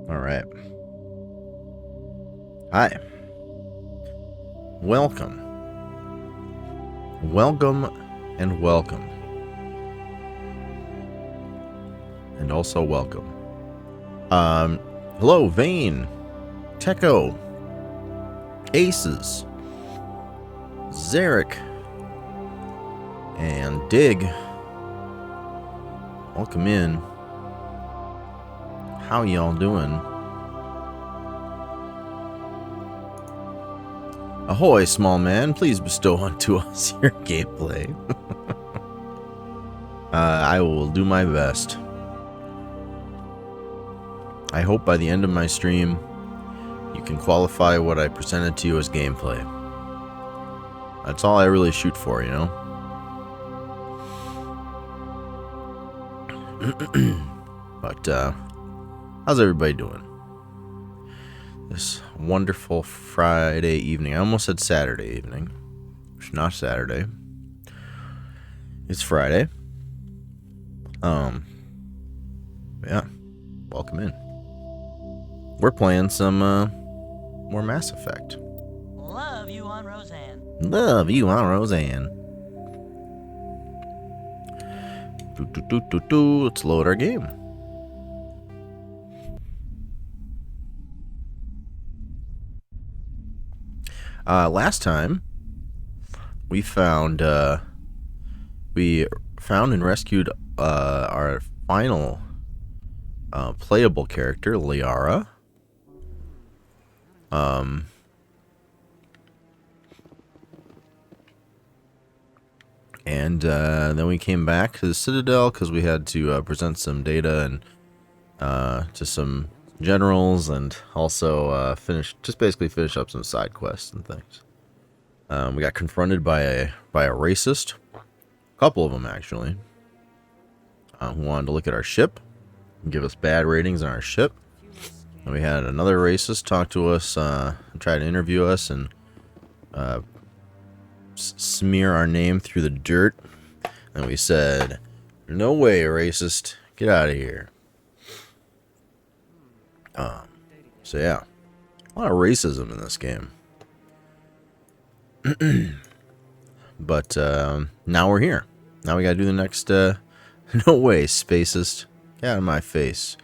All right. Hi. Welcome. Welcome and welcome. And also welcome. Hello, Vane, Techo, Aces, Zarek, and Dig. Welcome in. How y'all doing? Ahoy, small man. Please bestow unto us your gameplay. I will do my best. I hope by the end of my stream, you can qualify what I presented to you as gameplay. That's all I really shoot for, you know? But, how's everybody doing? This wonderful Friday evening. I almost said Saturday evening. It's not Saturday. It's Friday. Yeah. Welcome in. We're playing some, more Mass Effect. Love you on Roseanne. Love you on Roseanne. Let's load our game. Last time, we found and rescued our final playable character, Liara. And then we came back to the Citadel because we had to present some data and to some generals, and also basically finish up some side quests and things. We got confronted by a racist, a couple of them actually, who wanted to look at our ship and give us bad ratings on our ship. And we had another racist talk to us, try to interview us, and smear our name through the dirt. And we said, "No way, racist! Get out of here." So yeah, a lot of racism in this game. But now we're here. Now we gotta do the next. No way, spacist! Get out of my face.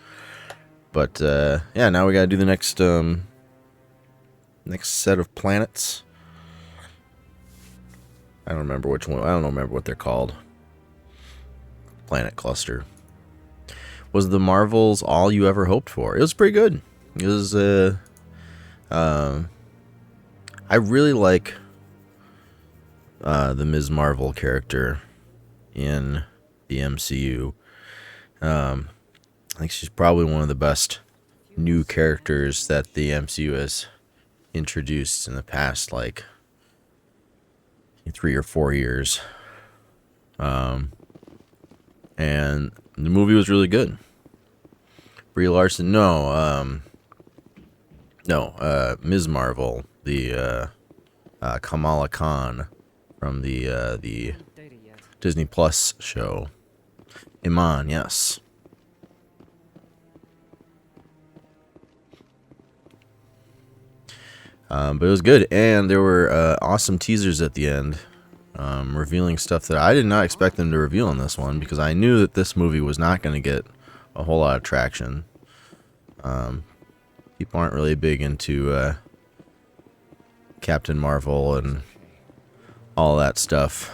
But yeah, now we gotta do the next next set of planets. I don't remember which one. I don't remember what they're called. Planet cluster. Was the Marvels all you ever hoped for? It was pretty good. It was I really like the Ms. Marvel character in the MCU. I think she's probably one of the best new characters that the MCU has introduced in the past, like 3 or 4 years. And the movie was really good. Brie Larson, Ms. Marvel, the Kamala Khan from the Disney Plus show. Iman, yes. But it was good, and there were awesome teasers at the end, revealing stuff that I did not expect them to reveal in this one, because I knew that this movie was not going to get a whole lot of traction. People aren't really big into Captain Marvel and all that stuff.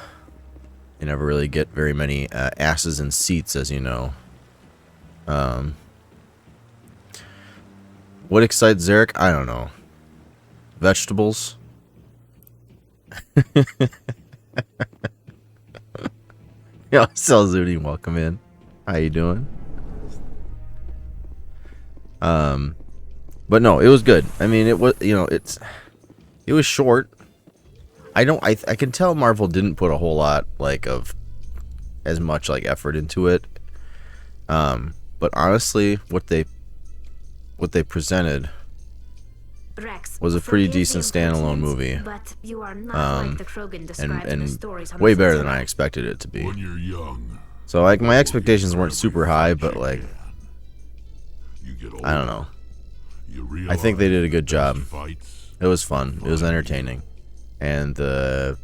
You never really get very many asses in seats, as you know. What excites Zarek? I don't know. Vegetables? Yo, Salzuni, welcome in. How you doing? But no, it was good. I mean, it was, it was short. I can tell Marvel didn't put a whole lot, of as much, effort into it. But honestly, what they presented was a pretty decent standalone movie. But you are not like the Krogan described in the and stories on way the better than Citadel. I expected it to be. When you're young, So, my expectations weren't super high, but, you get I don't know. I think they did a good job. It was fun. It was entertaining. And the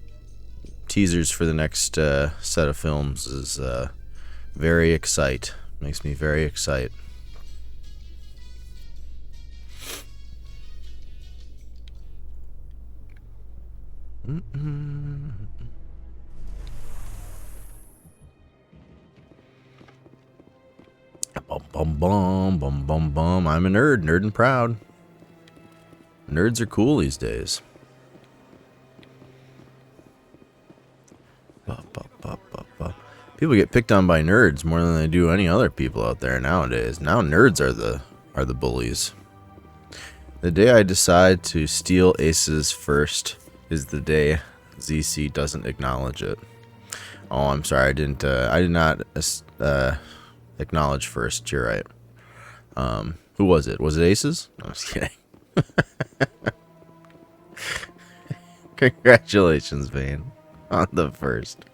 teasers for the next set of films is very excite. Makes me very excite. Bum bum bum bum bum bum. I'm a nerd and proud. Nerds are cool these days. People get picked on by nerds more than they do any other people out there nowadays. Now nerds are the bullies. The day I decide to steal aces first is the day ZC doesn't acknowledge it. Oh, I'm sorry. I did not acknowledge first. You're right. Who was it? Was it aces? No, I'm just kidding. Congratulations, Vane, on the first.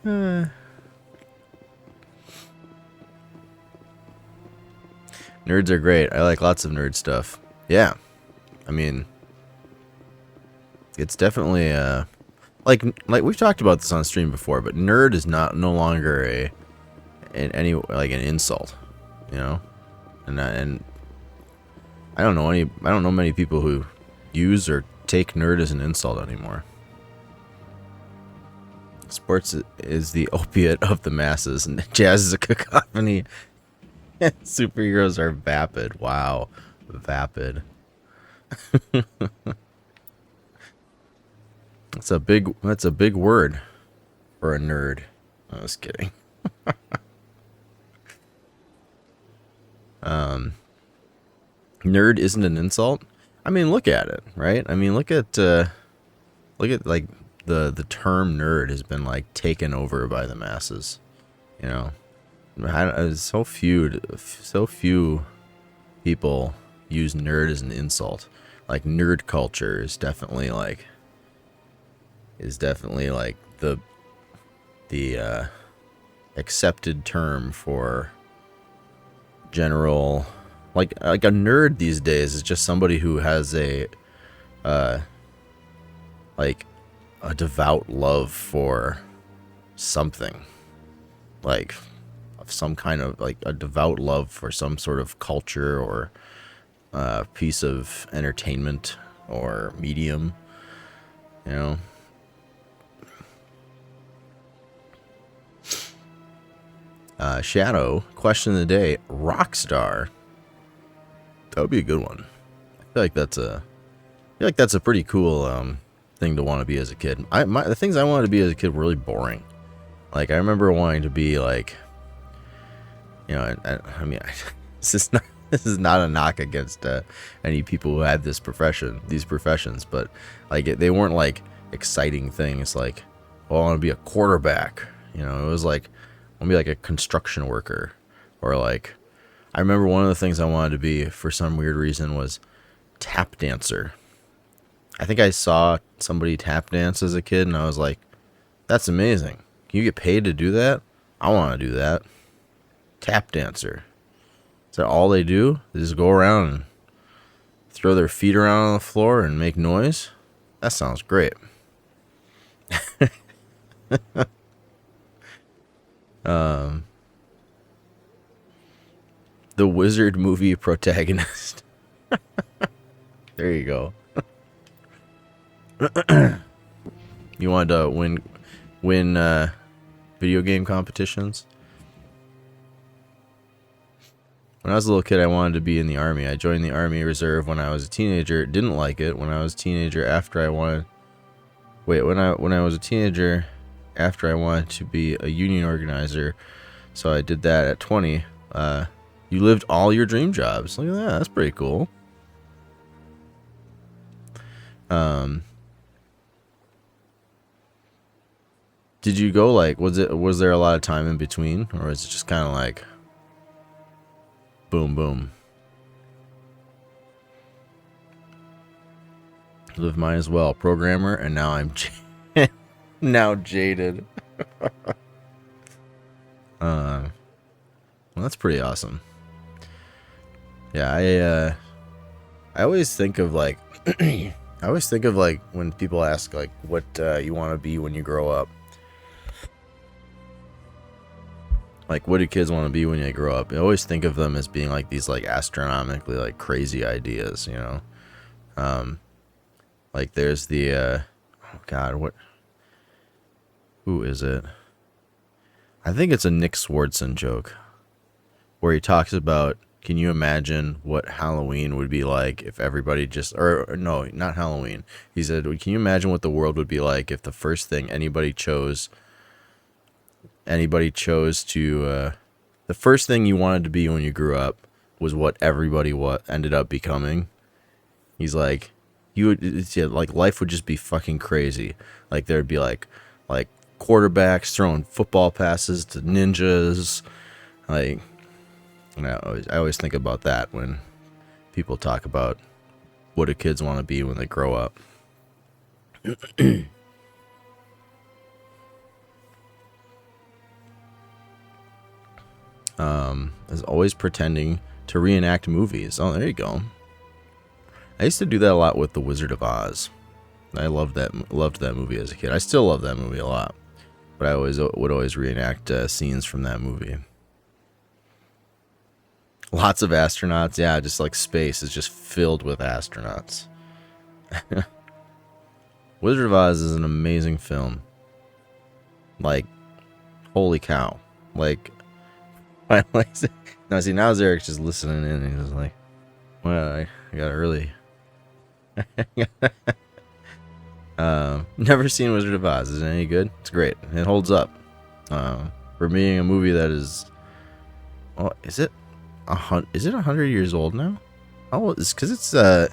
Nerds are great. I like lots of nerd stuff. Yeah. I mean, it's definitely like we've talked about this on stream before, but nerd is no longer an insult, you know? And I don't know many people who use or take nerd as an insult anymore. Sports is the opiate of the masses, and jazz is a cacophony. Superheroes are vapid. Wow, vapid. That's a big word for a nerd. I was kidding. Nerd isn't an insult. I mean, look at it, right? I mean, look at like the term nerd has been like taken over by the masses. You know, so few people use nerd as an insult. Like nerd culture is definitely like the accepted term for general. Like a nerd these days is just somebody who has a devout love for something, like some kind of like a devout love for some sort of culture or piece of entertainment or medium, you know. Shadow, question of the day, Rockstar. That would be a good one. I feel like that's a pretty cool thing to want to be as a kid. The things I wanted to be as a kid were really boring. Like I remember wanting to be like, you know, I mean, this is not a knock against any people who had these professions, but like they weren't like exciting things. Like, oh, I want to be a quarterback. You know, it was like I want to be like a construction worker, or like. I remember one of the things I wanted to be for some weird reason was tap dancer. I think I saw somebody tap dance as a kid and I was like, that's amazing. Can you get paid to do that? I want to do that. Tap dancer. Is that all they do? They just go around and throw their feet around on the floor and make noise? That sounds great. The Wizard movie protagonist. There you go. You wanted to win video game competitions? When I was a little kid, I wanted to be in the army. I joined the Army Reserve when I was a teenager. Didn't like it when I was a teenager. When I was a teenager, after I wanted to be a union organizer, so I did that at 20. You lived all your dream jobs. Look at that. That's pretty cool. Did you go like, was there a lot of time in between, or was it just kind of like boom boom? Live mine as well. Programmer, and now I'm now jaded. Well, that's pretty awesome. Yeah, I always think of like, I always think of like when people ask like what you want to be when you grow up. Like, what do kids want to be when they grow up? I always think of them as being like these like astronomically like crazy ideas, you know. Like there's the oh god, who is it? I think it's a Nick Swardson joke where he talks about, can you imagine what Halloween would be like if everybody just, or no, not Halloween. He said, can you imagine what the world would be like if the first thing anybody chose to, the first thing you wanted to be when you grew up was what everybody ended up becoming. He's like, like life would just be fucking crazy. Like there'd be like quarterbacks throwing football passes to ninjas. Like, and I always think about that when people talk about what do kids want to be when they grow up. Is always pretending to reenact movies. Oh, there you go. I used to do that a lot with The Wizard of Oz. I loved that movie as a kid. I still love that movie a lot, but I would always reenact scenes from that movie. Lots of astronauts, yeah, just like space is just filled with astronauts. Wizard of Oz is an amazing film. Like, holy cow! Like, now see, now Eric's just listening in and he's like, well, I gotta really. Never seen Wizard of Oz. Is it any good? It's great. It holds up. For being a movie that is, oh, is it 100 years old now? Oh, it's because it's is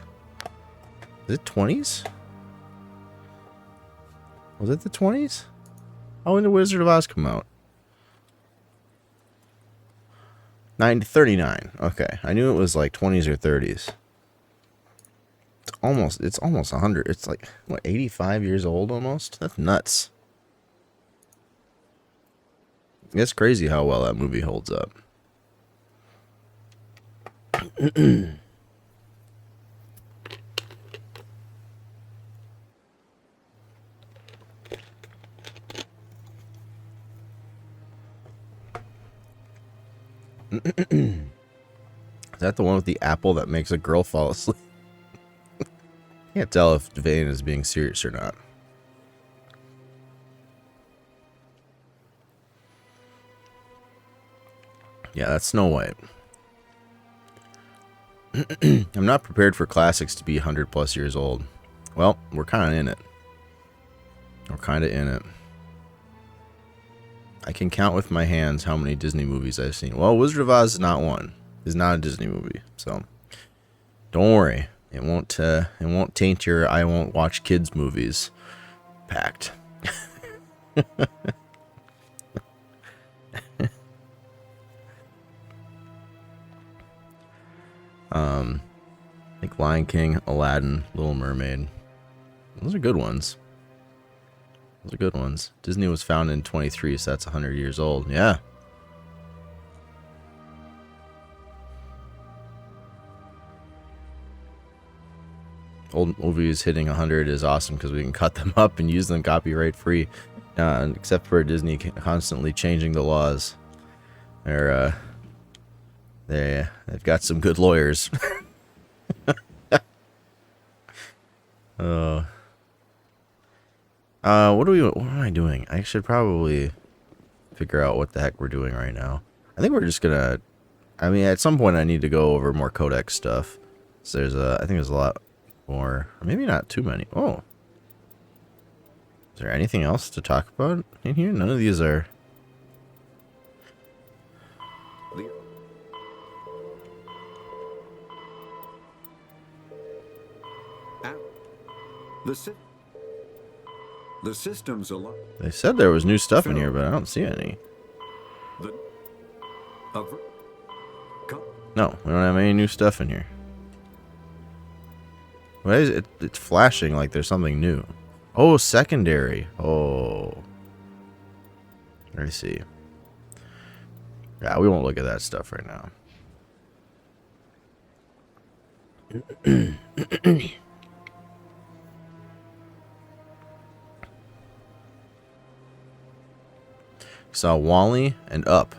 it 20s? Was it the 20s? How when did Wizard of Oz come out? 39. Okay, I knew it was like 20s or 30s. It's almost 100. It's like, what, 85 years old almost? That's nuts. It's crazy how well that movie holds up. Is that the one with the apple that makes a girl fall asleep? Can't tell if Devane is being serious or not. Yeah, that's Snow White. I'm not prepared for classics to be 100 plus years old. Well, we're kind of in it. I can count with my hands how many Disney movies I've seen. Well, Wizard of Oz is not one. It's not a Disney movie, so don't worry. It won't taint your I won't watch kids movies pact. Like Lion King, Aladdin, Little Mermaid. Those are good ones. Disney was founded in 23, so that's 100 years old. Yeah. Old movies hitting 100 is awesome because we can cut them up and use them copyright free. Except for Disney constantly changing the laws. They've got some good lawyers. What am I doing? I should probably figure out what the heck we're doing right now. I think we're just gonna, at some point I need to go over more codex stuff. So I think there's a lot more, maybe not too many. Oh. Is there anything else to talk about in here? None of these are. The system's a lot. They said there was new stuff in here, but I don't see any. No, we don't have any new stuff in here. Why is it? It's flashing like there's something new. Oh, secondary. Oh. I see. Yeah, we won't look at that stuff right now. Saw Wally and Up.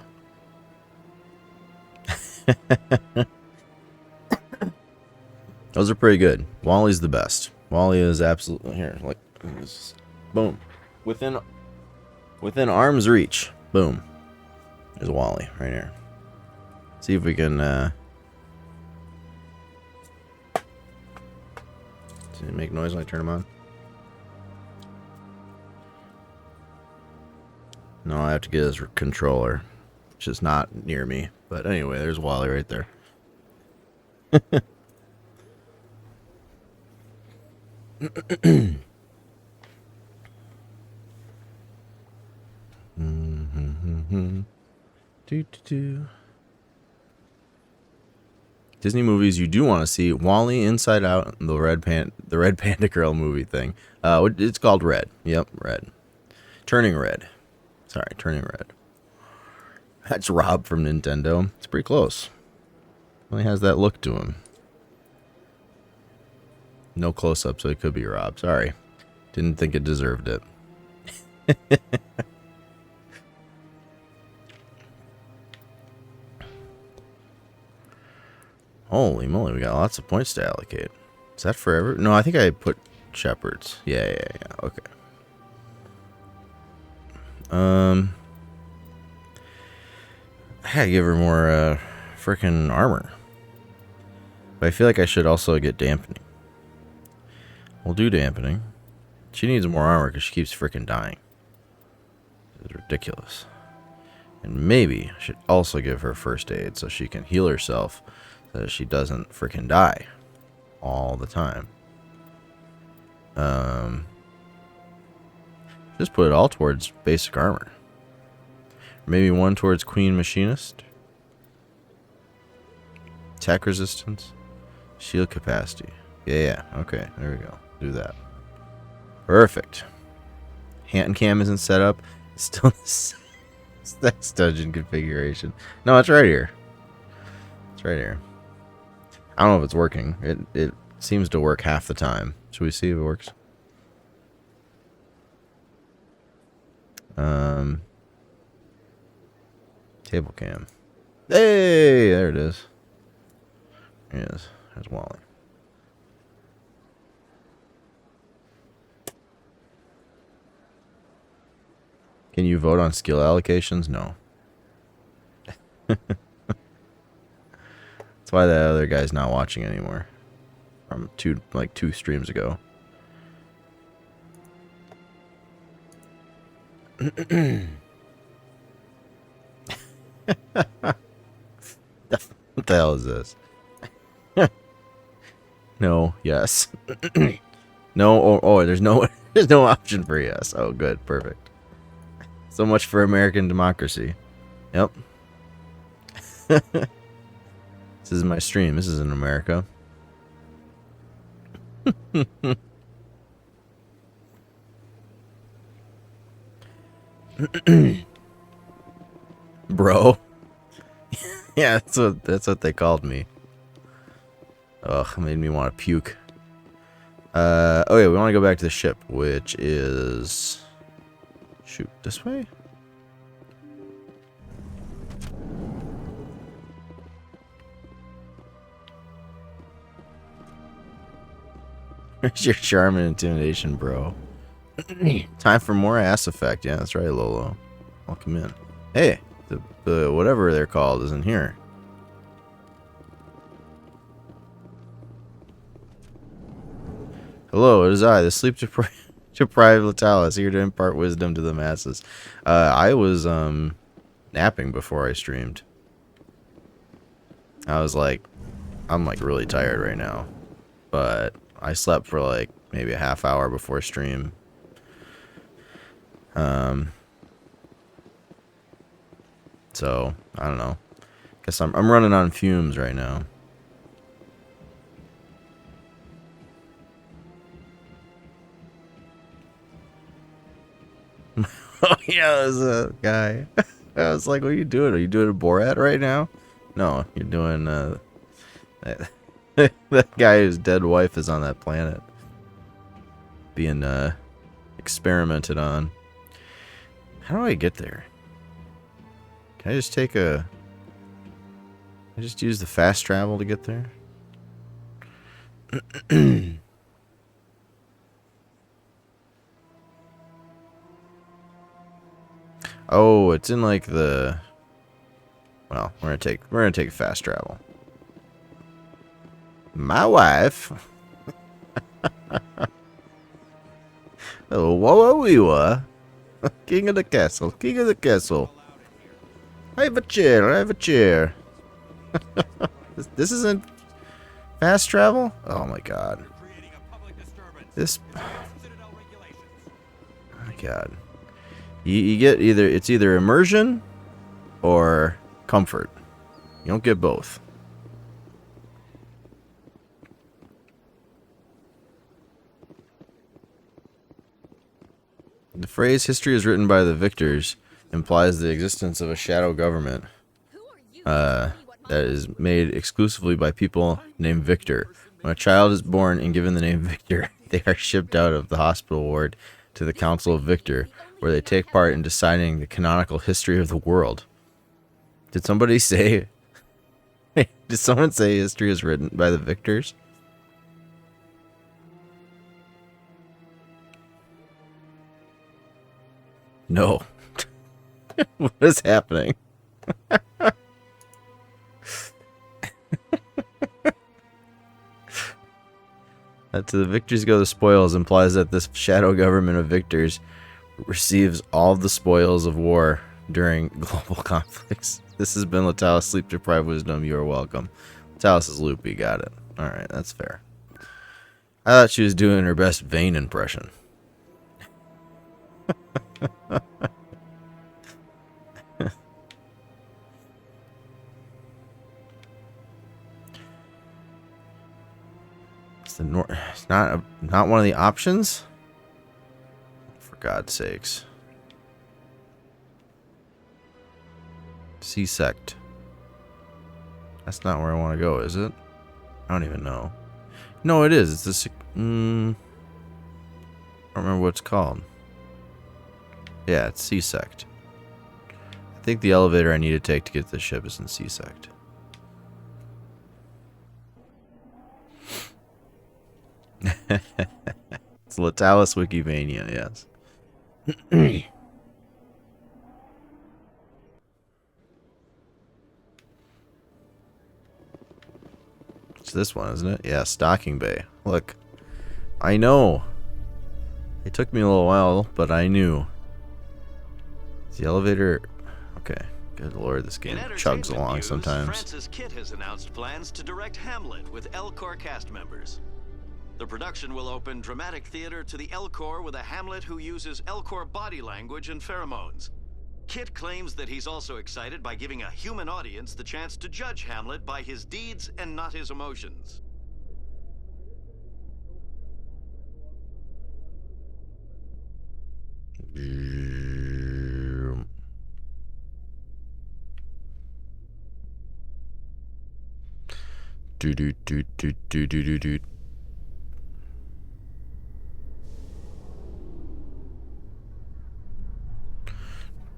Those are pretty good. Wally's the best. Wally is absolutely here. Like, boom, within arm's reach. Boom. There's Wally right here. See if we can. Does it make noise when I turn him on? No, I have to get his controller, which is not near me. But anyway, there's Wally right there. Disney movies you do want to see: Wall-E, Inside Out, and the Red Panda Girl movie thing. It's called Red. Yep, Red. Turning Red. Sorry, Turning Red. That's Rob from Nintendo. It's pretty close. Only has that look to him. No close-up, so it could be Rob. Sorry. Didn't think it deserved it. Holy moly, we got lots of points to allocate. Is that forever? No, I think I put shepherds. Yeah. Okay. I gotta give her more freaking armor. But I feel like I should also get dampening. We'll do dampening. She needs more armor because she keeps freaking dying. It's ridiculous. And maybe I should also give her first aid so she can heal herself so that she doesn't freaking die all the time. Just put it all towards basic armor. Maybe one towards Queen Machinist. Attack resistance. Shield capacity. Yeah. Okay, there we go. Do that. Perfect. Hand cam isn't set up. It's still that's dungeon configuration. No, it's right here. It's right here. I don't know if it's working. It seems to work half the time. Should we see if it works? Table cam. Hey, there it is. There it is. There's Wally. Can you vote on skill allocations? No. That's why that other guy's not watching anymore. From two streams ago. What the hell is this? No, yes. No, there's no option for yes. Oh, good, perfect. So much for American democracy. Yep. This is my stream. This is in America. Bro. Yeah, that's what they called me. Ugh, made me want to puke. Oh yeah, we want to go back to the ship, which is... Shoot, this way? Where's your charm and intimidation, bro? Time for more ass effect. Yeah, that's right, Lolo. Welcome in. Hey, the whatever they're called is in here. Hello, it is I, the sleep deprived Latalis, here to impart wisdom to the masses. I was napping before I streamed. I was like, I'm like really tired right now, but I slept for like maybe a half hour before stream. So I don't know. Guess I'm running on fumes right now. Oh yeah, there's a guy. I was like, what are you doing? Are you doing a Borat right now? No, you're doing That guy whose dead wife is on that planet, being experimented on. How do I get there? Can I just take a... I just use the fast travel to get there? Oh, it's in like the... Well, we're gonna take fast travel. My wife. Oh, whoa, we were. King of the castle, king of the castle. I have a chair, I have a chair. This isn't fast travel? Oh my god. This... Oh my god. You get either... It's either immersion or comfort. You don't get both. The phrase "history is written by the victors" implies the existence of a shadow government that is made exclusively by people named Victor. When a child is born and given the name Victor, they are shipped out of the hospital ward to the Council of Victor, where they take part in deciding the canonical history of the world. Did somebody say... Did someone say history is written by the victors? No. What is happening? To the victors go the spoils implies that this shadow government of victors receives all the spoils of war during global conflicts. This has been Latalis Sleep Deprived Wisdom. You are welcome. Latalis is loopy. Got it. Alright, that's fair. I thought she was doing her best Vayne impression. It's not one of the options? For God's sakes. C-sect. That's not where I want to go, is it? I don't even know. No, it is. It's this... I don't remember what it's called. Yeah, it's C-sect. I think the elevator I need to take to get to the ship is in C-sect. It's Latalis Wikivania, yes. It's this one, isn't it? Yeah, Stocking Bay. Look, I know. It took me a little while, but I knew. Is the elevator... Okay. Good lord, this game chugs along news, sometimes. Francis Kitt has announced plans to direct Hamlet with Elcor cast members. The production will open dramatic theater to the Elcor with a Hamlet who uses Elcor body language and pheromones. Kitt claims that he's also excited by giving a human audience the chance to judge Hamlet by his deeds and not his emotions. Do do do do do do do do.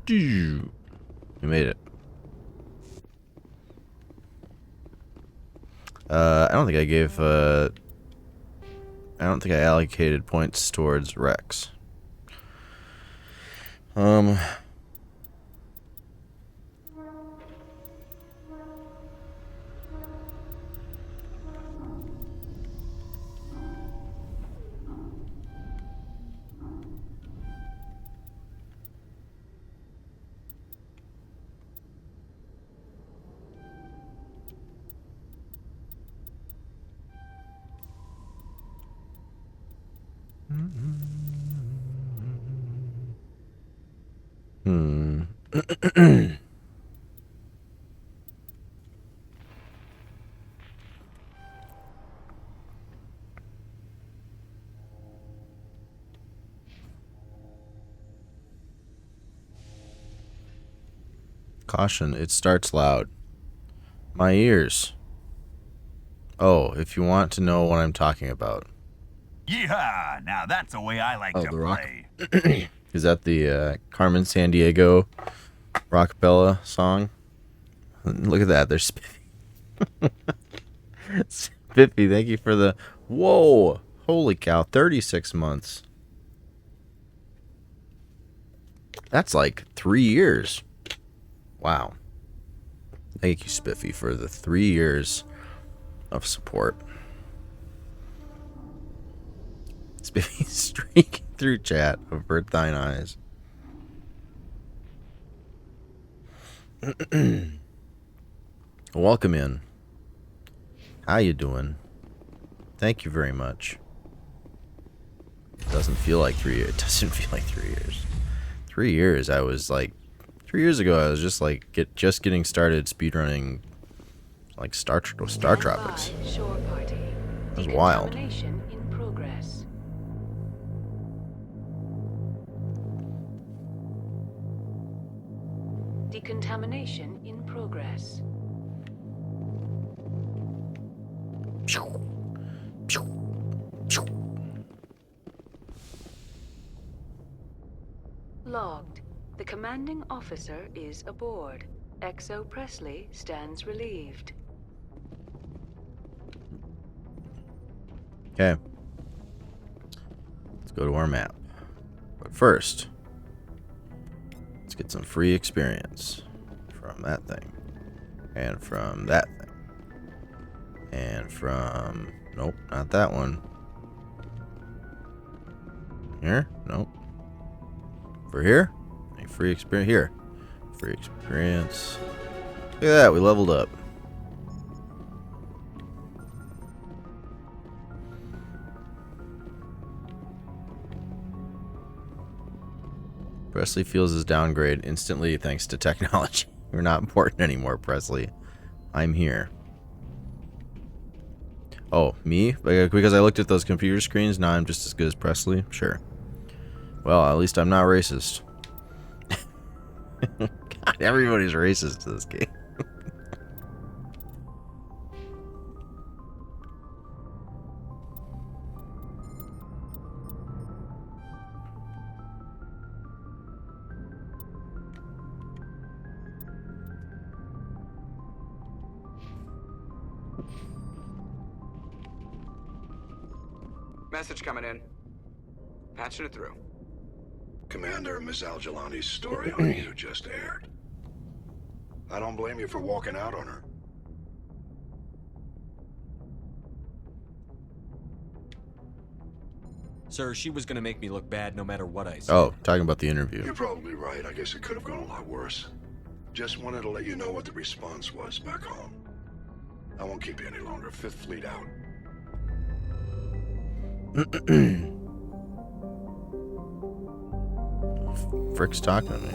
You made it. I don't think I gave. I don't think I allocated points towards Rex. Caution, it starts loud. My ears. Oh, if you want to know what I'm talking about. Yeehaw! Now that's the way I like to The Rock. play. Is that the Carmen Sandiego Rockabella song? Look at that. There's Spiffy. Spiffy, thank you for the... Whoa! Holy cow. 36 months. That's like 3 years. Wow. Thank you, Spiffy, for the 3 years of support. Spiffy streaking through chat. Avert thine eyes. Welcome in. How you doing? Thank you very much. It doesn't feel like 3 years. It doesn't feel like 3 years. 3 years. I was like 3 years ago. I was just like just getting started speedrunning like Star Tropics. It was wild. Decontamination in progress. Logged. The commanding officer is aboard. XO Presley stands relieved. Okay. Let's go to our map. But first, let's get some free experience from that thing. And from that thing. And from... Nope, not that one. Here? Nope. For here? Any free experience? Here. Free experience. Look at that, we leveled up. Presley feels his downgrade instantly thanks to technology. You're not important anymore, Presley. I'm here. Oh, me? Because I looked at those computer screens, now I'm just as good as Presley? Sure. Well, at least I'm not racist. God, everybody's racist to this game. Message coming in. Patching it through. Commander, Miss Al-Jalani's story on you just aired. I don't blame you for walking out on her. Sir, she was gonna make me look bad no matter what I said. Oh, talking about the interview. You're probably right. I guess it could have gone a lot worse. Just wanted to let you know what the response was back home. I won't keep you any longer. Fifth Fleet out. Frick's talking to me.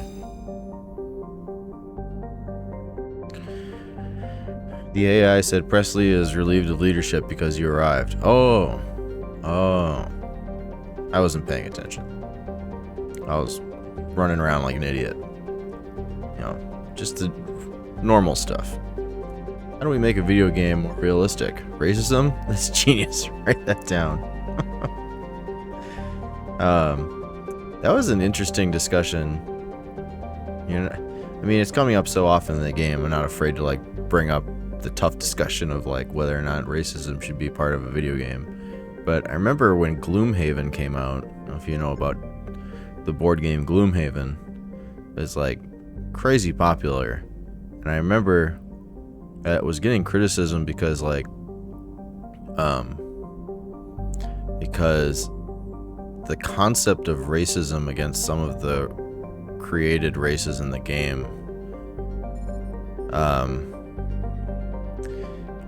The AI said Presley is relieved of leadership because you arrived. Oh. I wasn't paying attention. I was running around like an idiot. You know, just the normal stuff. How do we make a video game more realistic? Racism? That's genius. Write that down. That was an interesting discussion. You know, I mean, it's coming up so often in the game. I'm not afraid to like bring up the tough discussion of like whether or not racism should be part of a video game. But I remember when Gloomhaven came out. I don't know if you know about the board game Gloomhaven. It was like crazy popular, and I remember it was getting criticism because like because the concept of racism against some of the created races in the game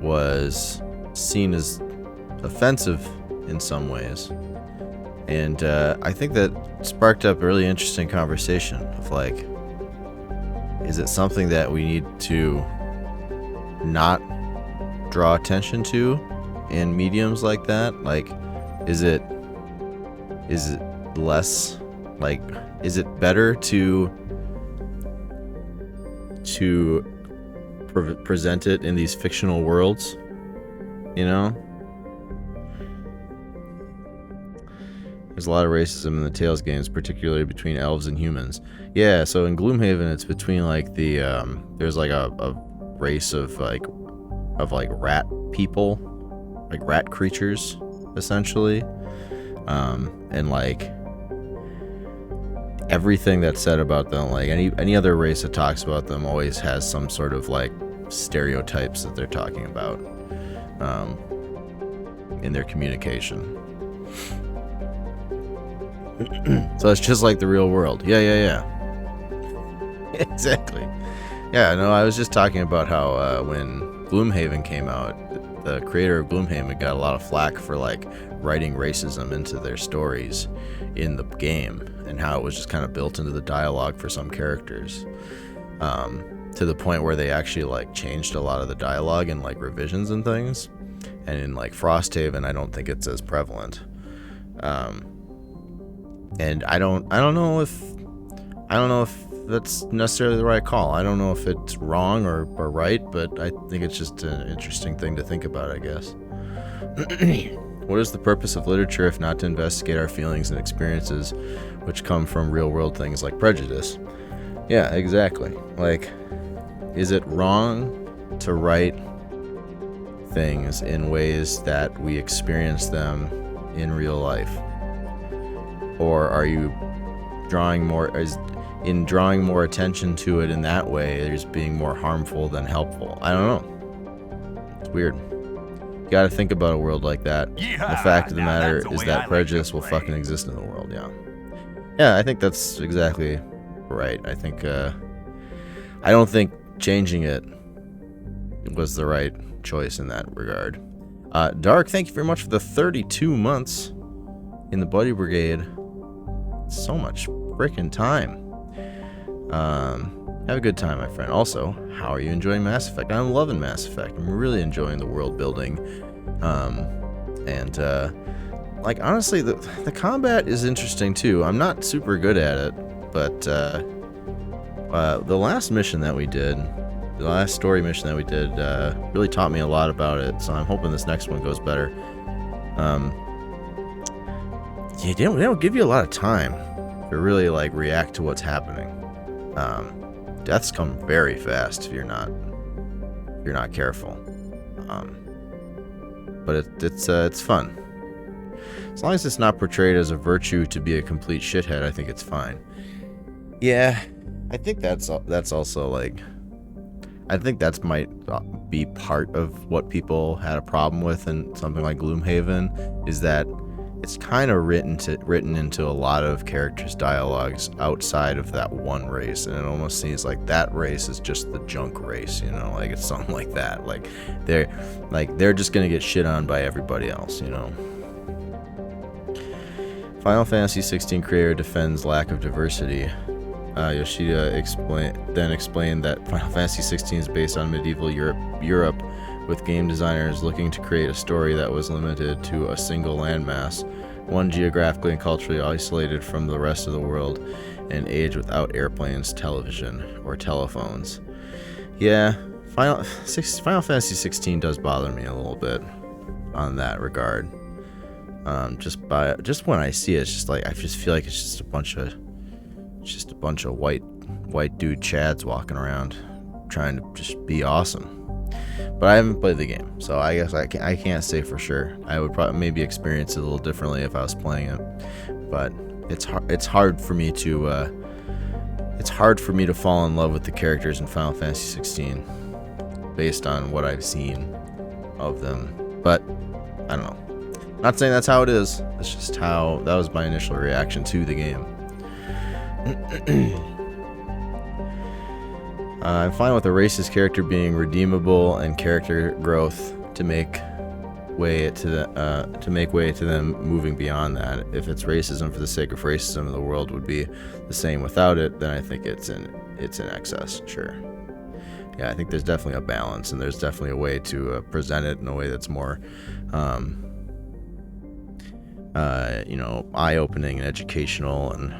was seen as offensive in some ways. And I think that sparked up a really interesting conversation of like, is it something that we need to not draw attention to in mediums like that? Like, is it less, like, is it better to present it in these fictional worlds you know? There's a lot of racism in the Tales games, particularly between elves and humans. Yeah, so in Gloomhaven, it's between like the there's like a race of like rat people, like rat creatures, essentially, and like everything that's said about them, like any other race that talks about them, always has some sort of like stereotypes that they're talking about in their communication. So it's just like the real world. Yeah. Exactly. Yeah, no, I was just talking about how when Gloomhaven came out, the creator of Gloomhaven got a lot of flack for like writing racism into their stories in the game, and how it was just kind of built into the dialogue for some characters, to the point where they actually like changed a lot of the dialogue in like revisions and things. And in like Frosthaven, I don't think it's as prevalent. And I don't know if that's necessarily the right call. I don't know if it's wrong or right, but I think it's just an interesting thing to think about, I guess. What is the purpose of literature if not to investigate our feelings and experiences which come from real world things like prejudice? Yeah, exactly. Like, is it wrong to write things in ways that we experience them in real life? Or are you drawing more attention to it in that way, there's being more harmful than helpful? I don't know. It's weird. You gotta think about a world like that. Yeah, the fact of the now matter that's the is way that I prejudice will like to play. fucking exist in the world, yeah. Yeah, I think that's exactly right. I think, I don't think changing it was the right choice in that regard. Dark, thank you very much for the 32 months in the Buddy Brigade. So much freaking time. Have a good time, my friend. Also, how are you enjoying Mass Effect? I'm loving Mass Effect. I'm really enjoying the world building. Like, honestly, the combat is interesting too. I'm not super good at it, but the last mission that we did, the last story mission that we did, really taught me a lot about it. So I'm hoping this next one goes better. Yeah, they don't give you a lot of time to really like react to what's happening. Deaths come very fast if you're not careful. But it's fun. As long as it's not portrayed as a virtue to be a complete shithead, I think it's fine. Yeah, I think that's also like, I think that's might be part of what people had a problem with in something like Gloomhaven, is that it's kind of written into a lot of characters' dialogues outside of that one race, and it almost seems like that race is just the junk race, you know, like it's something like that. Like they're just gonna get shit on by everybody else, you know. Final Fantasy 16 creator defends lack of diversity. Yoshida explained that Final Fantasy 16 is based on medieval Europe, with game designers looking to create a story that was limited to a single landmass, one geographically and culturally isolated from the rest of the world, and an age without airplanes, television, or telephones. Yeah, Final Fantasy 16 does bother me a little bit on that regard. Just when I see it, it's just like I just feel like it's just a bunch of white dude chads walking around trying to just be awesome. But I haven't played the game, so I guess I can't say for sure. I would probably maybe experience it a little differently if I was playing it. But it's hard for me to fall in love with the characters in Final Fantasy 16 based on what I've seen of them. But I don't know. Not saying that's how it is. It's just how that was my initial reaction to the game. I'm fine with a racist character being redeemable and character growth to make way to them moving beyond that. If it's racism for the sake of racism, the world would be the same without it. Then I think it's in excess. Sure. Yeah, I think there's definitely a balance, and there's definitely a way to present it in a way that's more, eye-opening and educational and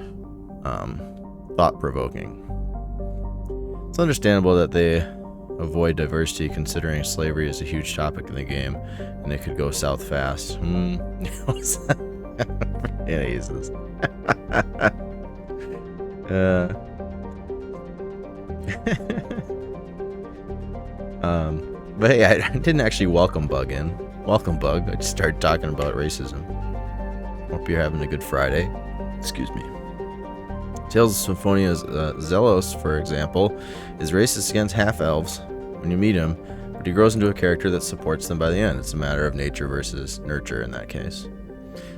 thought-provoking. It's understandable that they avoid diversity considering slavery is a huge topic in the game and it could go south fast. What's that? Yeah, Jesus. But hey, I didn't actually welcome Bug in. Welcome, Bug. I just started talking about racism. Hope you're having a good Friday. Excuse me. Tales of Symphonia's Zelos, for example, is racist against half-elves when you meet him, but he grows into a character that supports them by the end. It's a matter of nature versus nurture in that case.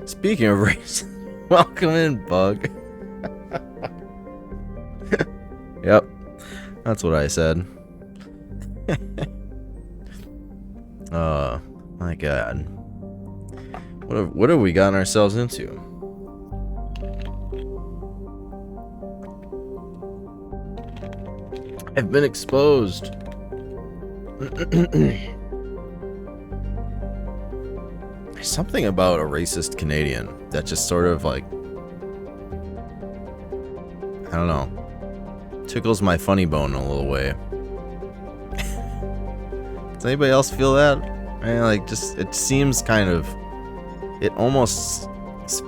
Speaking of race, welcome in, Bug. Yep, that's what I said. Oh, my God. What have we gotten ourselves into? I've been exposed. There's something about a racist Canadian that just sort of like, I don't know, tickles my funny bone in a little way. Does anybody else feel that? I mean, like, just, it seems kind of, it almost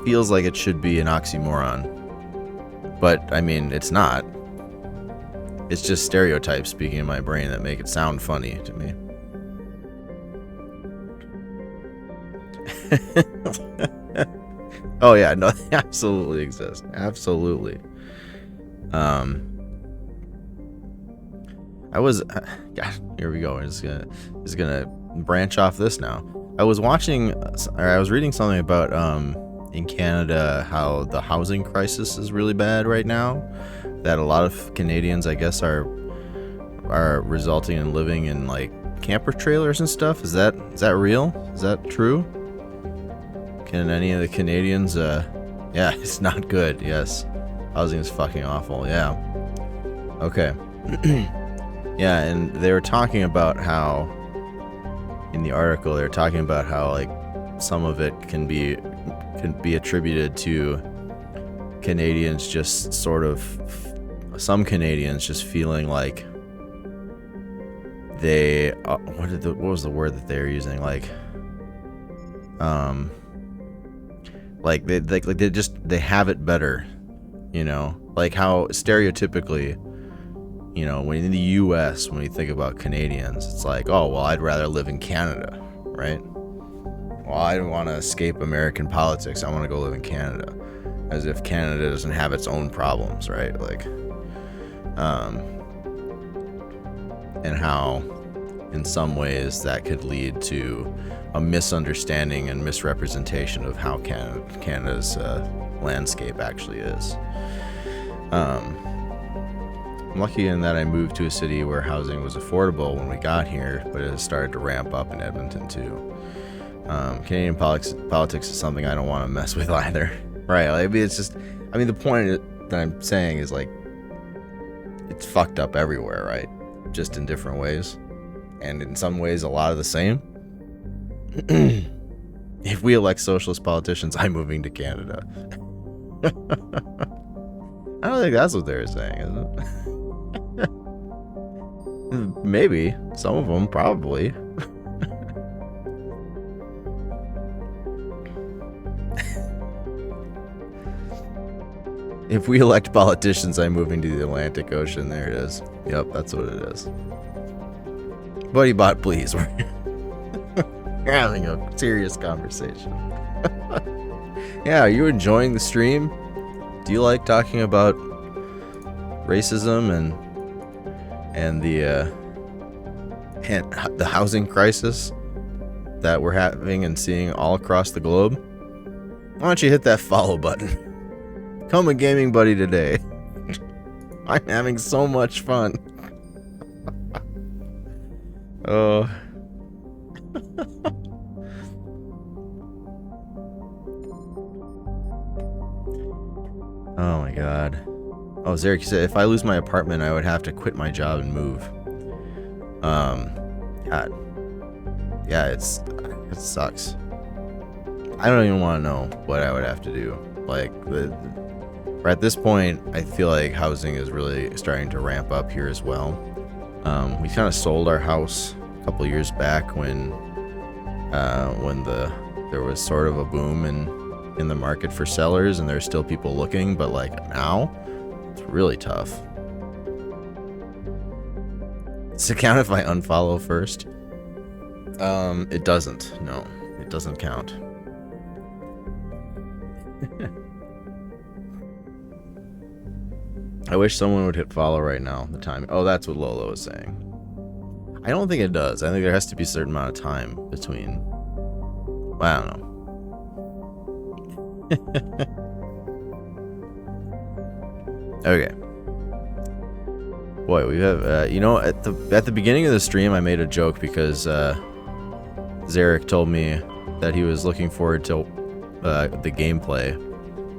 feels like it should be an oxymoron. But, I mean, it's not. It's just stereotypes speaking in my brain that make it sound funny to me. Oh yeah, no, they absolutely exist. Absolutely. I was, God, here we go. I'm just gonna branch off this now. I was reading something about in Canada how the housing crisis is really bad right now. That a lot of Canadians, I guess, are resulting in living in like camper trailers and stuff. Is that real? Is that true? Can any of the Canadians? Yeah, it's not good. Yes, housing is fucking awful. Yeah. Okay. Yeah, and they were talking about how in the article they're talking about how like some of it can be attributed to Canadians just sort of, some Canadians just feeling like they what was the word that they were using, like they have it better, you know, like how stereotypically, you know, when in the US, when we think about Canadians, it's like, oh, well, I'd rather live in Canada, right? Well, I don't want to escape American politics. I want to go live in Canada. As if Canada doesn't have its own problems, right? Like, and how, in some ways, that could lead to a misunderstanding and misrepresentation of how Canada's landscape actually is. I'm lucky in that I moved to a city where housing was affordable when we got here, but it has started to ramp up in Edmonton too. Canadian politics is something I don't want to mess with either. Right, like, I mean, it's just, I mean, the point that I'm saying is like, it's fucked up everywhere, right? Just in different ways. And in some ways, a lot of the same. If we elect socialist politicians, I'm moving to Canada. I don't think that's what they were saying, is it? Maybe. Some of them, probably. If we elect politicians, I'm moving to the Atlantic Ocean. There it is. Yep, that's what it is. Buddy bot, please. We're having a serious conversation. Yeah, are you enjoying the stream? Do you like talking about racism and the housing crisis that we're having and seeing all across the globe? Why don't you hit that follow button? Become a gaming buddy today. I'm having so much fun. Oh. Oh my God. Oh, Zarek, you said if I lose my apartment, I would have to quit my job and move. God. Yeah, it sucks. I don't even want to know what I would have to do. Like, at this point, I feel like housing is really starting to ramp up here as well. We kind of sold our house a couple years back when there was sort of a boom in the market for sellers, and there's still people looking, but like now, it's really tough. Does it count if I unfollow first? It doesn't. No, it doesn't count. I wish someone would hit follow right now. The time. Oh, that's what Lolo is saying. I don't think it does. I think there has to be a certain amount of time between. Well, I don't know. Okay. Boy, we have. You know, at the beginning of the stream, I made a joke because Zarek told me that he was looking forward to the gameplay,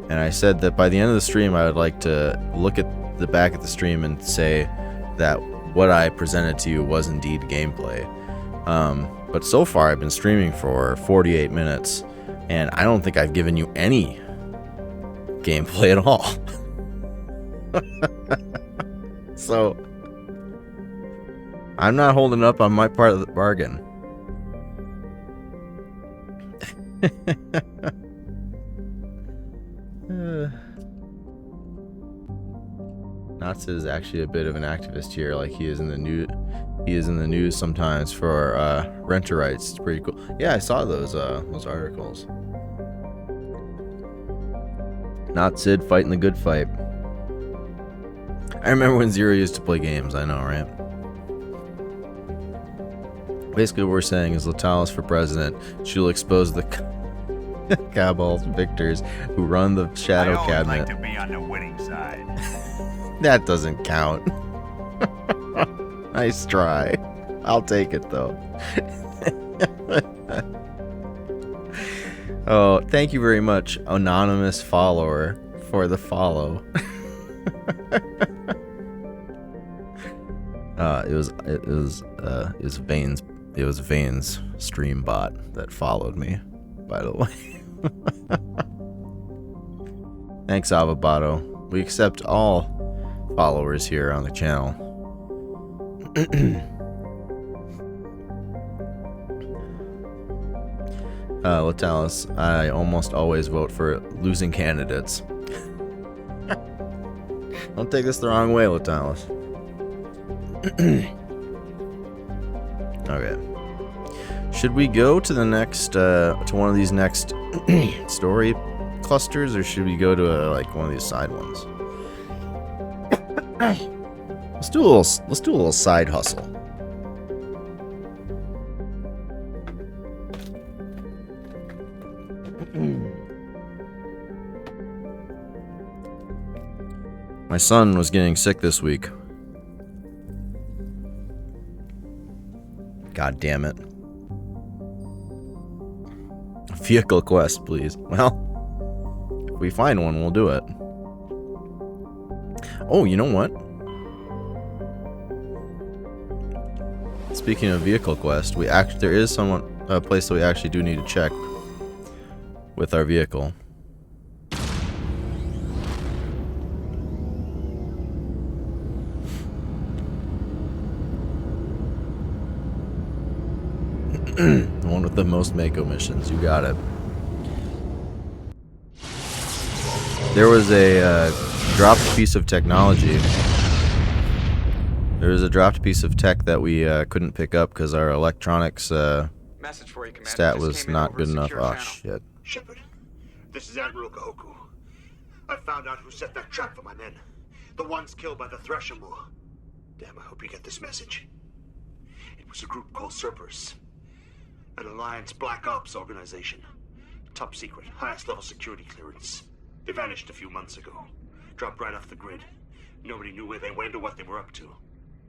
and I said that by the end of the stream, I would like to look at the back of the stream and say that what I presented to you was indeed gameplay. But so far, I've been streaming for 48 minutes, and I don't think I've given you any gameplay at all. So, I'm not holding up on my part of the bargain. Natsu is actually a bit of an activist here, like he is in the news sometimes for renter rights. It's pretty cool. Yeah, I saw those articles. Not Sid fighting the good fight. I remember when Zero used to play games, I know, right? Basically what we're saying is Latalis for president. She'll expose the Cabal's victors who run the shadow cabinet. Like to be on the winning side. That doesn't count. Nice try. I'll take it though. Oh, thank you very much, anonymous follower, for the follow. It was Vane's stream bot that followed me, by the way. Thanks, Avabato. We accept all followers here on the channel. Latalis, I almost always vote for losing candidates. Don't take this the wrong way, Latalis. Okay. Should we go to the next, to one of these next story clusters, or should we go to like one of these side ones? Let's do a little side hustle. My son was getting sick this week. God damn it. A vehicle quest, please. Well, if we find one, we'll do it. Oh, you know what? Speaking of vehicle quest, there is a place that we actually do need to check with our vehicle. The one with the most Mako missions. You got it. There was a dropped piece of technology. There was a dropped piece of tech that we couldn't pick up because our electronics Message for you, Commander. stat Just was came in not over good a enough. secure Oh, channel. shit. Shepard, this is Admiral Kahoku. I found out who set that trap for my men. The ones killed by the Threshamur. Damn, I hope you get this message. It was a group called Cerberus. An Alliance Black Ops organization. Top secret, highest level security clearance. They vanished a few months ago. Dropped right off the grid. Nobody knew where they went or what they were up to.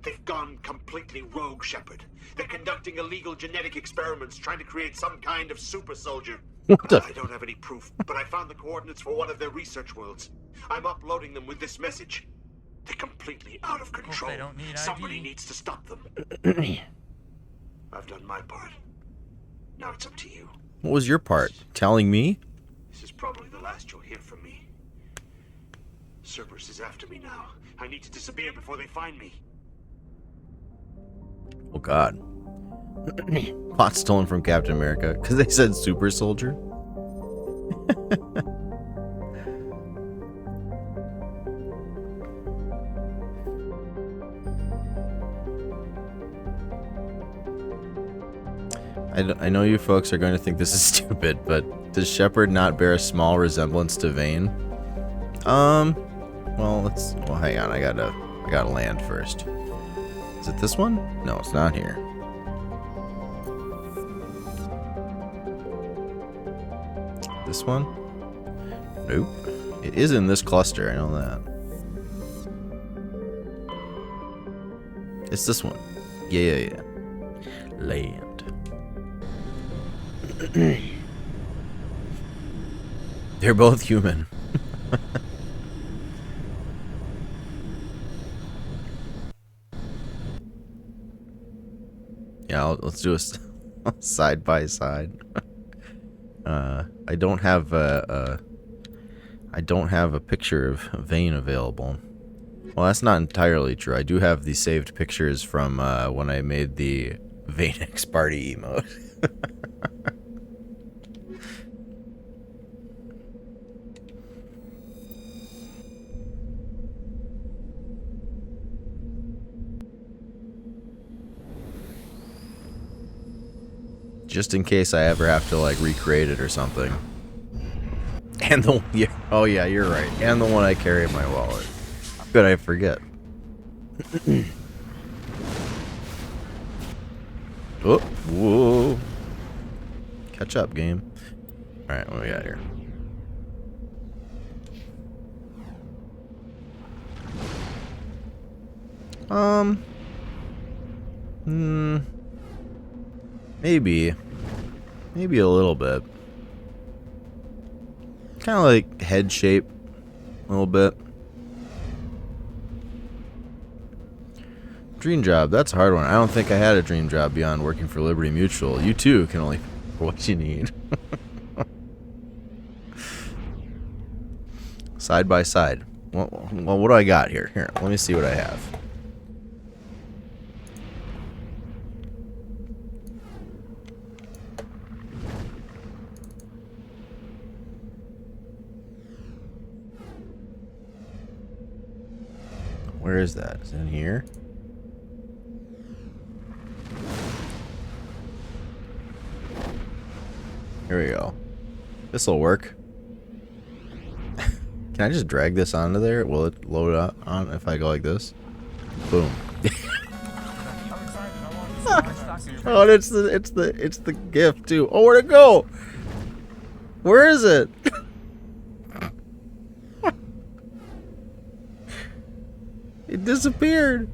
They've gone completely rogue, Shepard. They're conducting illegal genetic experiments, trying to create some kind of super soldier. I don't have any proof, but I found the coordinates for one of their research worlds. I'm uploading them with this message. They're completely out of control. they don't need Somebody ID. needs to stop them. I've done my part. Now it's up to you. What was your part? Telling me? This is probably the last you'll hear from me. Cerberus is after me now. I need to disappear before they find me. Oh God. Plot stolen from Captain America because they said super soldier. I know you folks are going to think this is stupid, but does Shepard not bear a small resemblance to Vane? Well, hang on. I gotta land first. Is it this one? No, it's not here. This one? Nope. It is in this cluster, I know that. It's this one. Yeah. Land. They're both human. Yeah, let's do a side by side. I don't have a picture of Vane available. Well, that's not entirely true. I do have the saved pictures from when I made the Vane X Party emote. Just in case I ever have to like recreate it or something. And oh yeah, you're right. And the one I carry in my wallet. Good, I forget. Oh, whoa! Catch up, game. All right, what do we got here? Maybe a little bit. Kind of like head shape, a little bit. Dream job, that's a hard one. I don't think I had a dream job beyond working for Liberty Mutual. You too can only for what you need. Side by side. Well, what do I got here? Here, let me see what I have. Where is that? Is it in here? Here we go. This'll work. Can I just drag this onto there? Will it load up on if I go like this? Boom. Oh, and it's the gift too. Oh, where'd it go? Where is it? It disappeared.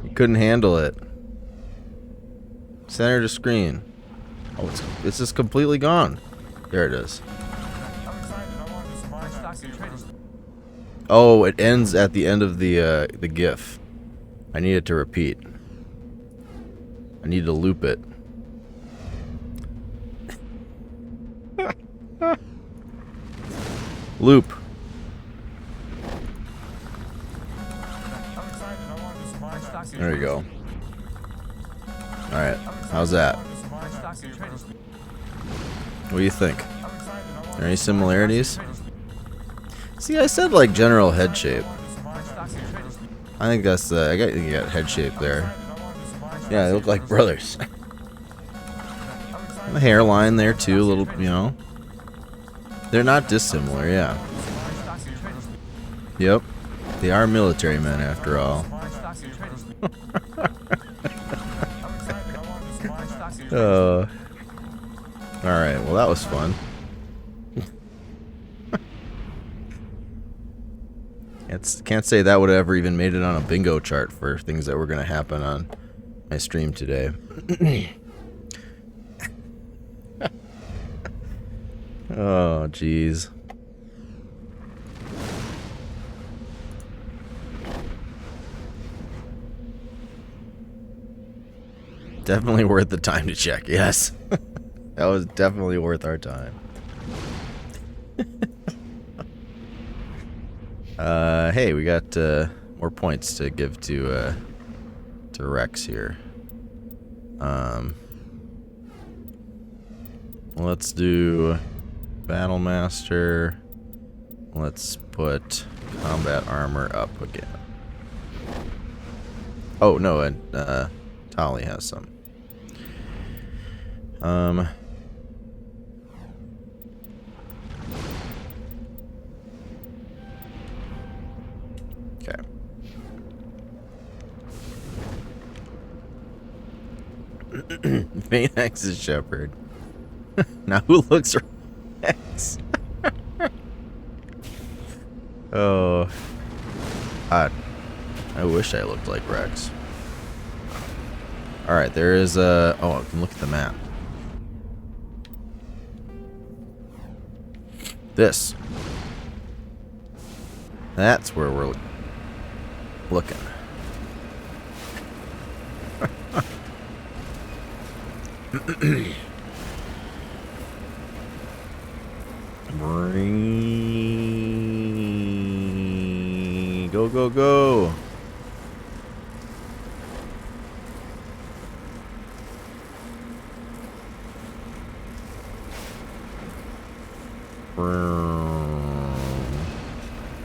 You couldn't handle it. Center to screen. Oh, it's just completely gone. There it is. Oh, it ends at the end of the GIF. I need it to repeat. I need to loop it. Loop. There you go. Alright, how's that? What do you think? Are there any similarities? See, I said like general head shape. I think that's you got head shape there. Yeah, they look like brothers. The hairline there too, a little, you know. They're not dissimilar, yeah. Yep. They are military men after all. Alright, well that was fun. Can't say that would have ever even made it on a bingo chart for things that were going to happen on my stream today. Oh, jeez. Definitely worth the time to check, yes. That was definitely worth our time. Hey, we got more points to give to Rex here. Let's do Battle Master. Let's put combat armor up again. Oh no, and Tali has some. Okay. Phoenix is Shepherd. Now who looks Rex? Oh, I wish I looked like Rex. All right, there is a. Oh, I can look at the map. This. That's where we're looking. Go, go, go.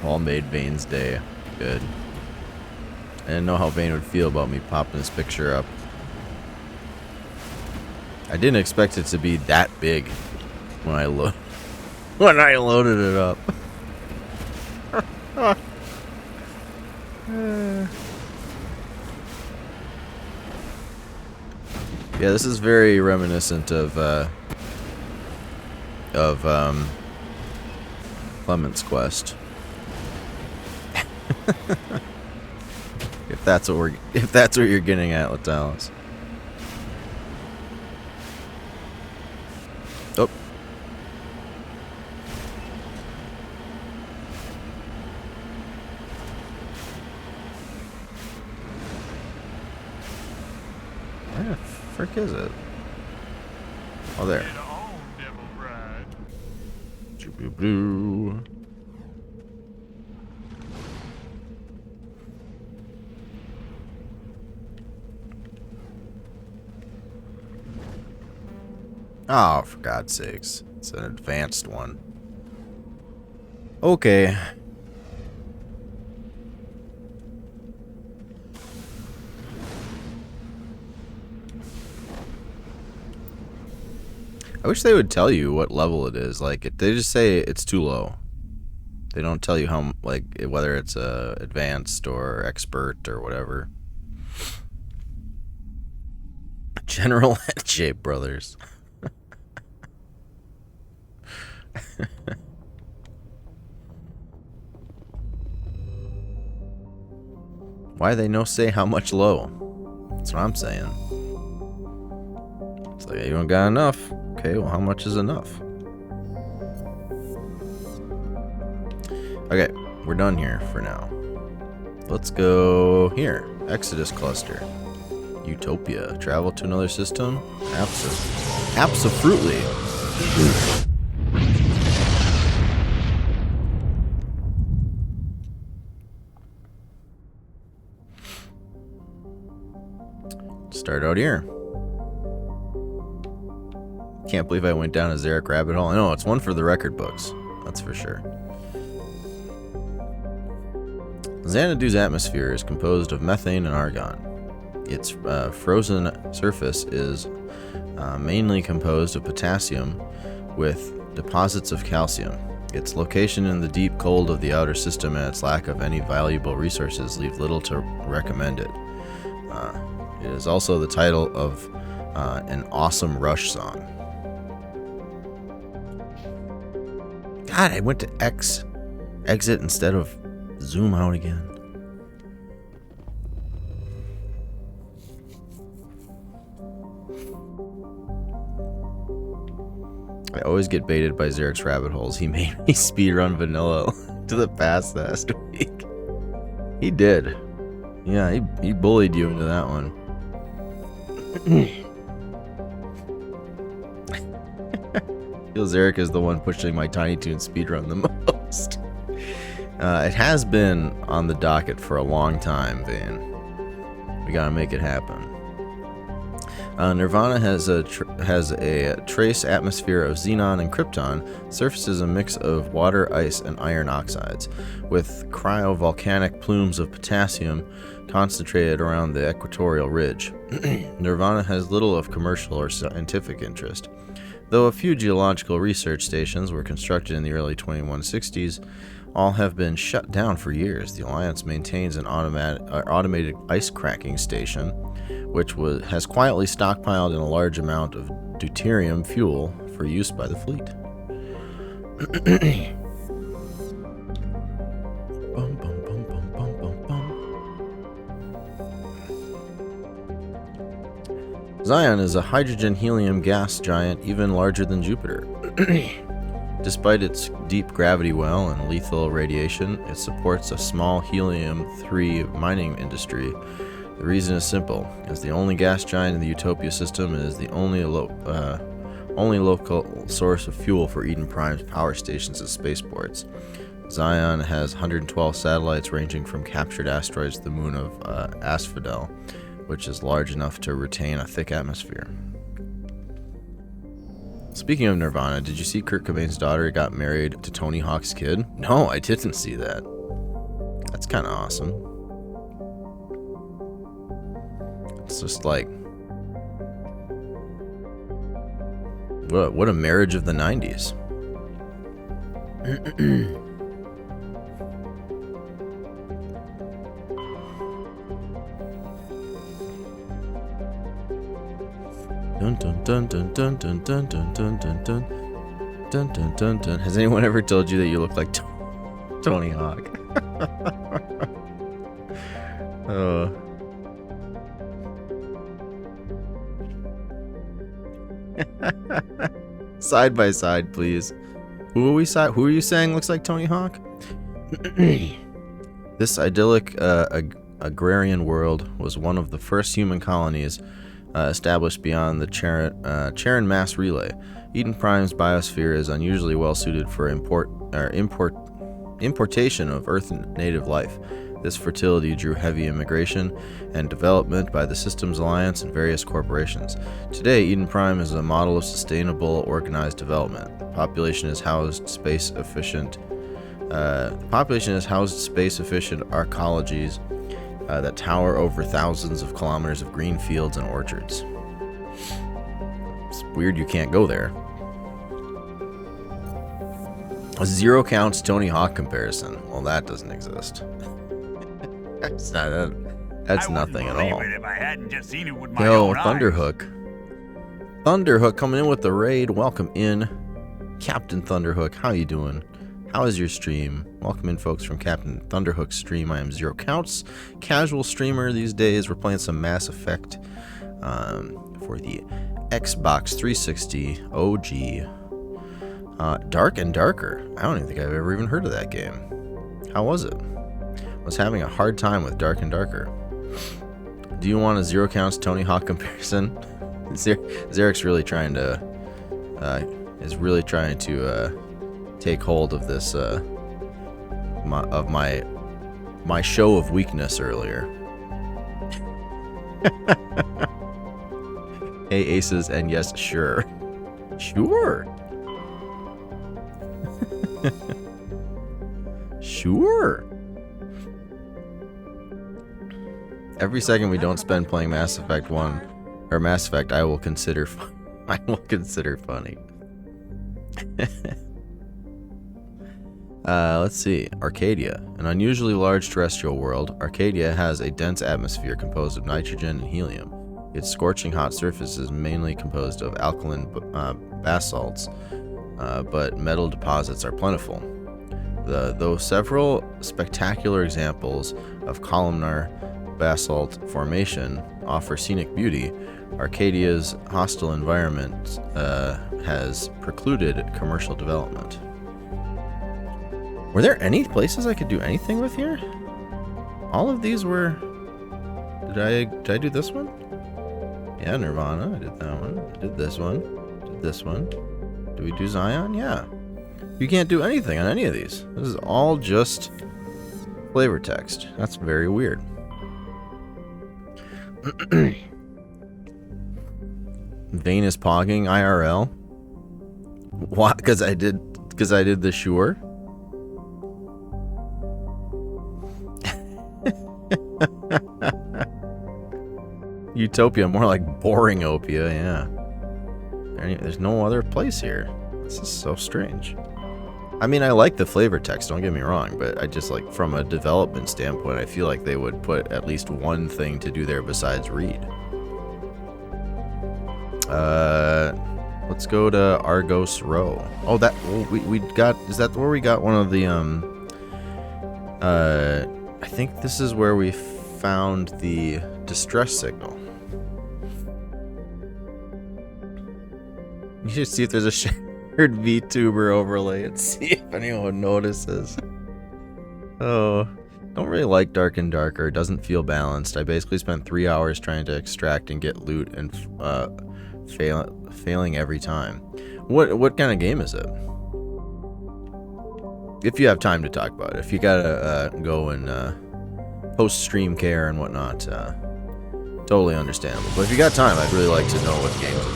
All made Vane's day. Good. I didn't know how Vane would feel about me popping this picture up. I didn't expect it to be that big when I loaded it up. Yeah, this is very reminiscent of Clement's Quest. If that's what you're getting at, Latalis. Oh. Where the frick is it? Oh, there. Blue. Oh, for God's sakes. It's an advanced one. Okay. I wish they would tell you what level it is. Like, they just say it's too low. They don't tell you how, like, whether it's advanced or expert or whatever. General Head Shape Brothers. Why they no say how much low? That's what I'm saying. It's like, you don't got enough. Okay, well, how much is enough? Okay, we're done here for now. Let's go here. Exodus Cluster. Utopia. Travel to another system? Absolutely. Start out here. Can't believe I went down a Xeric rabbit hole. I know, it's one for the record books. That's for sure. Xanadu's atmosphere is composed of methane and argon. Its frozen surface is mainly composed of potassium with deposits of calcium. Its location in the deep cold of the outer system and its lack of any valuable resources leave little to recommend it. It is also the title of an awesome Rush song. God, I went to exit instead of zoom out again. I always get baited by Xeric's rabbit holes. He made me speedrun vanilla to the past last week. He did. Yeah, he bullied you into that one. Feels Eric is the one pushing my Tiny Toon speedrun the most. It has been on the docket for a long time, Vane. We gotta make it happen. Nirvana has a trace atmosphere of xenon and krypton. Surface is a mix of water, ice, and iron oxides, with cryovolcanic plumes of potassium concentrated around the equatorial ridge. Nirvana has little of commercial or scientific interest. Though a few geological research stations were constructed in the early 2160s, all have been shut down for years. The Alliance maintains an automated ice cracking station, which has quietly stockpiled in a large amount of deuterium fuel for use by the fleet. Bum, bum, bum, bum, bum, bum, bum. Zion is a hydrogen-helium gas giant even larger than Jupiter. Despite its deep gravity well and lethal radiation, it supports a small helium-3 mining industry. The reason is simple. As the only gas giant in the Utopia system, it is the only local source of fuel for Eden Prime's power stations and spaceports. Zion has 112 satellites ranging from captured asteroids to the moon of Asphodel, which is large enough to retain a thick atmosphere. Speaking of Nirvana, did you see Kurt Cobain's daughter got married to Tony Hawk's kid? No, I didn't see that. That's kind of awesome. It's just like, what a marriage of the 90s. Dun dun dun dun dun dun dun dun dun dun dun dun dun dun dun. Has anyone ever told you that you look like Tony Hawk? Side by side, please. Who are you saying looks like Tony Hawk? This idyllic agrarian world was one of the first human colonies established beyond the Charon mass relay. Eden Prime's biosphere is unusually well suited for importation of Earth native life. This fertility drew heavy immigration and development by the Systems Alliance and various corporations. Today, Eden Prime is a model of sustainable, organized development. The population is housed space-efficient arcologies that tower over thousands of kilometers of green fields and orchards. It's weird you can't go there. A ZeroCounts Tony Hawk comparison. Well, that doesn't exist. That's nothing at all. If I hadn't just seen it with my Yo, own Thunderhook. Thunderhook coming in with the raid. Welcome in, Captain Thunderhook. How you doing? How is your stream? Welcome in, folks, from Captain Thunderhook's stream. I am ZeroCounts, casual streamer these days. We're playing some Mass Effect for the Xbox 360 OG. Dark and Darker. I don't even think I've ever even heard of that game. How was it? I was having a hard time with Dark and Darker. Do you want a ZeroCounts Tony Hawk comparison? Zarek's really trying to take hold of this my show of weakness earlier. Hey aces, and yes, sure. Sure. Every second we don't spend playing Mass Effect 1 or Mass Effect, I will consider funny. Let's see. Arcadia. An unusually large terrestrial world, Arcadia has a dense atmosphere composed of nitrogen and helium. Its scorching hot surface is mainly composed of alkaline basalts, but metal deposits are plentiful. Though several spectacular examples of columnar basalt formation offer scenic beauty, Arcadia's hostile environment has precluded commercial development. Were there any places I could do anything with here? All of these were... Did I do this one? Yeah, Nirvana. I did that one. I did this one. Did this one. Do we do Zion? Yeah. You can't do anything on any of these. This is all just flavor text. That's very weird. Vane is pogging IRL. What? Because I did the sure. Utopia, more like boringopia, yeah. There's no other place here. This is so strange. I mean, I like the flavor text, don't get me wrong, but I just like, from a development standpoint, I feel like they would put at least one thing to do there besides read. Let's go to Argos Row. Oh, that, we got, is that where we got one of the, I think this is where we found the distress signal. You should see if there's a shared VTuber overlay and see if anyone notices. Oh, don't really like Dark and Darker. It doesn't feel balanced. I basically spent 3 hours trying to extract and get loot and failing every time. What kind of game is it? If you have time to talk about it. If you gotta go and post stream care and whatnot, totally understandable. But if you got time, I'd really like to know what the game's about.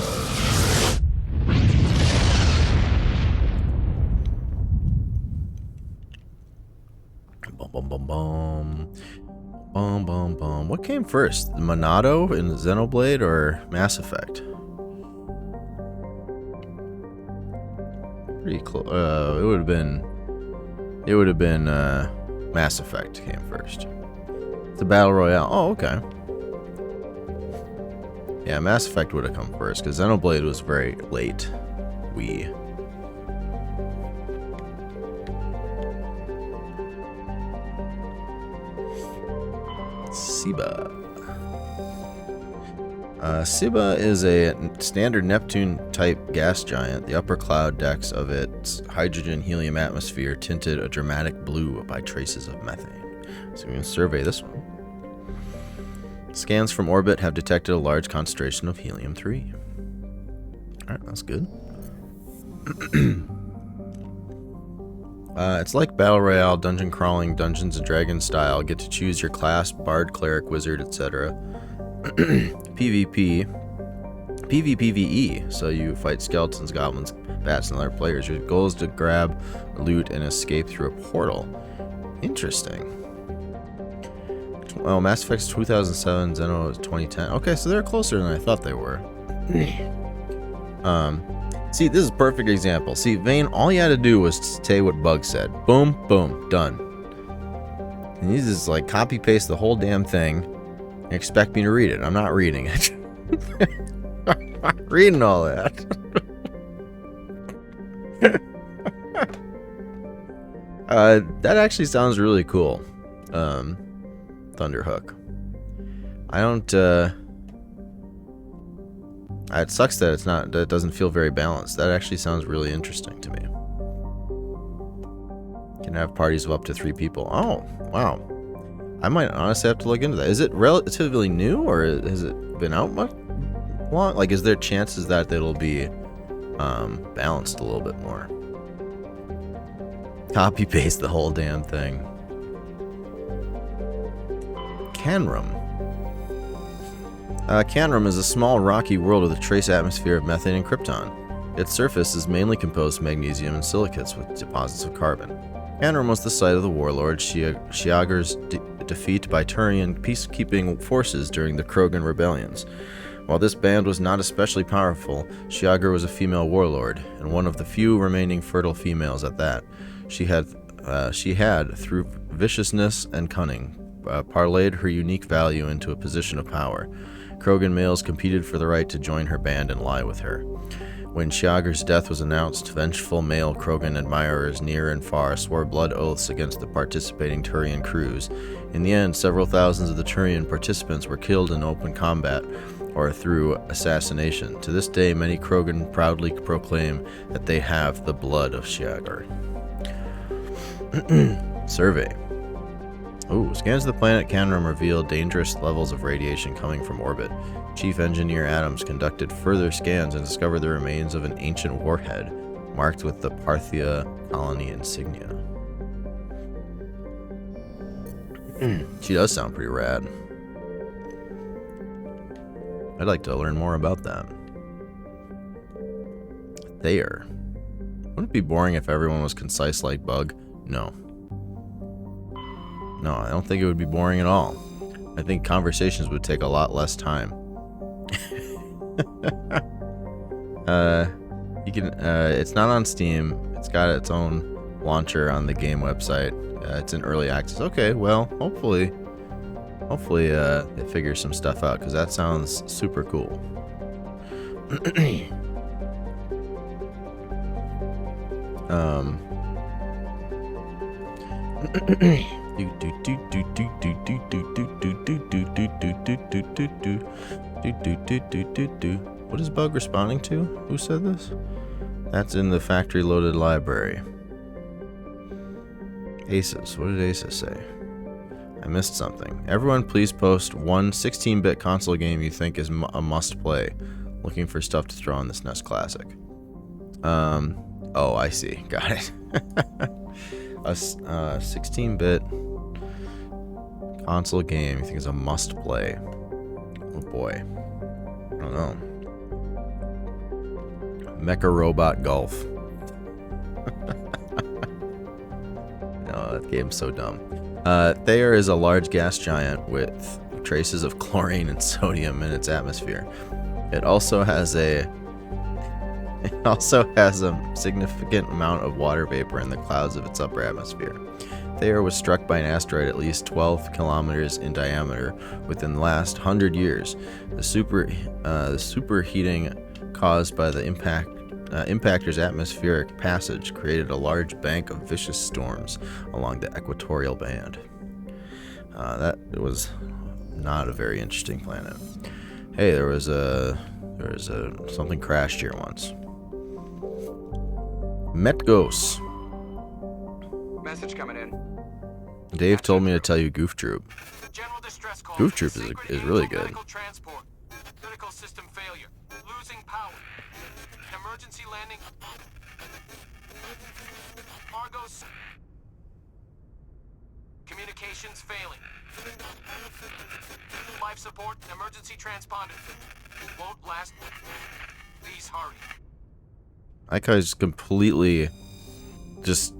Bum bum bum bum bum bum. What came first, the Monado in Xenoblade or Mass Effect? Pretty close. It would have been Mass Effect came first. It's a battle royale. Oh, okay. Yeah, Mass Effect would have come first because Xenoblade was very late. Siba. Siba is a standard Neptune-type gas giant. The upper cloud decks of its hydrogen-helium atmosphere tinted a dramatic blue by traces of methane. So we can survey this one. Scans from orbit have detected a large concentration of helium-3. Alright, that's good. It's like Battle Royale, dungeon crawling, Dungeons and Dragons style. Get to choose your class, bard, cleric, wizard, etc. PvP, PvPvE, so you fight skeletons, goblins, bats, and other players. Your goal is to grab loot and escape through a portal. Interesting. Oh, Mass Effect's 2007, Xeno is 2010. Okay, so they're closer than I thought they were. See, this is a perfect example. See, Vane, all you had to do was say what Bug said. Boom, boom, done. And you just like copy paste the whole damn thing and expect me to read it. I'm not reading it. I'm not reading all that. That actually sounds really cool. Thunderhook. I don't, it sucks that that it doesn't feel very balanced. That actually sounds really interesting to me. Can have parties of up to 3 people. Oh, wow. I might honestly have to look into that. Is it relatively new, or has it been out much long? Like, is there chances that it'll be balanced a little bit more? Copy paste the whole damn thing. Canrum. Canrum is a small rocky world with a trace atmosphere of methane and krypton. Its surface is mainly composed of magnesium and silicates with deposits of carbon. Canrum was the site of the warlord Shiagar's defeat by Turian peacekeeping forces during the Krogan rebellions. While this band was not especially powerful, Shiagar was a female warlord, and one of the few remaining fertile females at that. She had, through viciousness and cunning, parlayed her unique value into a position of power. Krogan males competed for the right to join her band and lie with her. When Shiagar's death was announced, vengeful male Krogan admirers near and far swore blood oaths against the participating Turian crews. In the end, several thousands of the Turian participants were killed in open combat or through assassination. To this day, many Krogan proudly proclaim that they have the blood of Shiagar. Survey. Ooh, scans of the planet Canrum revealed dangerous levels of radiation coming from orbit. Chief Engineer Adams conducted further scans and discovered the remains of an ancient warhead. marked with the Parthia colony insignia. She does sound pretty rad. I'd like to learn more about that. There. Wouldn't it be boring if everyone was concise like Bug? No. No, I don't think it would be boring at all. I think conversations would take a lot less time. You can. It's not on Steam. It's got its own launcher on the game website. It's in early access. Okay, well, hopefully, they figure some stuff out because that sounds super cool. What is Bug responding to? Who said this? That's in the factory loaded library. Aces. What did Aces say? I missed something. Everyone please post one 16-bit console game you think is a must-play. Looking for stuff to throw on this NES Classic. Oh, I see. Got it. A 16-bit console game you think is a must-play. Oh boy. I don't know. Mecha Robot Golf. No, that game's so dumb. Thayer is a large gas giant with traces of chlorine and sodium in its atmosphere. It also has a significant amount of water vapor in the clouds of its upper atmosphere. Thayer was struck by an asteroid at least 12 kilometers in diameter within the last 100 years. The superheating caused by the impactor's atmospheric passage created a large bank of vicious storms along the equatorial band. That was not a very interesting planet. Hey, there was something crashed here once. Metgos. Message coming in. Dave told me to tell you Goof Troop. Goof Troop is really good. Critical system failure. Losing power. Emergency landing. Argos. Communications failing. Life support. Emergency transponder. Won't last. Please hurry. That guy's completely just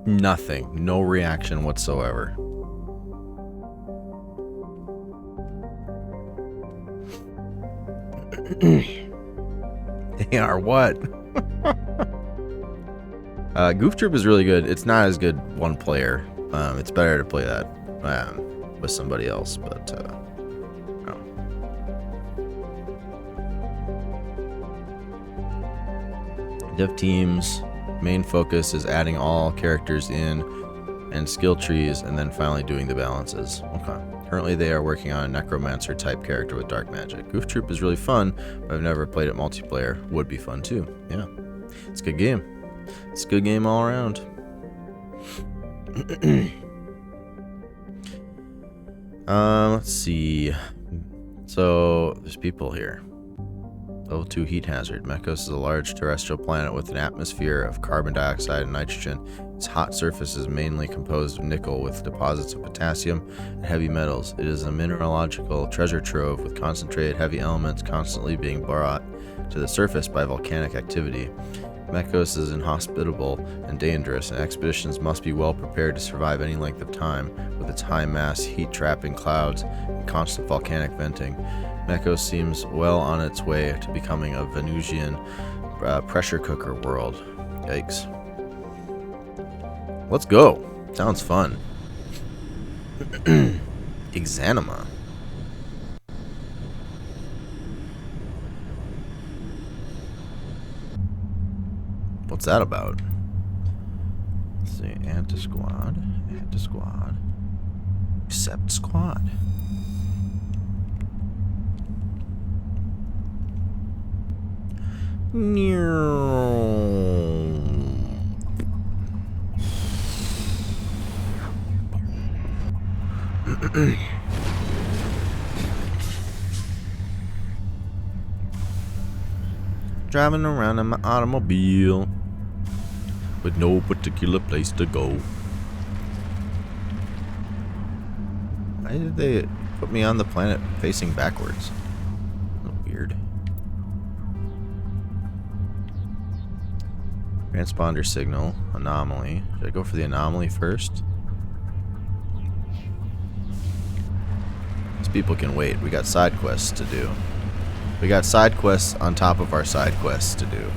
nothing. No reaction whatsoever. They are what? Goof Troop is really good. It's not as good one player. It's better to play that with somebody else, but no. Dev team's main focus is adding all characters in and skill trees and then finally doing the balances. Okay. Currently they are working on a necromancer type character with dark magic. Goof Troop is really fun, but I've never played it multiplayer. Would be fun too. Yeah. It's a good game. It's a good game all around. Let's see. So there's people here. Level 2 heat hazard. Mekos is a large terrestrial planet with an atmosphere of carbon dioxide and nitrogen. Its hot surface is mainly composed of nickel with deposits of potassium and heavy metals. It is a mineralogical treasure trove with concentrated heavy elements constantly being brought to the surface by volcanic activity. Mekos is inhospitable and dangerous, and expeditions must be well prepared to survive any length of time with its high mass, heat-trapping clouds, and constant volcanic venting. Mekos seems well on its way to becoming a Venusian pressure cooker world. Yikes. Let's go. Sounds fun. Exanima. What's that about? Let's see. Anti-squad. Anti-squad. Accept squad. Driving around in my automobile. with no particular place to go. Why did they put me on the planet facing backwards? Weird. Transponder signal, anomaly. Should I go for the anomaly first? These people can wait. We got side quests to do. We got side quests on top of our side quests to do.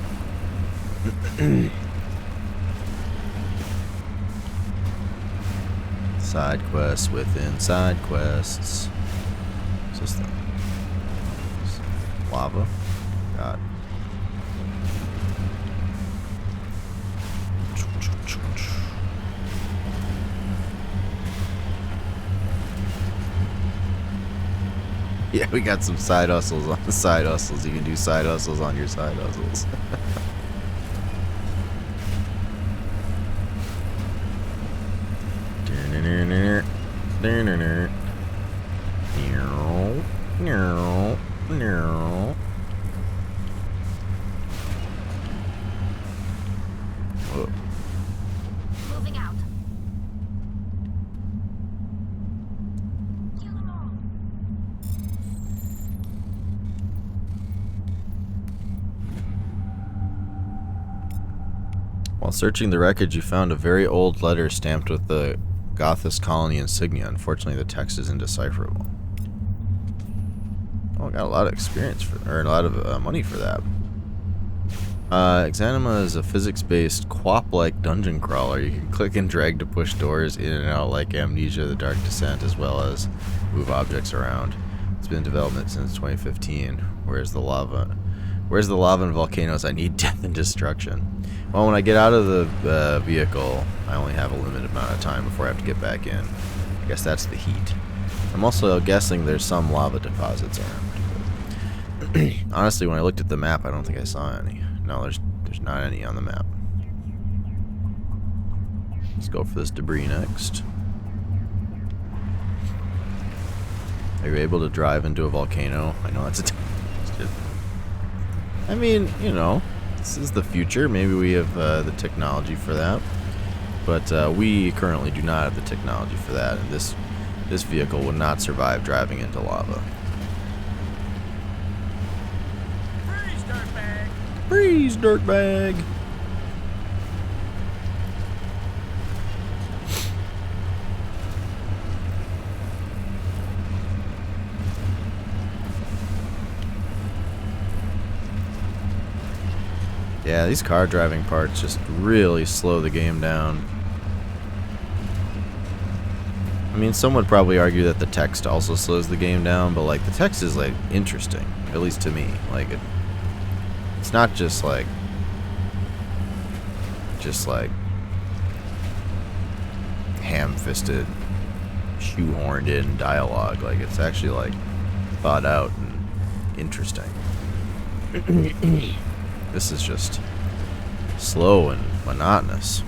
Side quests within side quests. What's this thing? Lava? God. Yeah, we got some side hustles on the side hustles. You can do side hustles on your side hustles. Whoa. Moving out. While searching the wreckage, you found a very old letter stamped with the Gothis colony insignia. Unfortunately, the text is indecipherable. Oh, I got a lot of experience for, or a lot of money for that. Exanima is a physics-based QWOP-like dungeon crawler. You can click and drag to push doors in and out like Amnesia: The Dark Descent, as well as move objects around. It's been in development since 2015. Where's the lava? Where's the lava and volcanoes? I need death and destruction. Well, when I get out of the vehicle, I only have a limited amount of time before I have to get back in. I guess that's the heat. I'm also guessing there's some lava deposits around. Honestly, when I looked at the map, I don't think I saw any. No, there's not any on the map. Let's go for this debris next. Are you able to drive into a volcano? I know that's a... I mean, you know, this is the future. Maybe we have the technology for that. But we currently do not have the technology for that. And this vehicle would not survive driving into lava. Freeze, dirtbag! Freeze, dirtbag! Yeah, these car driving parts just really slow the game down. I mean, some would probably argue that the text also slows the game down, but like the text is like interesting, at least to me. Like it's not just like ham-fisted, shoehorned in dialogue. Like it's actually like thought out and interesting. This is just slow and monotonous.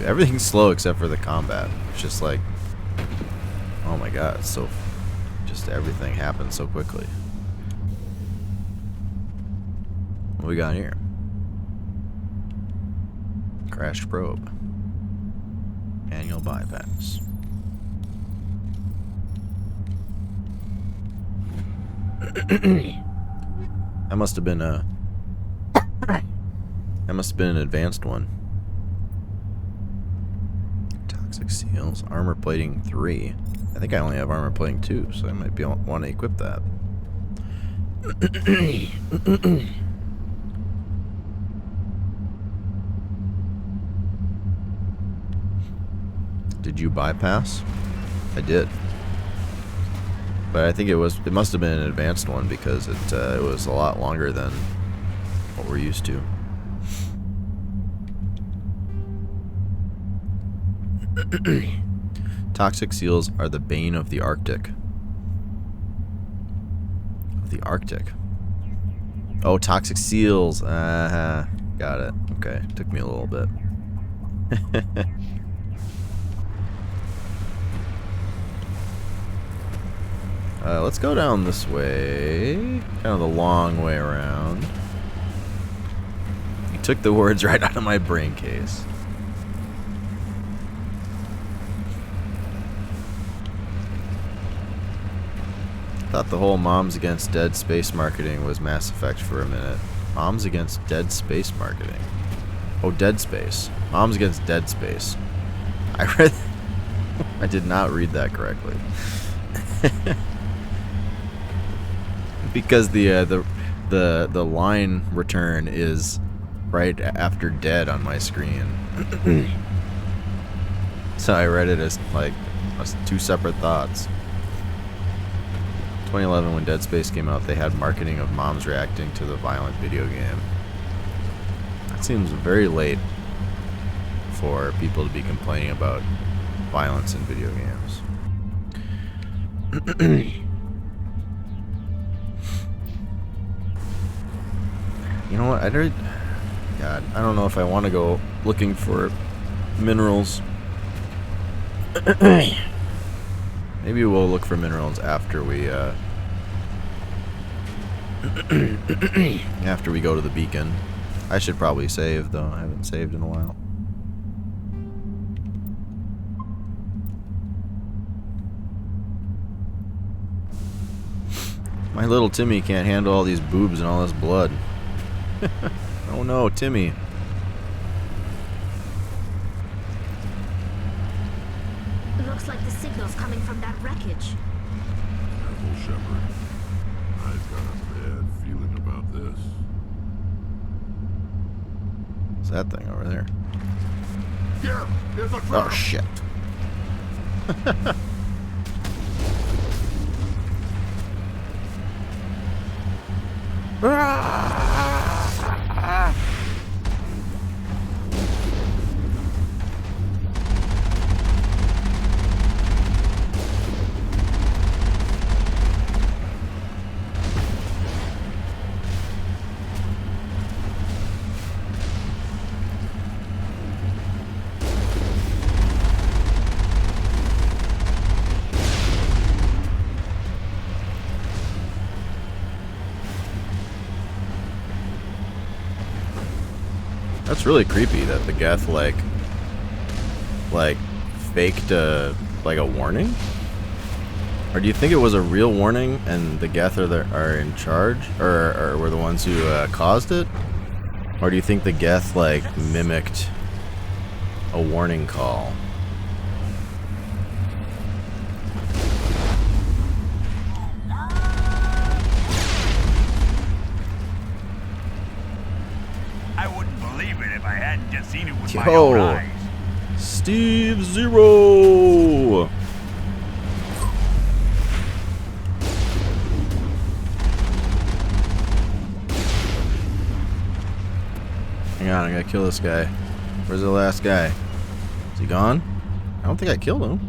Everything's slow except for the combat. It's just like, oh my god, it's so, just everything happens so quickly. What we got here? Crashed probe. Manual bypass. That must have been a... That must have been an advanced one. Toxic seals. Armor plating 3. I think I only have armor plating 2, so I might want to equip that. Did you bypass? I did. But I think it must have been an advanced one because it was a lot longer than what we're used to. Toxic seals are the bane of the Arctic. Oh, toxic seals. Got it. Okay, took me a little bit. Let's go down this way. Kind of the long way around. You took the words right out of my brain case. Thought the whole Moms Against Dead Space marketing was Mass Effect for a minute. Moms Against Dead Space marketing. Oh, Dead Space. Moms Against Dead Space. I did not read that correctly. Because the line return is right after dead on my screen. So I read it as like two separate thoughts. 2011, when Dead Space came out, they had marketing of moms reacting to the violent video game. That seems very late for people to be complaining about violence in video games. You know what? God, I don't know if I want to go looking for minerals. Maybe we'll look for minerals after we after we go to the beacon. I should probably save though. I haven't saved in a while. My little Timmy can't handle all these boobs and all this blood. Oh no, Timmy. Looks like the signal's coming from that wreckage. Careful, Shepard. I've got a bad feeling about this. What's that thing over there? Yeah, there's a trap. Oh shit. That's really creepy that the Geth like faked a warning? Or do you think it was a real warning and the Geth are in charge or were the ones who caused it? Or do you think the Geth like mimicked a warning call? I wouldn't believe it if I hadn't just seen it with my own Yo, eyes. Steve Zero. Hang on, I gotta kill this guy. Where's the last guy? Is he gone? I don't think I killed him.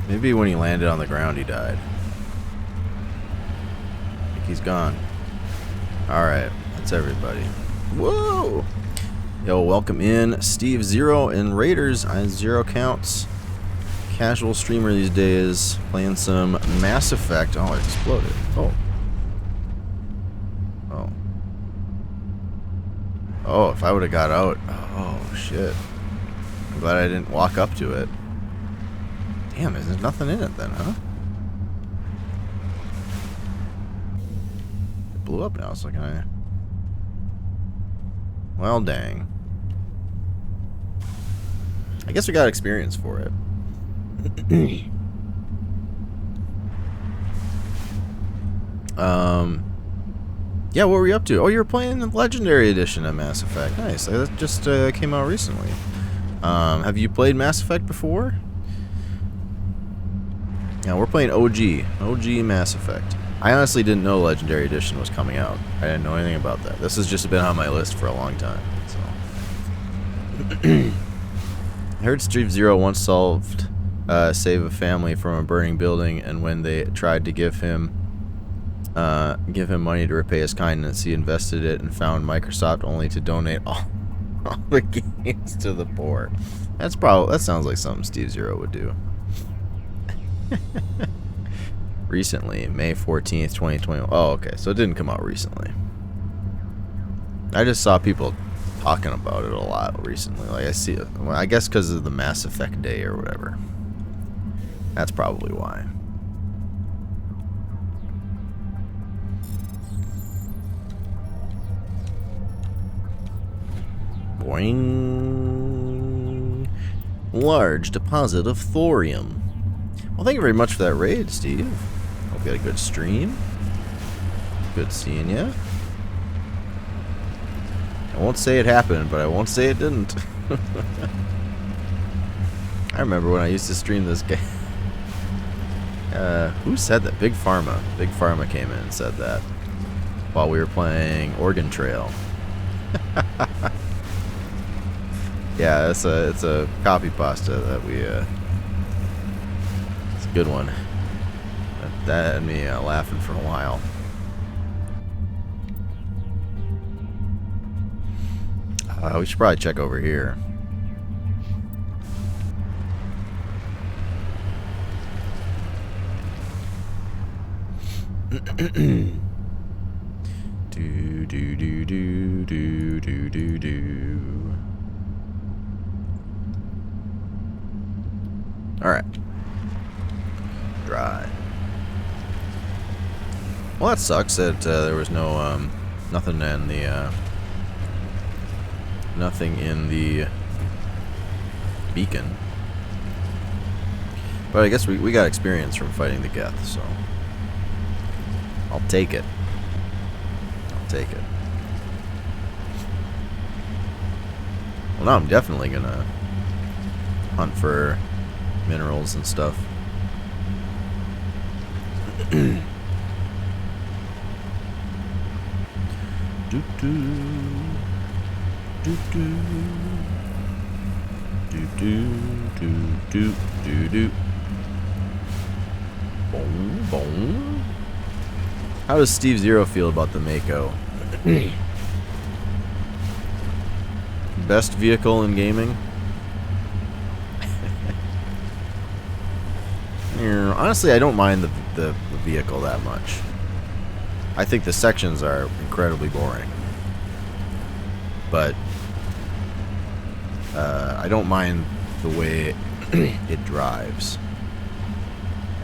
Maybe when he landed on the ground he died. I think he's gone. Alright, that's everybody. Whoa! Yo, welcome in Steve Zero and Raiders on ZeroCounts. Casual streamer these days, playing some Mass Effect. Oh, it exploded. Oh. Oh. Oh, if I would have got out. Oh, shit. I'm glad I didn't walk up to it. Damn, there's nothing in it then, huh? It blew up now, so can I... Well, dang. I guess we got experience for it. Yeah, what were you up to? Oh, you were playing the Legendary Edition of Mass Effect. Nice. That just came out recently. Have you played Mass Effect before? Yeah, we're playing OG Mass Effect. I honestly didn't know Legendary Edition was coming out. I didn't know anything about that. This has just been on my list for a long time. So. I heard Steve Zero once solved save a family from a burning building, and when they tried to give him money to repay his kindness, he invested it and found Microsoft only to donate all the games to the poor. That sounds like something Steve Zero would do. recently, May 14th, 2020. Oh, okay, so it didn't come out recently. I just saw people talking about it a lot recently. Like I see it, well, I guess because of the Mass Effect Day or whatever. That's probably why. Boing. Large deposit of thorium. Well, thank you very much for that raid, Steve. Hope you had a good stream. Good seeing you. I won't say it happened, but I won't say it didn't. I remember when I used to stream this game. Who said that? Big Pharma. Big Pharma came in and said that while we were playing Oregon Trail. Yeah, it's a copy pasta that we it's a good one. That had me laughing for a while. We should probably check over here. do do do do do do do do. All right. Dry. Well, that sucks that there was no nothing in the beacon. But I guess we got experience from fighting the Geth, so I'll take it. I'll take it. Well, now I'm definitely gonna hunt for minerals and stuff. Do do do do do do do do do. Boom boom. How does Steve Zero feel about the Mako? Best vehicle in gaming? Honestly, I don't mind the vehicle that much. I think the sections are incredibly boring. But I don't mind the way it drives.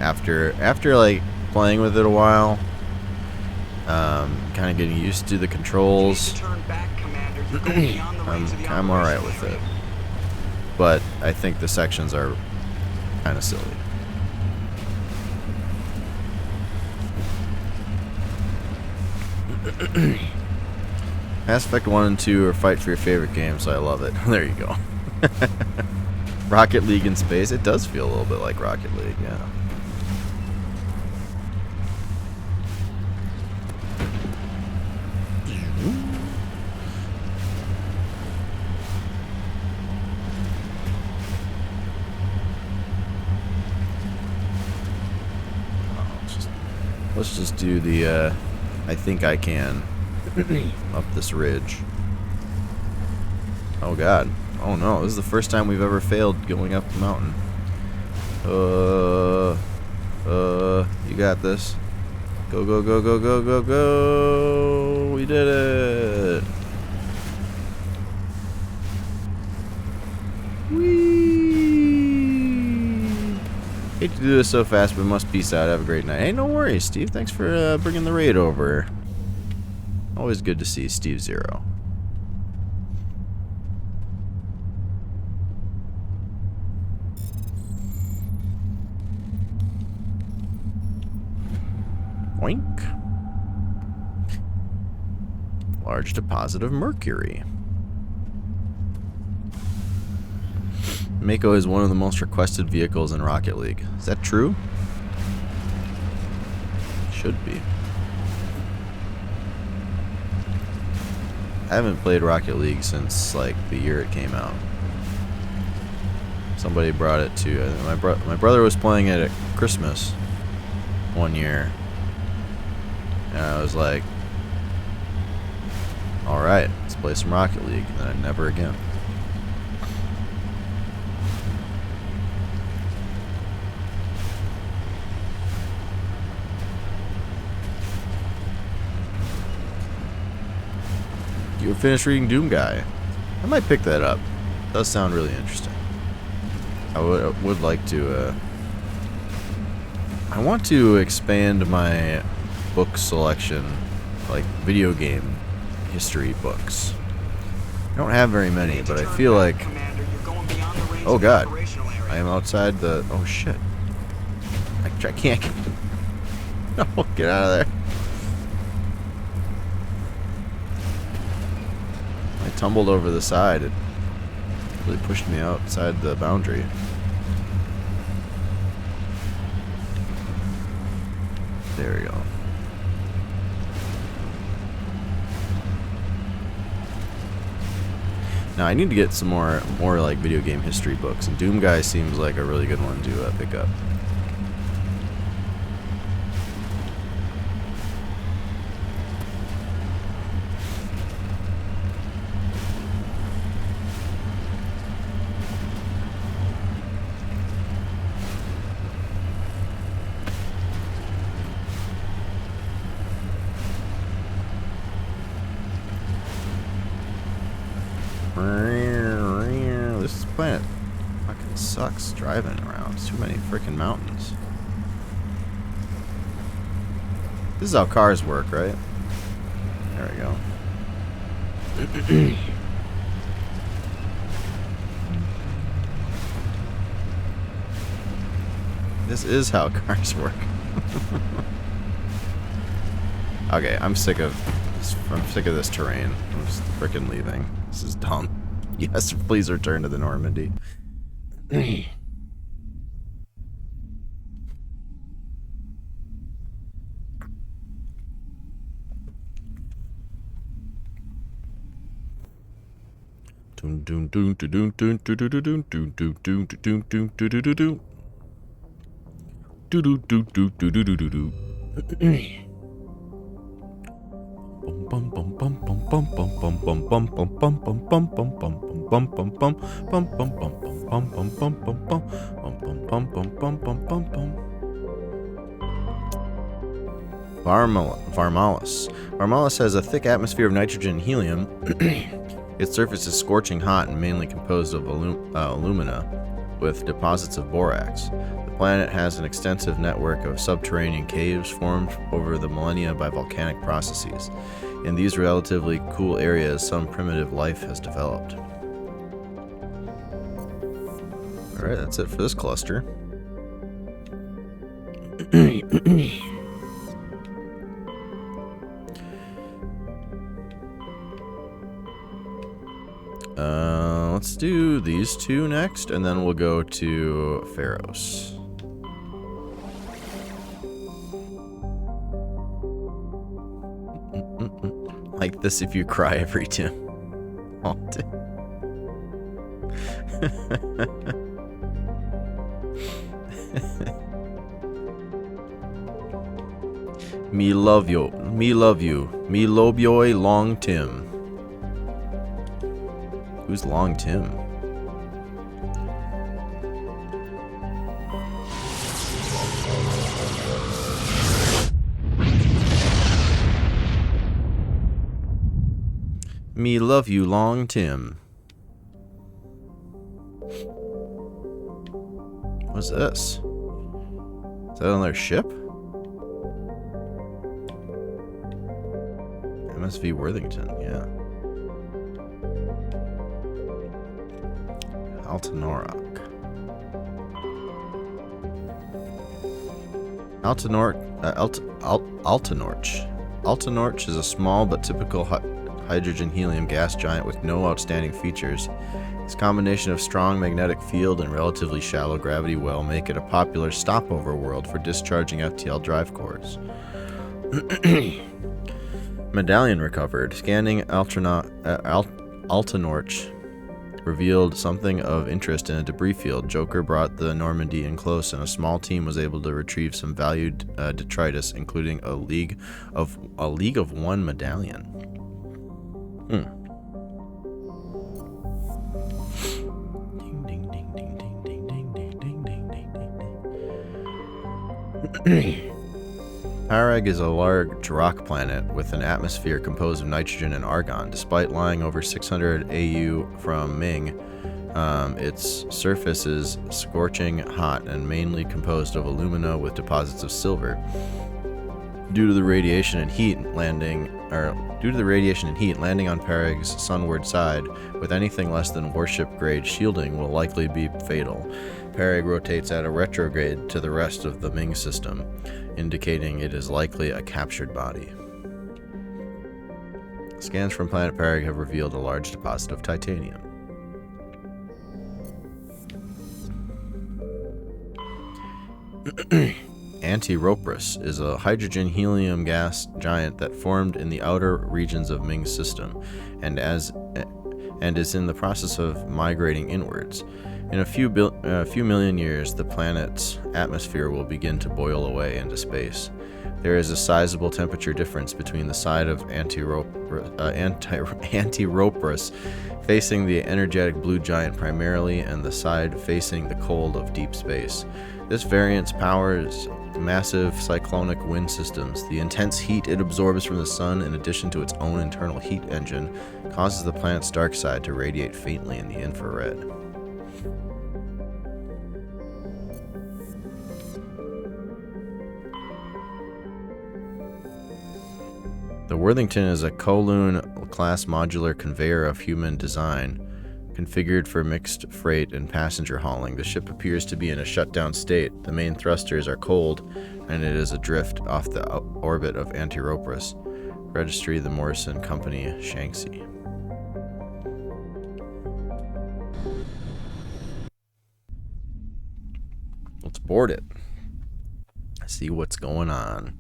After like playing with it a while, kind of getting used to the controls, I'm alright with it. But I think the sections are kind of silly. Mass Effect 1 and 2 are fight for your favorite game, so I love it. There you go. Rocket League in space. It does feel a little bit like Rocket League, yeah. Let's just do the, I think I can, up this ridge. Oh god. Oh no, this is the first time we've ever failed going up the mountain. You got this. Go, go, go, go, go, go, go! We did it! Whee! Hate to do this so fast, but must peace out. Have a great night. Hey, no worries, Steve. Thanks for bringing the raid over. Always good to see Steve Zero. Oink. Large deposit of mercury. Mako is one of the most requested vehicles in Rocket League. Is that true? Should be. I haven't played Rocket League since like the year it came out. Somebody brought it to my brother was playing it at Christmas one year, and I was like, "All right, let's play some Rocket League." And then never again. finished reading Doom Guy. I might pick that up. It does sound really interesting. I would like to, I want to expand my book selection, like video game history books. I don't have very many, but I feel like... Oh god. I am outside the... Oh shit. I can't get... No, get out of there. I tumbled over the side. It really pushed me outside the boundary. There we go. Now I need to get some more like video game history books, and Doom Guy seems like a really good one to pick up. This planet fucking sucks driving around. It's too many freaking mountains. This is how cars work, right? There we go. This is how cars work. Okay, I'm sick of this terrain. I'm just freaking leaving. This is dumb. Yes, please return to the Normandy. Varmalis. Varmalis has a thick atmosphere of nitrogen and helium. Its surface is scorching hot and mainly composed of alumina, with deposits of borax. The planet has an extensive network of subterranean caves formed over the millennia by volcanic processes. In these relatively cool areas, some primitive life has developed. Alright, that's it for this cluster. Let's do these two next, and then we'll go to Pharos. Like this if you cry every time. Me love you. Me love you. Me lobe yoy Long Tim. Who's Long Tim? Me love you, Long Tim. What's this? Is that another ship? MSV Worthington, yeah. Altanorok. Altanorch is a small but typical hydrogen-helium gas giant with no outstanding features. Its combination of strong magnetic field and relatively shallow gravity well make it a popular stopover world for discharging FTL drive cores. Medallion recovered. Scanning Altanorch revealed something of interest in a debris field. Joker brought the Normandy in close, and a small team was able to retrieve some valued detritus, including a League of One medallion. Parag is a large rock planet with an atmosphere composed of nitrogen and argon. Despite lying over 600 AU from Ming, its surface is scorching hot and mainly composed of alumina with deposits of silver. Due to the radiation and heat, landing on Parag's sunward side with anything less than warship-grade shielding will likely be fatal. Parag rotates at a retrograde to the rest of the Ming system, indicating it is likely a captured body. Scans from planet Parag have revealed a large deposit of titanium. Antiroprus is a hydrogen-helium gas giant that formed in the outer regions of Ming's system, and is in the process of migrating inwards. In a few million years, the planet's atmosphere will begin to boil away into space. There is a sizable temperature difference between the side of Antiroprus facing the energetic blue giant primarily and the side facing the cold of deep space. This variance powers massive cyclonic wind systems. The intense heat it absorbs from the sun, in addition to its own internal heat engine, causes the planet's dark side to radiate faintly in the infrared. The Worthington is a Kowloon-class modular conveyor of human design, configured for mixed freight and passenger hauling. The ship appears to be in a shutdown state. The main thrusters are cold, and it is adrift off the orbit of Antiroprus. Registry, the Morrison Company, Shanxi. Let's board it. See what's going on.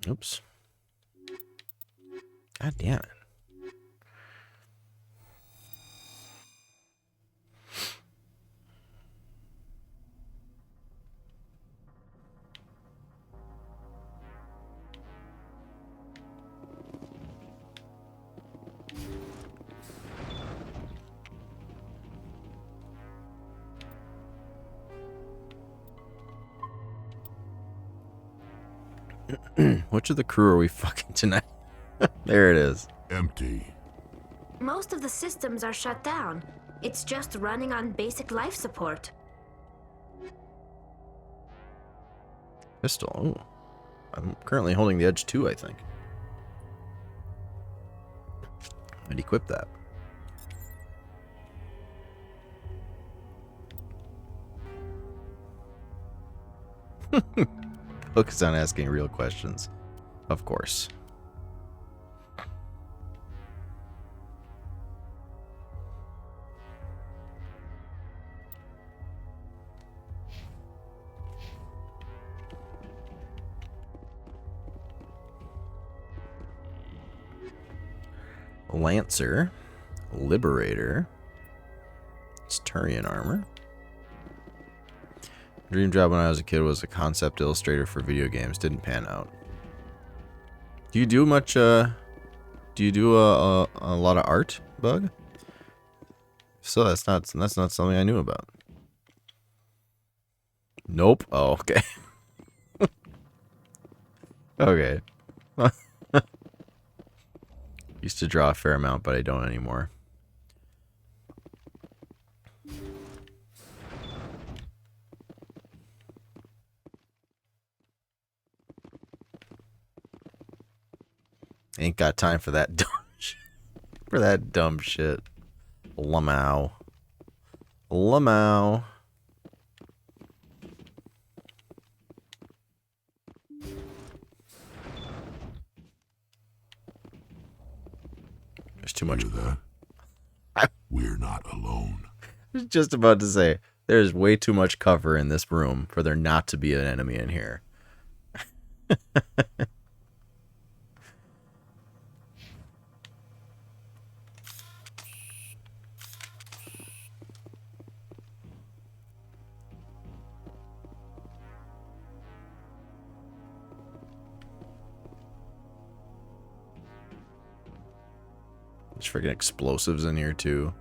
Oops. God damn it. Which of the crew are we fucking tonight? There it is. Empty. Most of the systems are shut down. It's just running on basic life support. Pistol. Ooh. I'm currently holding the Edge 2, I think. I'd equip that. Focus on asking real questions. Of course. Lancer. Liberator. It's Turian armor. Dream job when I was a kid was a concept illustrator for video games. Didn't pan out. Do you do much, do you do a lot of art, Bug? So that's not something I knew about. Nope. Oh, okay. Okay. Used to draw a fair amount, but I don't anymore. Ain't got time for that dumb shit. Lamau. Lamau. There's too much. Hear that? We're not alone. I was just about to say, there's way too much cover in this room for there not to be an enemy in here. There's freaking explosives in here too.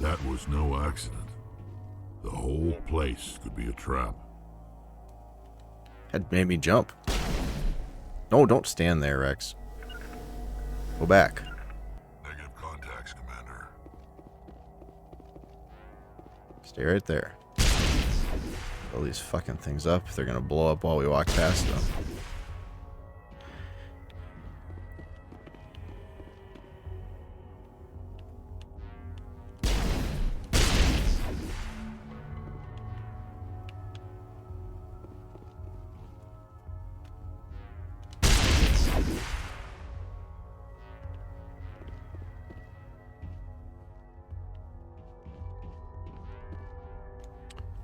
That was no accident. The whole place could be a trap. That made me jump. No, don't stand there, Rex. Go back. Negative contacts, Commander. Stay right there. Blow these fucking things up. They're gonna blow up while we walk past them.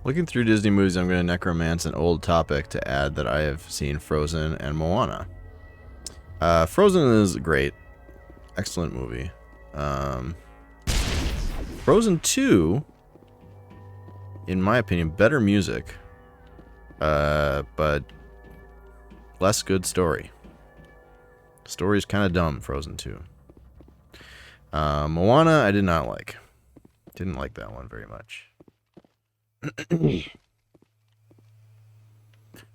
Looking through Disney movies, I'm going to necromance an old topic to add that I have seen Frozen and Moana. Frozen is great. Excellent movie. Frozen 2, in my opinion, better music. But less good story. Story's kind of dumb, Frozen 2. Moana, I did not like. Didn't like that one very much.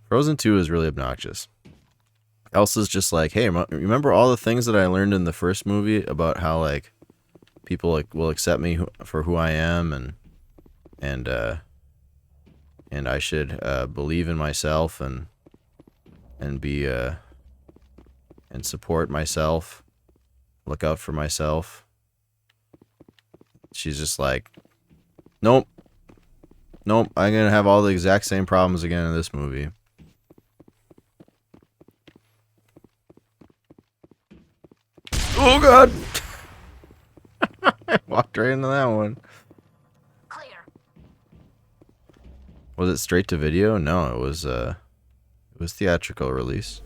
Frozen 2 is really obnoxious. Elsa's just like, hey, remember all the things that I learned in the first movie about how like people like will accept me for who I am, and I should believe in myself and be and support myself, look out for myself. She's just like, nope. Nope, I'm going to have all the exact same problems again in this movie. Oh, God! I walked right into that one. Clear. Was it straight to video? No, it was theatrical release.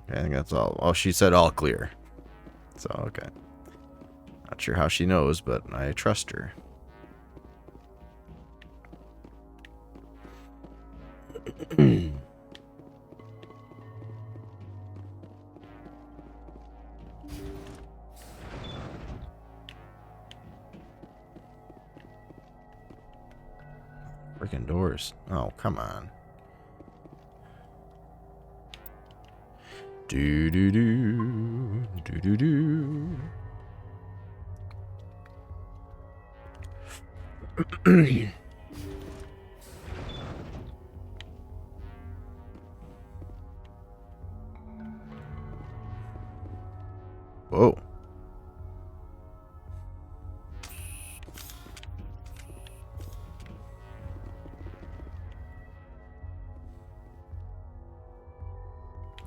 Okay, I think that's all. Oh, she said all clear. So, okay. Not sure how she knows, but I trust her. Freaking doors. Oh, come on. Do do do do do do. Whoa.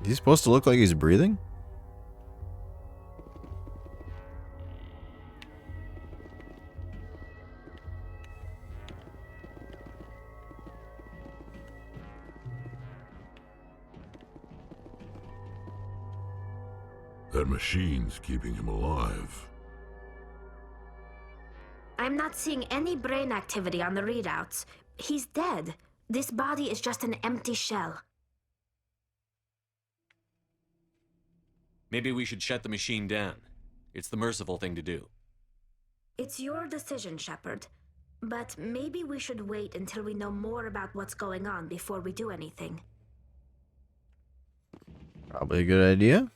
Is he supposed to look like he's breathing? That machine's keeping him alive. I'm not seeing any brain activity on the readouts. He's dead. This body is just an empty shell. Maybe we should shut the machine down. It's the merciful thing to do. It's your decision, Shepard. But maybe we should wait until we know more about what's going on before we do anything. Probably a good idea.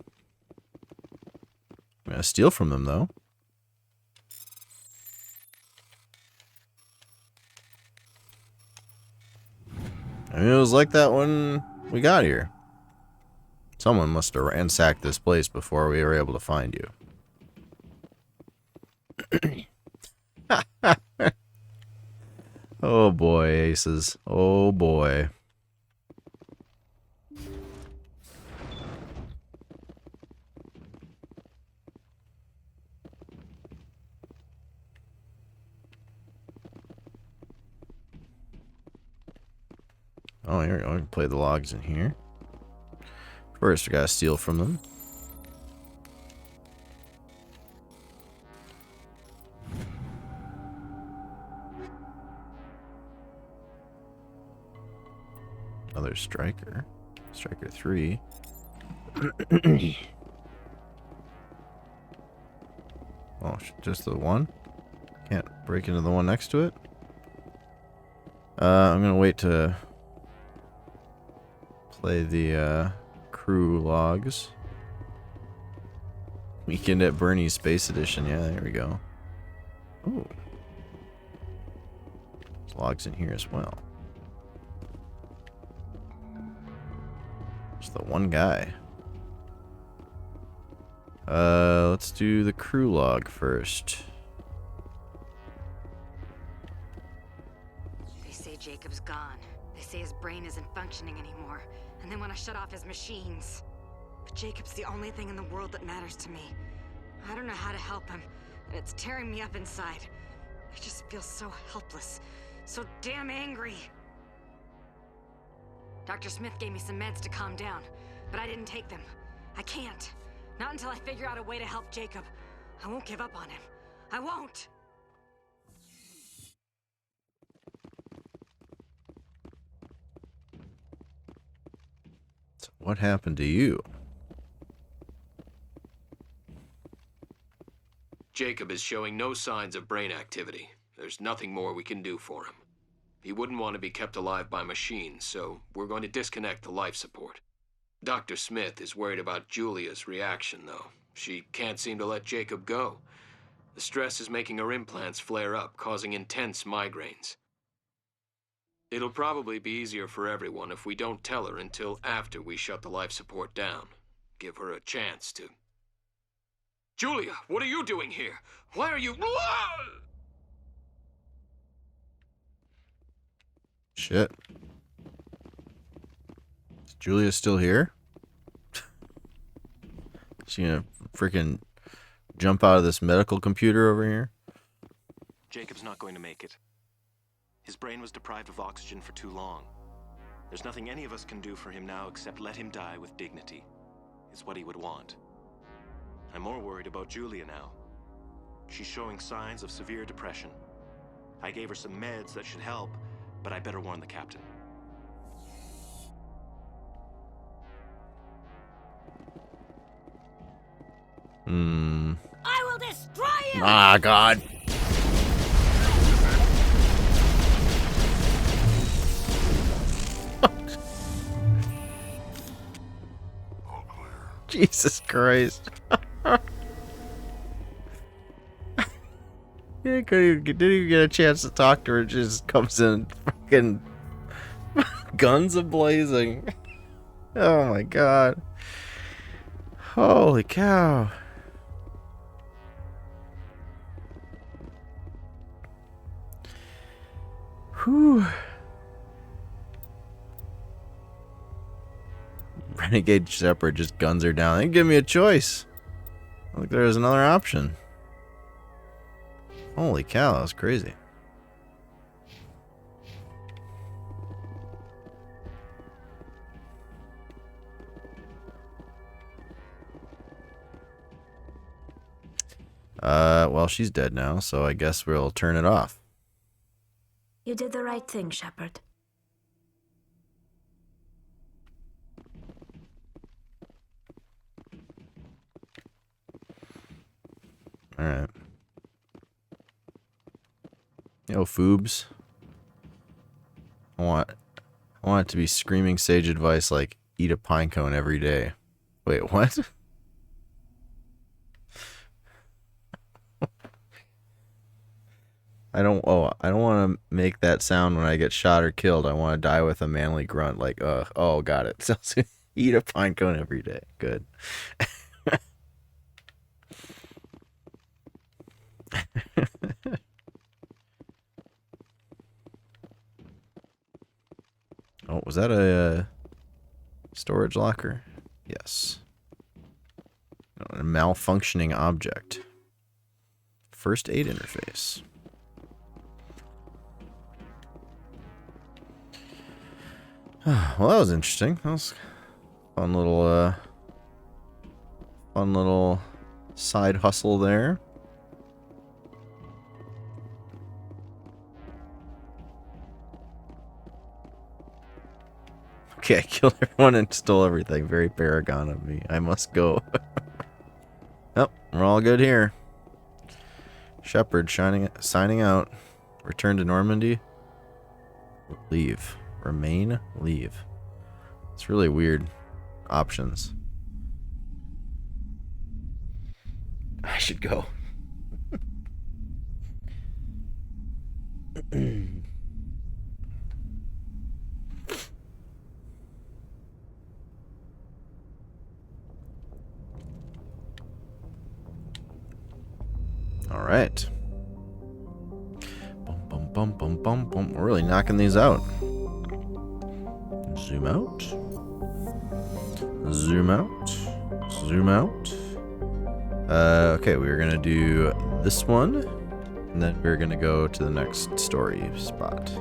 I'm gonna steal from them, though. I mean, it was like that when we got here. Someone must have ransacked this place before we were able to find you. Oh boy, Aces. Oh boy. Oh, here we go. We can play the logs in here. First, we gotta steal from them. Another striker. Striker 3. Oh, just the one? Can't break into the one next to it? I'm gonna wait to play the crew logs. Weekend at Bernie's Space Edition. Yeah, there we go. Ooh. There's logs in here as well. Just the one guy. Let's do the crew log first. They say Jacob's gone. They say his brain isn't functioning anymore, and they want to shut off his machines. But Jacob's the only thing in the world that matters to me. I don't know how to help him, and it's tearing me up inside. I just feel so helpless, so damn angry. Dr. Smith gave me some meds to calm down, but I didn't take them. I can't. Not until I figure out a way to help Jacob. I won't give up on him. I won't! So what happened to you? Jacob is showing no signs of brain activity. There's nothing more we can do for him. He wouldn't want to be kept alive by machines, so we're going to disconnect the life support. Dr. Smith is worried about Julia's reaction, though. She can't seem to let Jacob go. The stress is making her implants flare up, causing intense migraines. It'll probably be easier for everyone if we don't tell her until after we shut the life support down. Give her a chance to... Julia, what are you doing here? Why are you... Shit. Is Julia still here? She gonna freaking jump out of this medical computer over here? Jacob's not going to make it. His brain was deprived of oxygen for too long. There's nothing any of us can do for him now except let him die with dignity. It's what he would want. I'm more worried about Julia now. She's showing signs of severe depression. I gave her some meds that should help, but I better warn the captain. I will destroy you! Ah, God. Jesus Christ. Yeah, didn't even get a chance to talk to her. It just comes in fucking guns a-blazing. Oh my God. Holy cow. Whew. Renegade Shepherd just guns her down. They didn't give me a choice. Like there was another option. Holy cow, that was crazy. Well, she's dead now, so I guess we'll turn it off. You did the right thing, Shepard. Alright. Yo, Foobs. I want it to be screaming sage advice like eat a pine cone every day. Wait, what? I don't want to make that sound when I get shot or killed. I want to die with a manly grunt like, oh, got it. So eat a pine cone every day. Good. Oh, was that a storage locker? Yes. A malfunctioning object. First aid interface. Well, that was interesting. That was a fun little side hustle there. Okay, I killed everyone and stole everything. Very Paragon of me. I must go. Oh, we're all good here. Shepard signing out. Return to Normandy. Leave. Remain. Leave. It's really weird options. I should go. All right. Bum, bum, bum, bum, bum, bum. We're really knocking these out. Zoom out. Zoom out. Zoom out. Okay, we're gonna do this one, and then we're gonna go to the next story spot.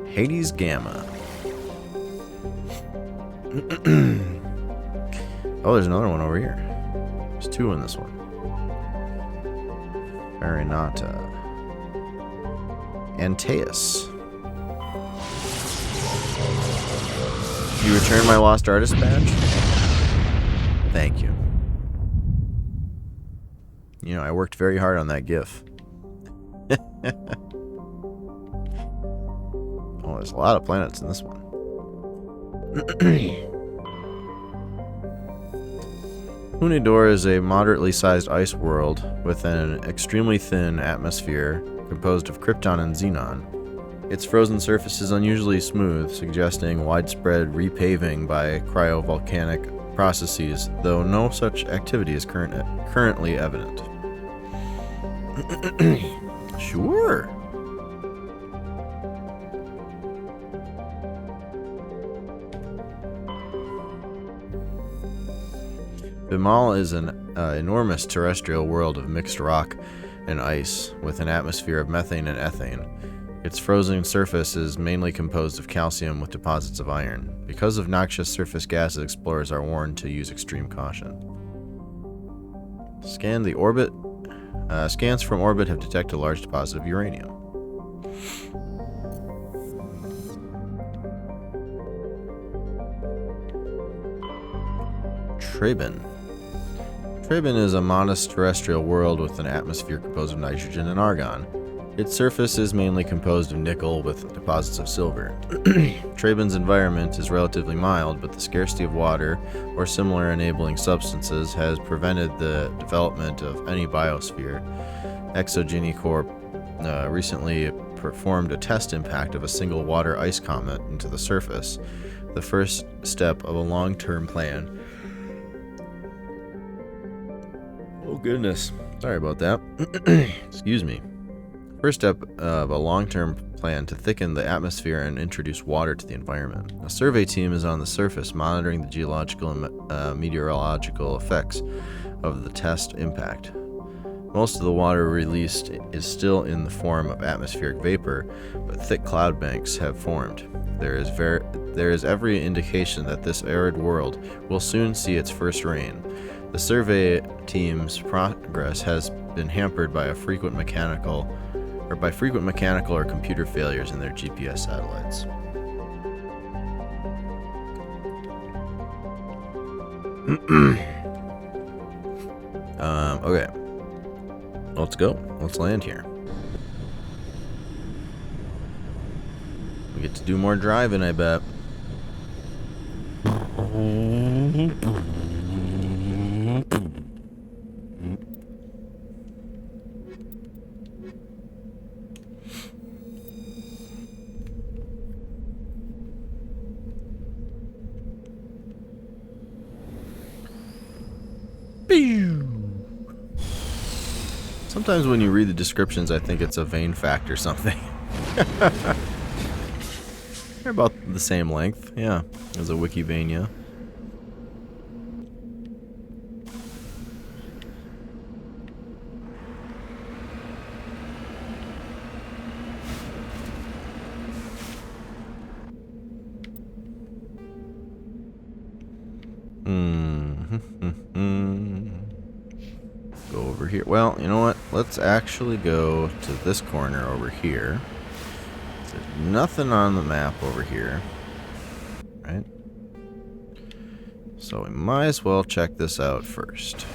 Hades Gamma. Oh, there's another one over here. There's two in this one. Farinata. Antaeus. You return my lost artist badge? Thank you. You know, I worked very hard on that GIF. Oh, there's a lot of planets in this one. Unidor is a moderately sized ice world with an extremely thin atmosphere composed of krypton and xenon. Its frozen surface is unusually smooth, suggesting widespread repaving by cryovolcanic processes, though no such activity is currently evident. Sure. Bimal is an enormous terrestrial world of mixed rock and ice, with an atmosphere of methane and ethane. Its frozen surface is mainly composed of calcium with deposits of iron. Because of noxious surface gases, explorers are warned to use extreme caution. Scan the orbit. Scans from orbit have detected a large deposit of uranium. Traben. Traben is a modest terrestrial world with an atmosphere composed of nitrogen and argon. Its surface is mainly composed of nickel with deposits of silver. Traben's environment is relatively mild, but the scarcity of water or similar enabling substances has prevented the development of any biosphere. Exogeny Corp recently performed a test impact of a single water ice comet into the surface, the first step of a long-term plan. Oh goodness, sorry about that. Excuse me. First step of a long-term plan to thicken the atmosphere and introduce water to the environment. A survey team is on the surface monitoring the geological and meteorological effects of the test impact. Most of the water released is still in the form of atmospheric vapor, but thick cloud banks have formed. There is every indication that this arid world will soon see its first rain. The survey team's progress has been hampered by frequent mechanical or computer failures in their GPS satellites. Okay. Let's go. Let's land here. We get to do more driving, I bet. Sometimes when you read the descriptions, I think it's a vein fact or something. They're about the same length, yeah, as a wiki vein, yeah. Go over here. Well, you know what? Let's actually go to this corner over here. There's nothing on the map over here. Right? So we might as well check this out first.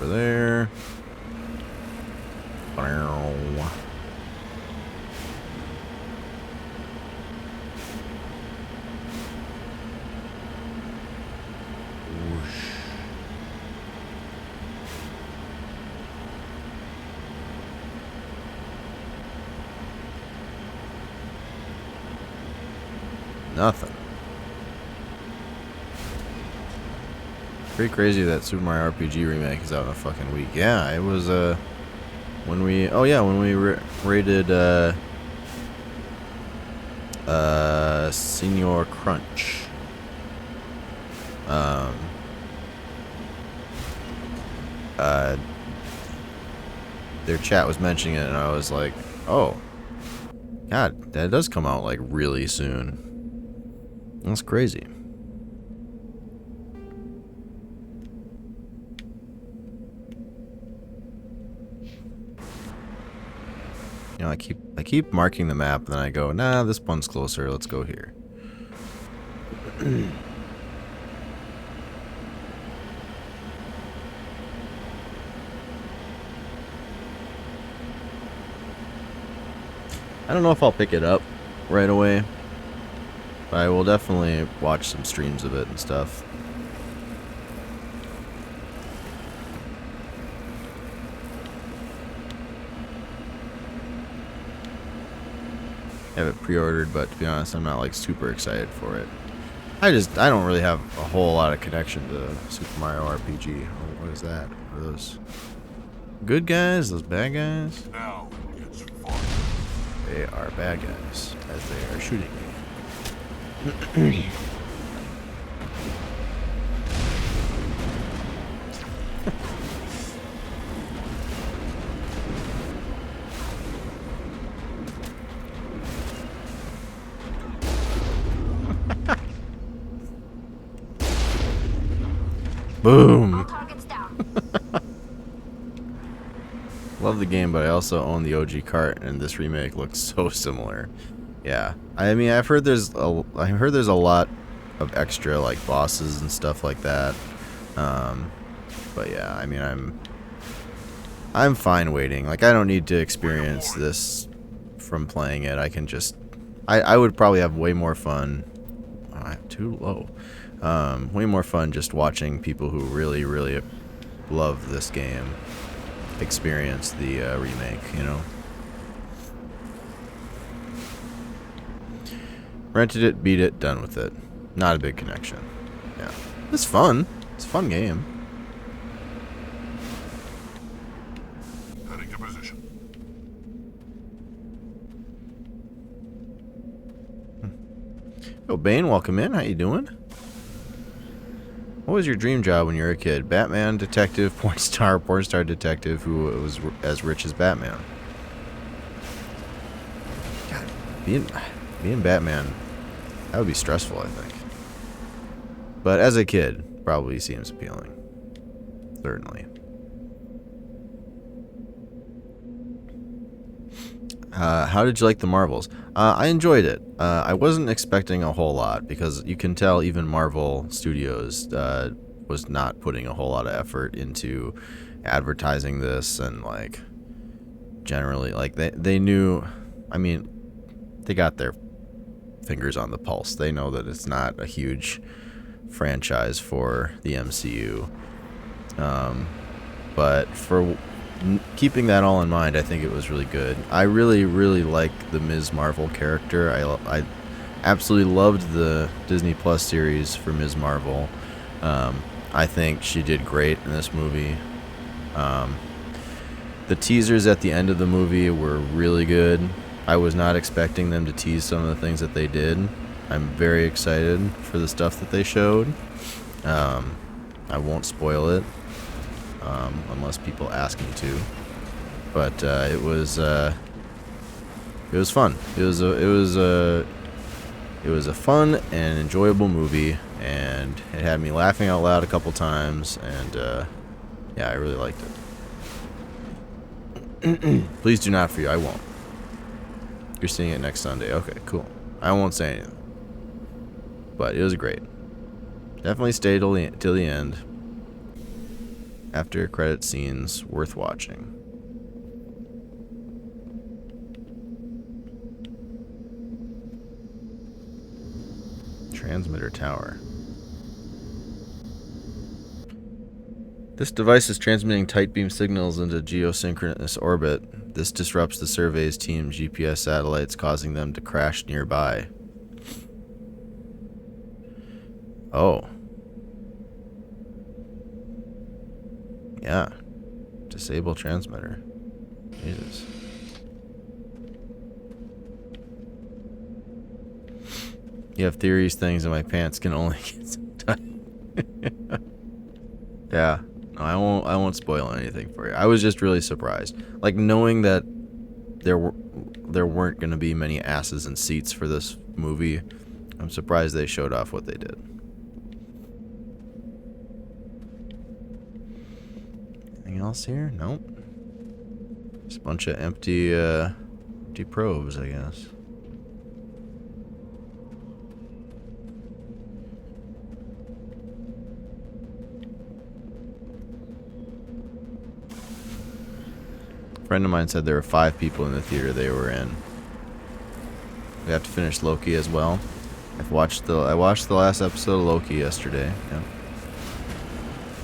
over there. Nothing. Pretty crazy that Super Mario RPG remake is out in a fucking week. Yeah, it was when we rated Senior Crunch. Their chat was mentioning it, and I was like, oh, God, that does come out like really soon. That's crazy. You know, I keep marking the map, and then I go, nah, this one's closer. Let's go here. I don't know if I'll pick it up right away, but I will definitely watch some streams of it and stuff. I have it pre-ordered, but to be honest, I'm not like super excited for it. I don't really have a whole lot of connection to Super Mario RPG. What is that? Are those good guys? Those bad guys? Now it's fun. They are bad guys, as they are shooting me. Boom! Love the game, but I also own the OG cart, and this remake looks so similar. Yeah, I mean, I've heard there's a lot of extra like bosses and stuff like that. But yeah, I mean, I'm fine waiting. Like, I don't need to experience this from playing it. I can just, I would probably have way more fun. Oh, I'm too low. Way more fun just watching people who really, really love this game experience the remake, you know? Rented it, beat it, done with it. Not a big connection. Yeah. It's fun. It's a fun game. Heading to position. Oh, Bane, welcome in. How you doing? What was your dream job when you were a kid? Batman, detective, porn star detective who was as rich as Batman. God, being Batman, that would be stressful, I think. But as a kid, probably seems appealing. Certainly. How did you like the Marvels? I enjoyed it. I wasn't expecting a whole lot because you can tell even Marvel Studios was not putting a whole lot of effort into advertising this, and like generally like they knew, I mean, they got their fingers on the pulse. They know that it's not a huge franchise for the MCU. But for keeping that all in mind, I think it was really good. I really, really like the Ms. Marvel character. I absolutely loved the Disney Plus series for Ms. Marvel. I think she did great in this movie. The teasers at the end of the movie were really good. I was not expecting them to tease some of the things that they did. I'm very excited for the stuff that they showed. I won't spoil it. Unless people ask me to, but it was fun. It was a fun and enjoyable movie, and it had me laughing out loud a couple times, and yeah, I really liked it. Please do not fear, I won't. You're seeing it next Sunday. Okay, cool. I won't say anything, but it was great. Definitely stay till the end. After credit scenes worth watching. Transmitter tower. This device is transmitting tight beam signals into geosynchronous orbit. This disrupts the survey's team's GPS satellites, causing them to crash nearby. Oh. Yeah. Disable transmitter. Jesus. You have theories, things, and my pants can only get so tight. Yeah. No, I won't spoil anything for you. I was just really surprised. Like, knowing that there weren't going to be many asses in seats for this movie, I'm surprised they showed off what they did. Anything else here? Nope. Just a bunch of empty probes, I guess. A friend of mine said there were 5 people in the theater they were in. We have to finish Loki as well. I watched the last episode of Loki yesterday. Yeah.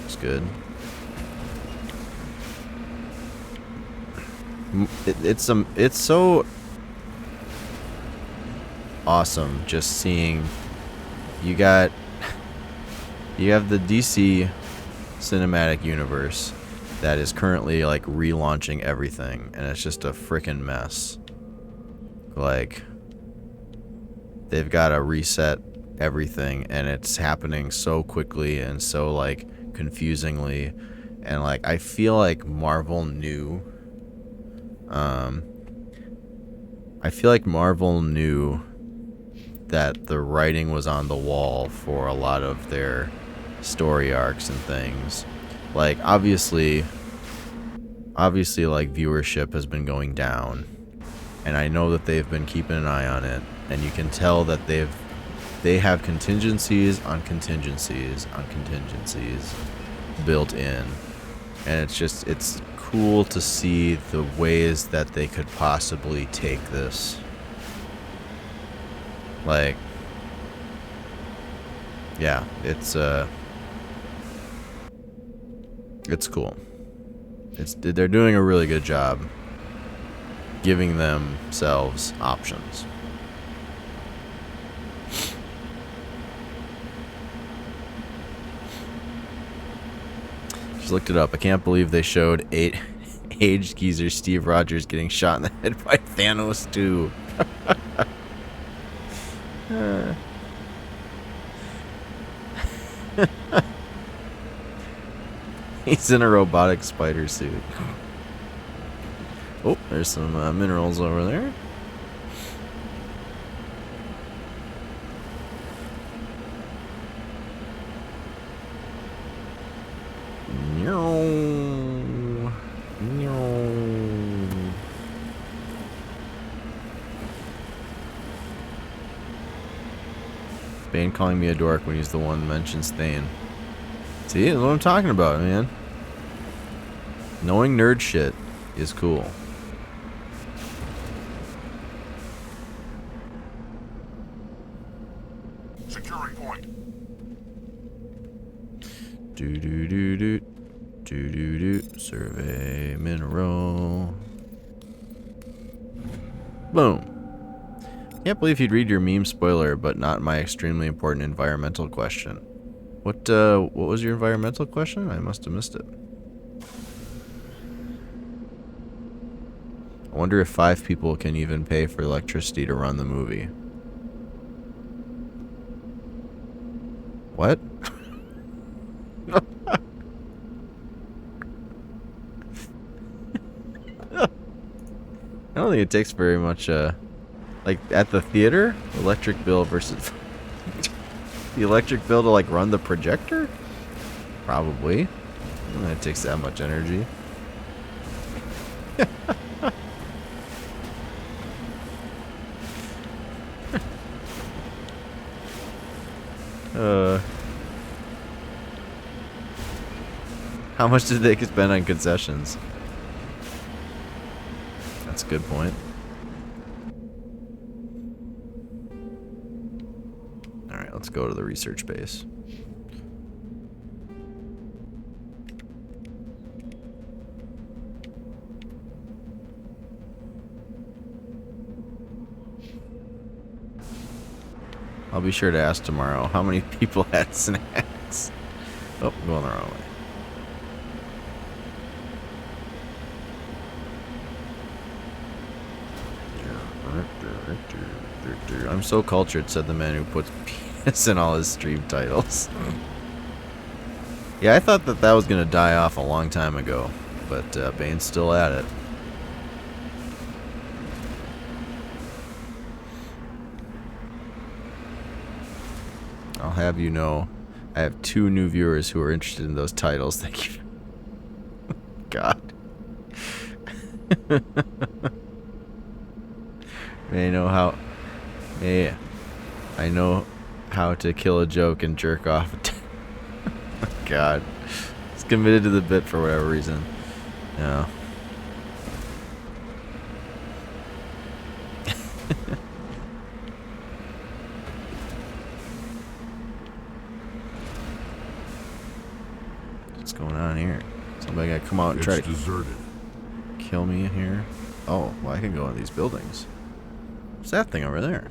It's good. It's so awesome just seeing you have the DC cinematic universe that is currently like relaunching everything, and it's just a freaking mess. Like, they've got to reset everything, and it's happening so quickly and so like confusingly, and like I feel like Marvel knew that the writing was on the wall for a lot of their story arcs and things. Like, obviously like viewership has been going down, and I know that they've been keeping an eye on it, and you can tell that they have contingencies on contingencies on contingencies built in, and it's cool to see the ways that they could possibly take this. Like, yeah, it's cool. They're doing a really good job giving themselves options. Just looked it up. I can't believe they showed aged geezer Steve Rogers getting shot in the head by Thanos too. He's in a robotic spider suit. Oh, there's some minerals over there. Bane calling me a dork when he's the one that mentions Thane. See, that's what I'm talking about, man. Knowing nerd shit is cool. Securing point. Survey mineral. Boom. Can't believe you'd read your meme spoiler, but not my extremely important environmental question. What was your environmental question? I must have missed it. I wonder if 5 people can even pay for electricity to run the movie. What? I don't think it takes very much, like, at the theater? Electric bill versus... the electric bill to, like, run the projector? Probably. I don't think it takes that much energy. How much did they spend on concessions? That's a good point. Alright, let's go to the research base. I'll be sure to ask tomorrow how many people had snacks. Oh, going the wrong way. I'm so cultured, said the man who puts penis in all his stream titles. Yeah, I thought that was going to die off a long time ago, but Bane's still at it. I'll have you know, I have 2 new viewers who are interested in those titles. Thank you. God. I know how to kill a joke and jerk off. God. He's committed to the bit for whatever reason. Yeah. What's going on here? Somebody gotta come out and try to deserted. Kill me here. Oh, well, I can go in these buildings. What's that thing over there?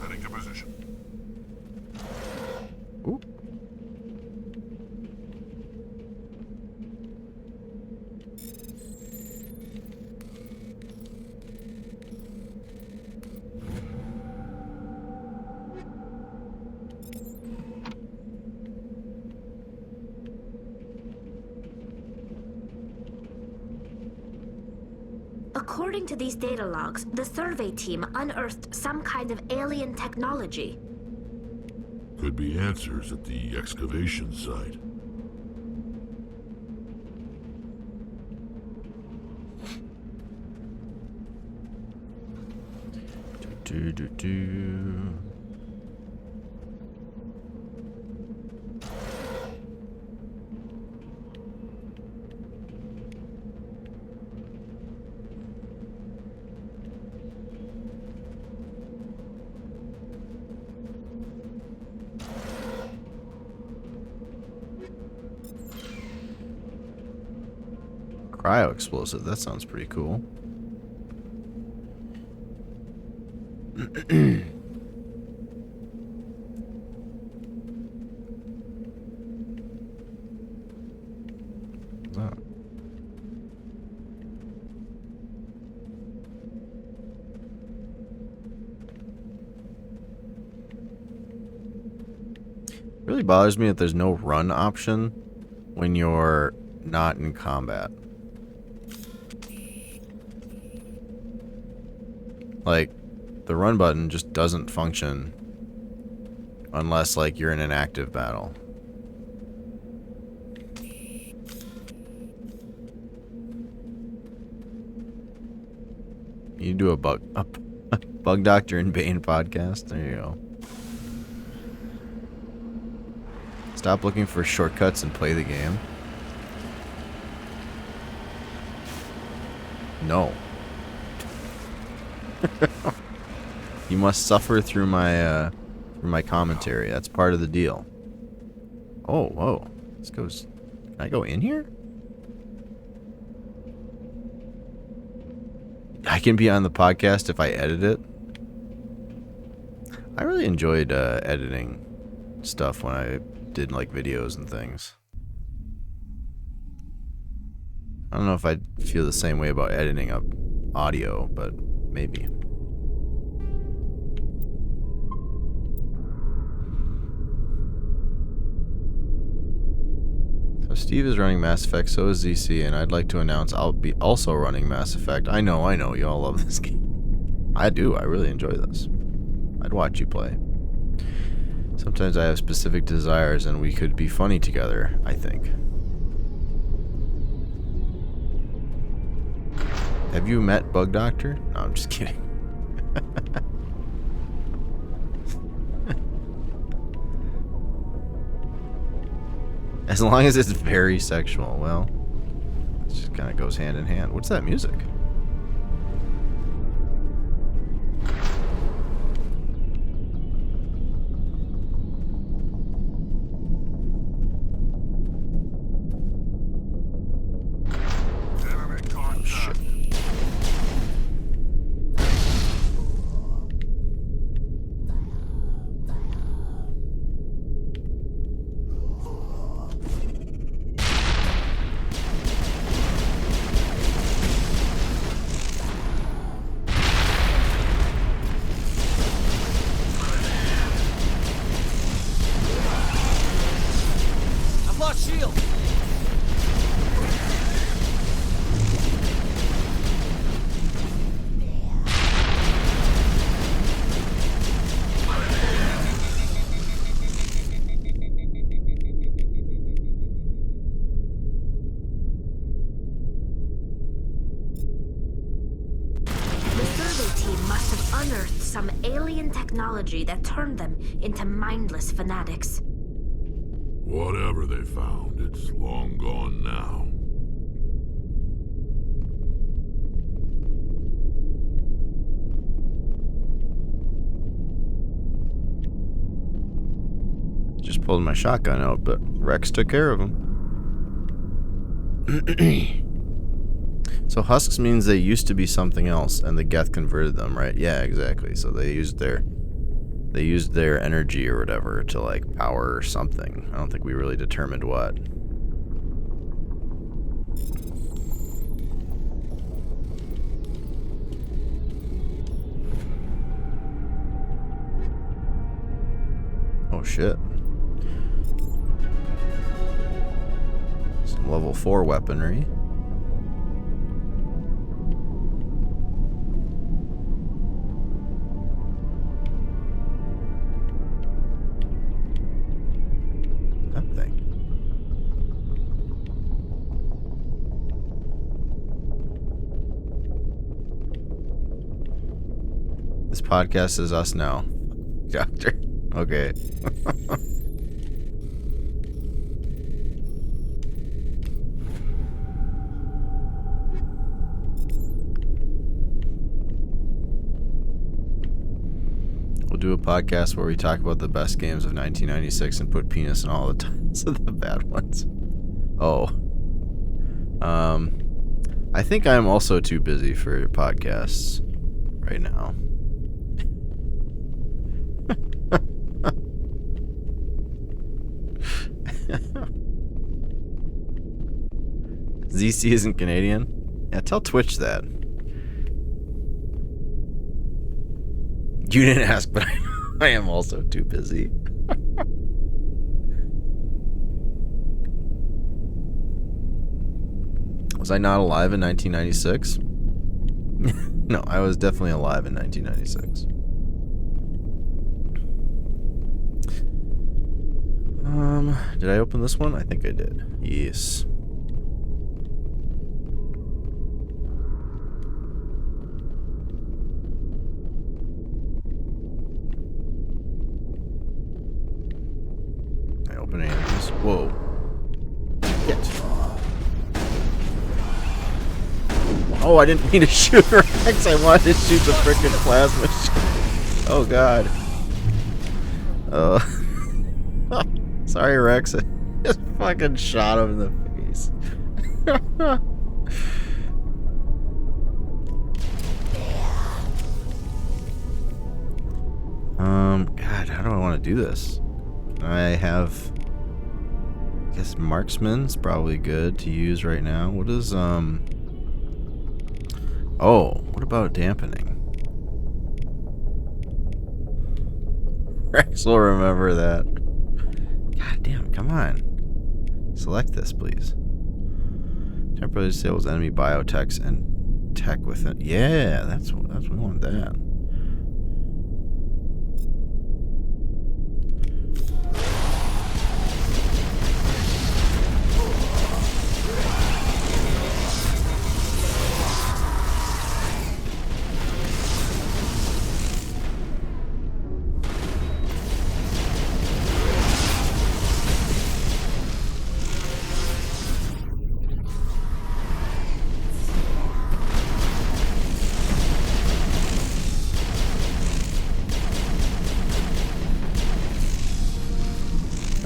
Heading to position. Ooh. According to these data logs, the survey team unearthed some kind of alien technology. Could be answers at the excavation site. Do. Cryo explosive, that sounds pretty cool. What's that? Really bothers me that there's no run option when you're not in combat. Like, the run button just doesn't function unless, like, you're in an active battle. You do a bug doctor and Bane podcast. There you go. Stop looking for shortcuts and play the game. No. You must suffer through my commentary. That's part of the deal. Oh, whoa. This goes. Can I go in here? I can be on the podcast if I edit it. I really enjoyed editing stuff when I did like videos and things. I don't know if I feel the same way about editing up audio, but maybe. So Steve is running Mass Effect, so is ZC, and I'd like to announce I'll be also running Mass Effect. I know, you all love this game. I do, I really enjoy this. I'd watch you play. Sometimes I have specific desires and we could be funny together, I think. Have you met Bug Doctor? No, I'm just kidding. As long as it's very sexual. Well, it just kind of goes hand in hand. What's that music? Oh, shit. I've lost shield. The survey team must have unearthed some alien technology that turned them into mindless fanatics. Whatever they found, it's long gone now. Just pulled my shotgun out, but Rex took care of him. So husks means they used to be something else, and the Geth converted them, right? Yeah, exactly. So they used their energy or whatever to like power something. I don't think we really determined what. Oh shit. Some level 4 weaponry. That thing. This podcast is us now. Doctor. Okay. We'll do a podcast where we talk about the best games of 1996 and put penis in all the titles of the bad ones. Oh. I think I'm also too busy for podcasts right now. ZC isn't Canadian? Yeah, tell Twitch that. You didn't ask, but I am also too busy. Was I not alive in 1996? No, I was definitely alive in 1996. Did I open this one? I think I did. Yes. I open any of these. Whoa. Get. Oh, I didn't mean to shoot Rex. I wanted to shoot the frickin' plasma. Oh, God. Sorry, Rex. I just fucking shot him in the face. God, how do I want to do this? I have... I guess marksman's probably good to use right now. What is, Oh, what about dampening? Rex will remember that. God damn, come on. Select this, please. Temporarily disables enemy biotechs and tech with it. Yeah, that's we want that.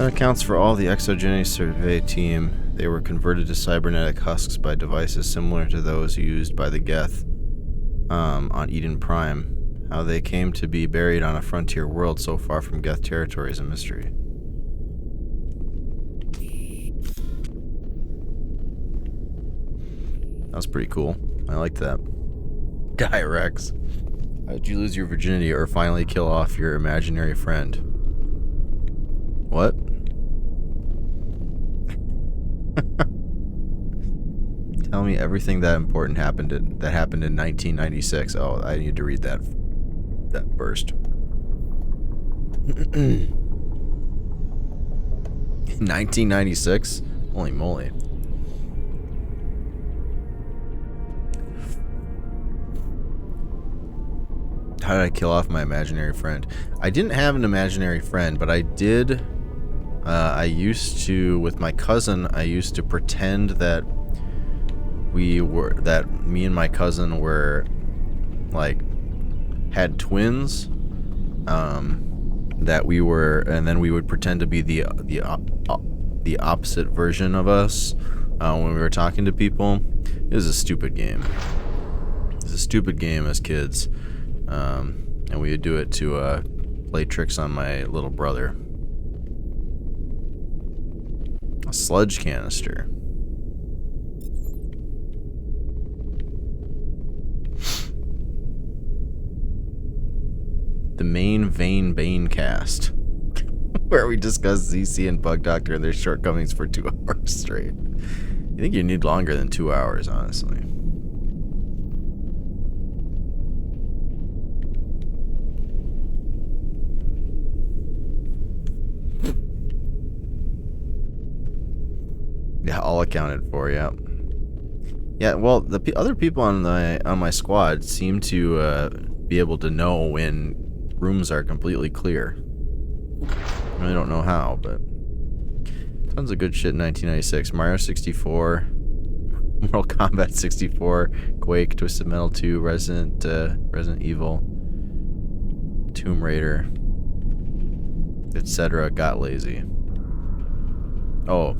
That accounts for all the exogenous survey team. They were converted to cybernetic husks by devices similar to those used by the Geth on Eden Prime. How they came to be buried on a frontier world so far from Geth territory is a mystery. That was pretty cool. I liked that. Die, Rex. How did you lose your virginity or finally kill off your imaginary friend? What? Tell me everything that important happened in 1996. Oh, I need to read that first. 1996? Holy moly. How did I kill off my imaginary friend? I didn't have an imaginary friend, but I did. I used to, with my cousin, I used to pretend that me and my cousin were, like, had twins. That we were, and then we would pretend to be the opposite version of us when we were talking to people. It was a stupid game. It was a stupid game as kids. And we would do it to play tricks on my little brother. A sludge canister. The main Vein Bane cast, where we discuss ZC and Bug Doctor and their shortcomings for 2 hours straight. I think you need longer than 2 hours, honestly. Yeah, all accounted for. Yeah. Yeah. Well, the other people on my squad seem to be able to know when rooms are completely clear. I really don't know how, but tons of good shit in 1996. Mario 64, Mortal Kombat 64, Quake, Twisted Metal 2, Resident Evil, Tomb Raider, etc. Got lazy. Oh.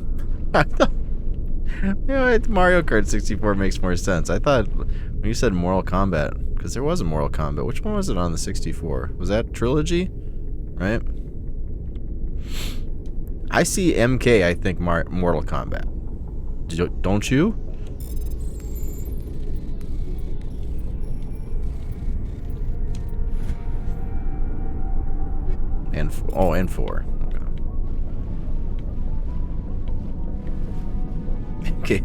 Mario Kart 64 makes more sense. I thought when you said Mortal Kombat, because there was a Mortal Kombat. Which one was it on the 64? Was that Trilogy? Right? I see MK, I think Mortal Kombat. Don't you? And 4. Okay.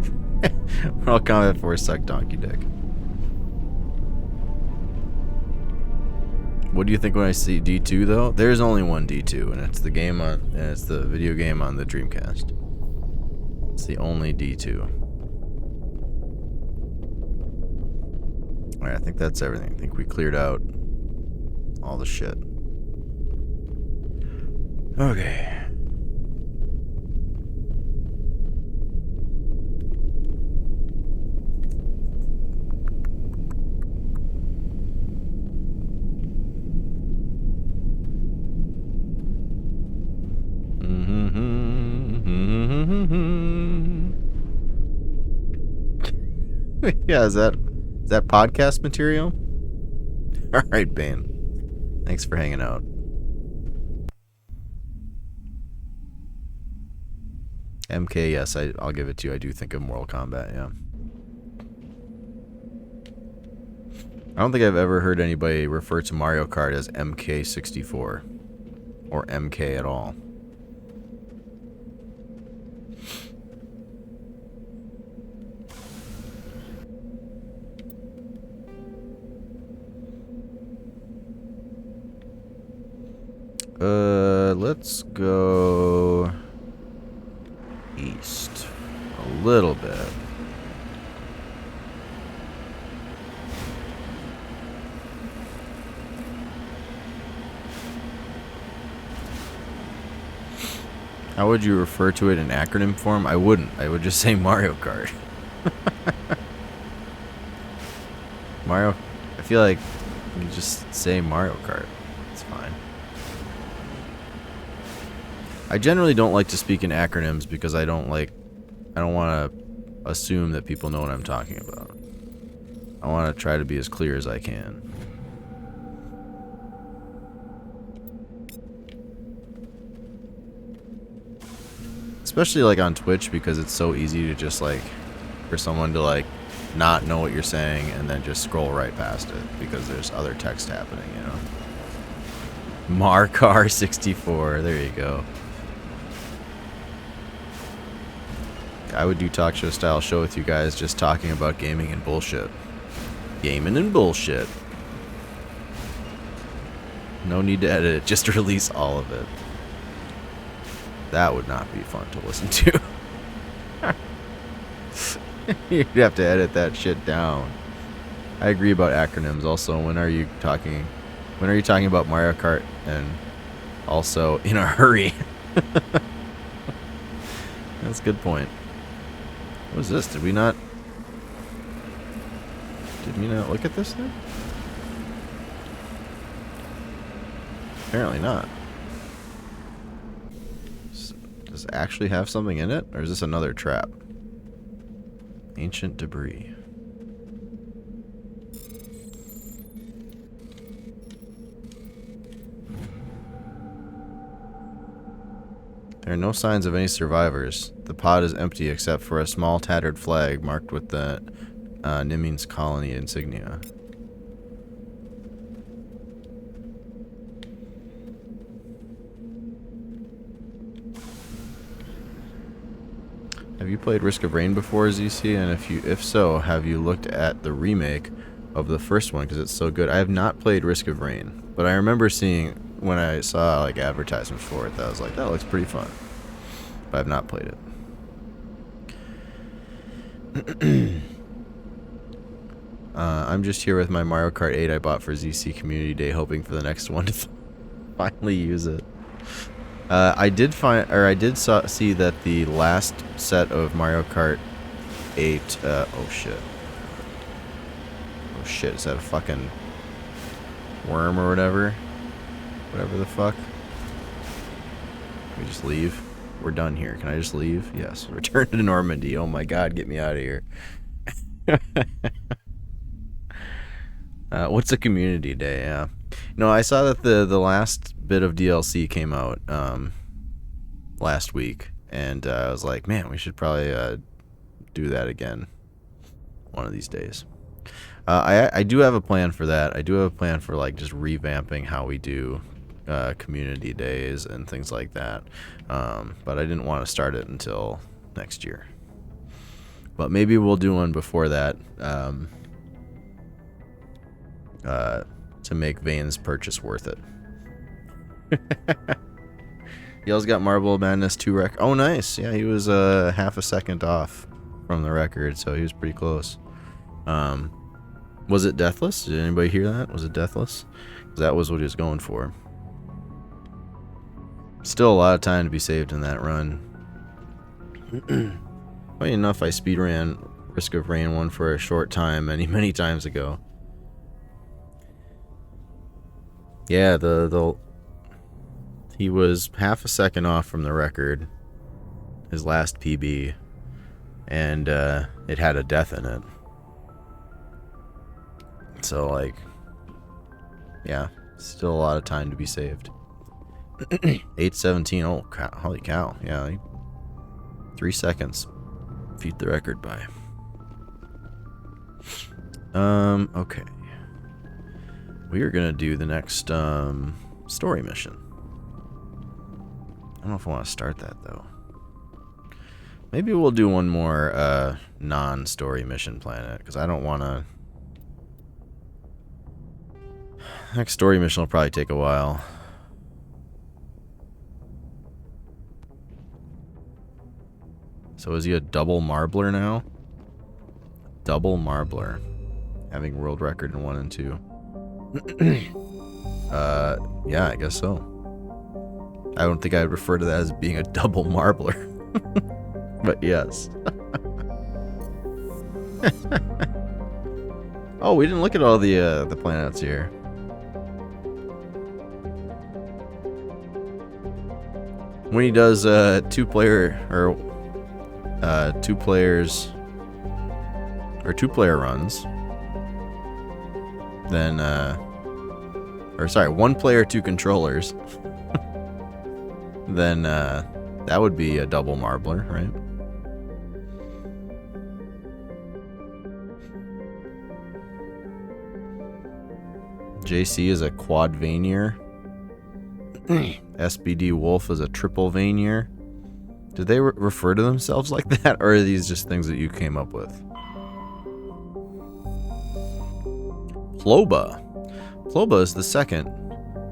Mortal Kombat 4 sucked donkey dick. What do you think when I see D2 though? There's only one D2, and it's the video game on the Dreamcast. It's the only D2. Alright, I think that's everything. I think we cleared out all the shit. Okay. Yeah, is that podcast material? All right, Bane. Thanks for hanging out. MK, yes, I'll give it to you. I do think of Mortal Kombat, yeah. I don't think I've ever heard anybody refer to Mario Kart as MK64 or MK at all. Let's go east a little bit. How would you refer to it in acronym form? I wouldn't. I would just say Mario Kart. Mario, I feel like you just say Mario Kart. It's fine. I generally don't like to speak in acronyms because I don't want to assume that people know what I'm talking about. I want to try to be as clear as I can. Especially like on Twitch, because it's so easy to just like for someone to like not know what you're saying and then just scroll right past it because there's other text happening, you know. Marcar64, there you go. I would do talk show style show with you guys just talking about gaming and bullshit. Gaming and bullshit. No need to edit it, just release all of it. That would not be fun to listen to. You'd have to edit that shit down. I agree about acronyms. Also, when are you talking about Mario Kart and also in a hurry? That's a good point. What was this? Did we not look at this thing? Apparently not. Does it actually have something in it? Or is this another trap? Ancient debris. There are no signs of any survivors. The pod is empty except for a small tattered flag marked with the Nimming's colony insignia. Have you played Risk of Rain before, ZC? And if so, have you looked at the remake of the first one? Because it's so good. I have not played Risk of Rain, but I remember seeing when I saw like advertisements for it that I was like, that looks pretty fun. But I've not played it. I'm just here with my Mario Kart 8 I bought for ZC Community Day, hoping for the next one to finally use it. I did see that the last set of Mario Kart 8. Oh shit! Oh shit! Is that a fucking worm or whatever? Whatever the fuck. Can we just leave? We're done here. Can I just leave? Yes. Return to Normandy. Oh my god, get me out of here. What's a community day? Yeah. No, I saw that the last bit of DLC came out last week, and I was like, man, we should probably do that again one of these days. I do have a plan for that. I do have a plan for like just revamping how we do community days and things like that, but I didn't want to start it until next year. But maybe we'll do one before that to make Vane's purchase worth it. Yell's got Marble Madness 2 record. Oh, nice. Yeah, he was half a second off from the record, so he was pretty close. Was it Deathless? Did anybody hear that? Was it Deathless? 'Cause that was what he was going for. Still a lot of time to be saved in that run. Funny enough, I speedran Risk of Rain 1 for a short time many times ago. Yeah, he was half a second off from the record, his last PB, and it had a death in it. So, like, yeah, still a lot of time to be saved. 8:17, oh, holy cow, yeah, 3 seconds. Beat the record by. Okay. We are gonna do the next story mission. I don't know if I want to start that though. Maybe we'll do one more non-story mission planet, because I don't want to. Next story mission will probably take a while. So is he a double marbler now? Double marbler. Having world record in 1 and 2. Yeah, I guess so. I don't think I'd refer to that as being a double marbler. But yes. Oh, we didn't look at all the planets here. when he does two player runs, then one player, two controllers, then that would be a double marbler, right? JC is a quad Vanier. SBD Wolf is a triple Vanier. Did they refer to themselves like that, or are these just things that you came up with? Ploba. Ploba is the second,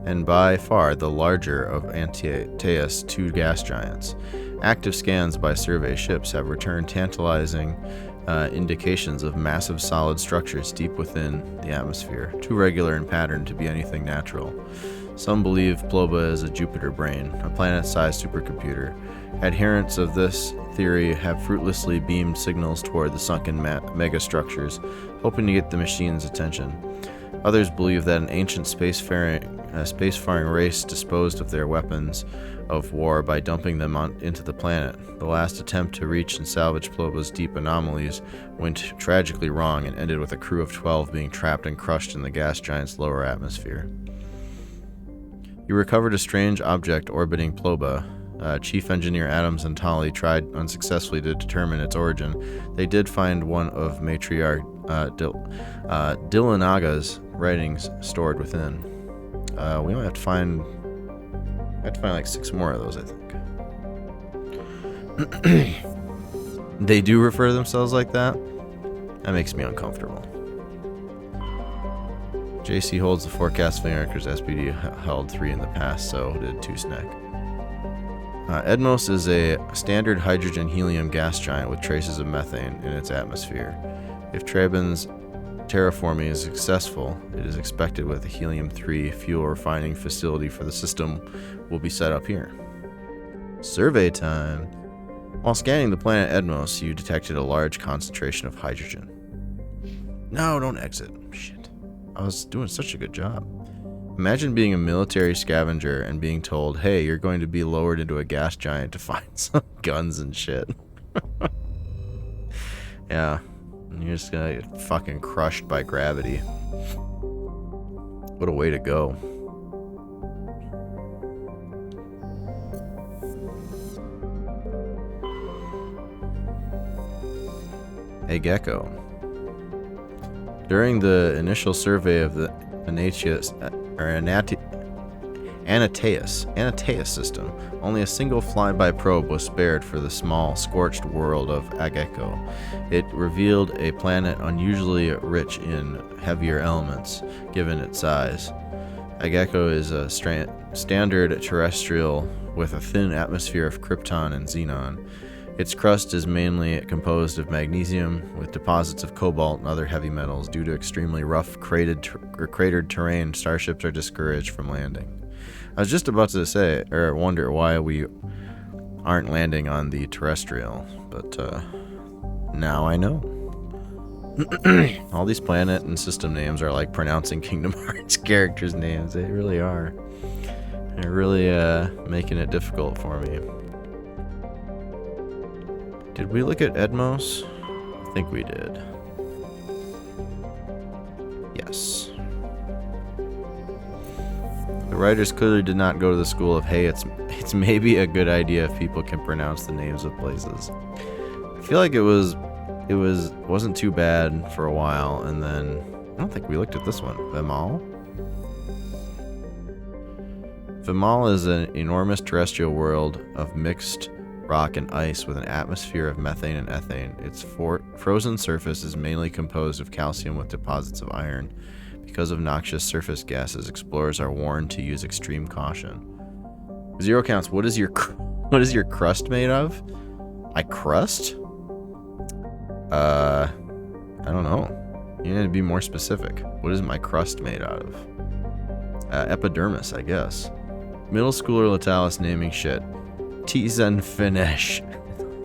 and by far the larger of Antaeus' two gas giants. Active scans by survey ships have returned tantalizing indications of massive solid structures deep within the atmosphere, too regular in pattern to be anything natural. Some believe Ploba is a Jupiter brain, a planet-sized supercomputer. Adherents of this theory have fruitlessly beamed signals toward the sunken megastructures, hoping to get the machine's attention. Others believe that an ancient spacefaring race disposed of their weapons of war by dumping them into the planet. The last attempt to reach and salvage Ploba's deep anomalies went tragically wrong and ended with a crew of 12 being trapped and crushed in the gas giant's lower atmosphere. You recovered a strange object orbiting Ploba. Chief Engineer Adams and Tolly tried unsuccessfully to determine its origin. They did find one of Matriarch Dillanaga's writings stored within. We might have to find like 6 more of those, I think. They do refer to themselves like that? That makes me uncomfortable. JC holds the forecast finger because SPD held 3 in the past, so did 2 Snack. Edmos is a standard hydrogen-helium gas giant with traces of methane in its atmosphere. If Traben's terraforming is successful, it is expected with a helium-3 fuel refining facility for the system will be set up here. Survey time. While scanning the planet Edmos, you detected a large concentration of hydrogen. No, don't exit. Shit. I was doing such a good job. Imagine being a military scavenger and being told, hey, you're going to be lowered into a gas giant to find some guns and shit. Yeah. And you're just gonna get fucking crushed by gravity. What a way to go. A gecko. During the initial survey of the Antaeus system, only a single flyby probe was spared for the small, scorched world of Ageko. It revealed a planet unusually rich in heavier elements, given its size. Ageko is a standard terrestrial with a thin atmosphere of krypton and xenon. Its crust is mainly composed of magnesium, with deposits of cobalt and other heavy metals. Due to extremely rough, cratered terrain, starships are discouraged from landing. I was just about to say, or wonder why we aren't landing on the terrestrial, but now I know. All these planet and system names are like pronouncing Kingdom Hearts characters' names. They really are. They're really making it difficult for me. Did we look at Edmos? I think we did. Yes. The writers clearly did not go to the school of, hey, it's maybe a good idea if people can pronounce the names of places. I feel like it wasn't too bad for a while, and then I don't think we looked at this one. Vimal? Vimal is an enormous terrestrial world of mixed rock and ice with an atmosphere of methane and ethane. Its frozen surface is mainly composed of calcium with deposits of iron. Because of noxious surface gases, explorers are warned to use extreme caution. ZeroCounts, what is your crust made of? My crust? I don't know. You need to be more specific. What is my crust made out of? Epidermis, I guess. Middle schooler Latalis naming shit. Tizen Finesh.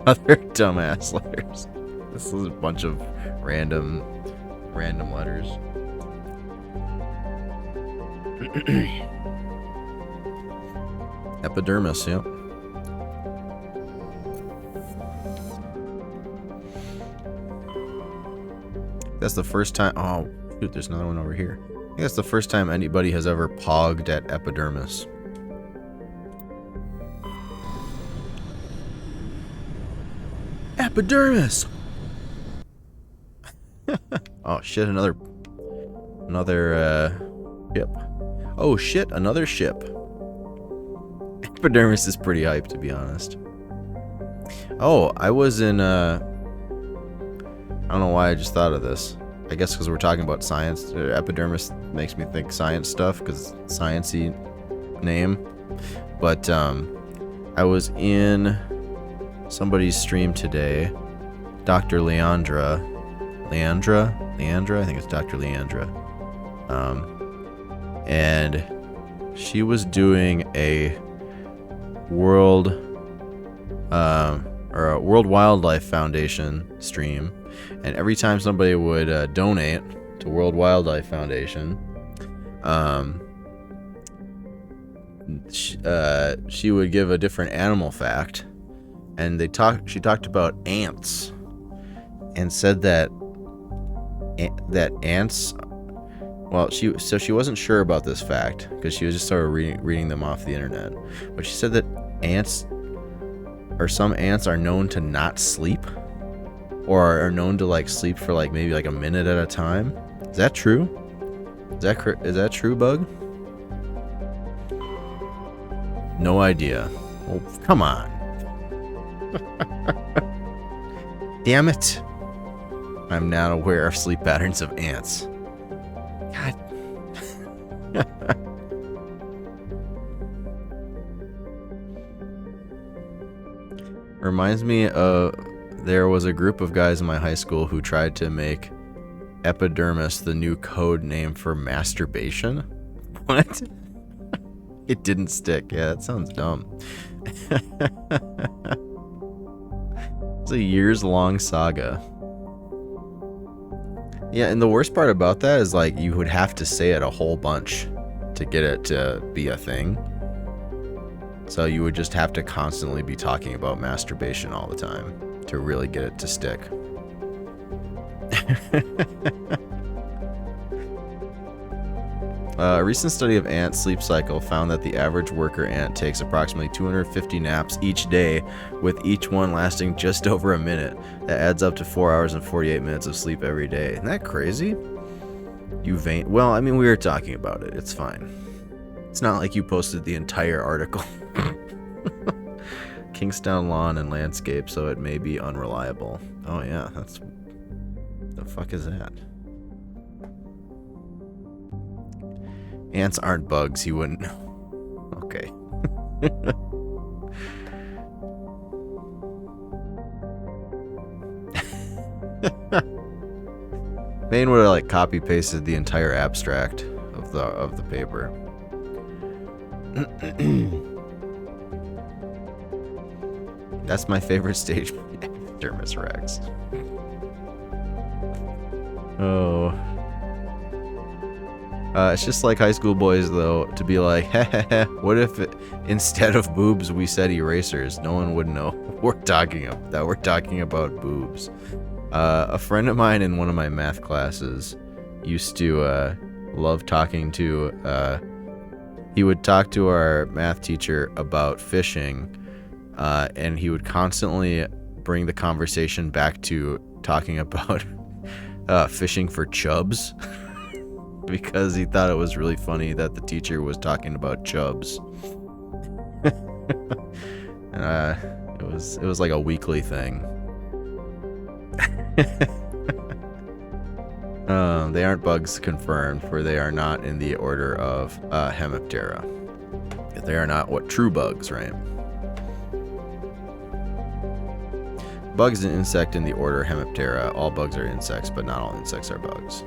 Other dumbass letters. This is a bunch of random letters. Epidermis, yep. That's the first time. Oh, shoot, there's another one over here. I think that's the first time anybody has ever pogged at epidermis. Epidermis! Oh shit, another ship. Oh shit, another ship. Epidermis is pretty hype, to be honest. Oh, I was in I don't know why I just thought of this. I guess because we're talking about science. Epidermis makes me think science stuff because sciencey name. But I was in somebody's stream today. Dr. Leandra, I think it's Dr. Leandra. And she was doing a World Wildlife Foundation stream, and every time somebody would donate to World Wildlife Foundation, she would give a different animal fact, and she talked about ants, and said that ants. Well, she wasn't sure about this fact because she was just sort of reading them off the internet, but she said that some ants are known to not sleep, or are known to like sleep for like maybe like a minute at a time. Is that true? Is that true, Bug? No idea. Oh, come on. Damn it. I'm not aware of sleep patterns of ants. God. Reminds me of, there was a group of guys in my high school who tried to make epidermis the new code name for masturbation. What? It didn't stick. Yeah, that sounds dumb. It's a years-long saga. Yeah, and the worst part about that is like you would have to say it a whole bunch to get it to be a thing. So you would just have to constantly be talking about masturbation all the time to really get it to stick. A recent study of ant sleep cycle found that the average worker ant takes approximately 250 naps each day, with each one lasting just over a minute. That adds up to 4 hours and 48 minutes of sleep every day. Isn't that crazy? You vain. Well, I mean, we were talking about it. It's fine. It's not like you posted the entire article. Kingstown lawn and landscape, so it may be unreliable. Oh yeah, that's... The fuck is that? Ants aren't bugs, you wouldn't know. Okay. Bane would have like copy pasted the entire abstract of the paper. That's my favorite stage. Dermis Rex. Oh. It's just like high school boys, though, to be like, what if instead of boobs we said erasers? No one would know we're talking about boobs. A friend of mine in one of my math classes used to love talking to. He would talk to our math teacher about fishing, and he would constantly bring the conversation back to talking about fishing for chubs. Because he thought it was really funny that the teacher was talking about chubs. And it was like a weekly thing. They aren't bugs confirmed, for they are not in the order of Hemiptera. They are not what true bugs, right? Bug is an insect in the order Hemiptera. All bugs are insects, but not all insects are bugs.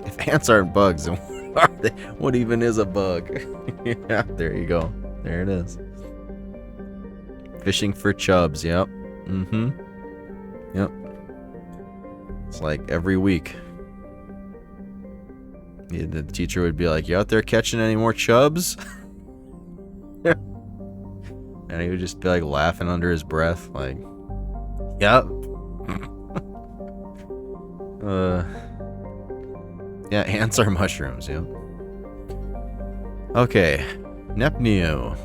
If ants aren't bugs, then what are they? What even is a bug? Yeah, there you go. There it is. Fishing for chubs, yep. Mm-hmm. Yep. It's like every week. Yeah, the teacher would be like, you out there catching any more chubs? And he would just be like laughing under his breath, like, yep. Yeah, ants are mushrooms, yep. Okay, Nepneo.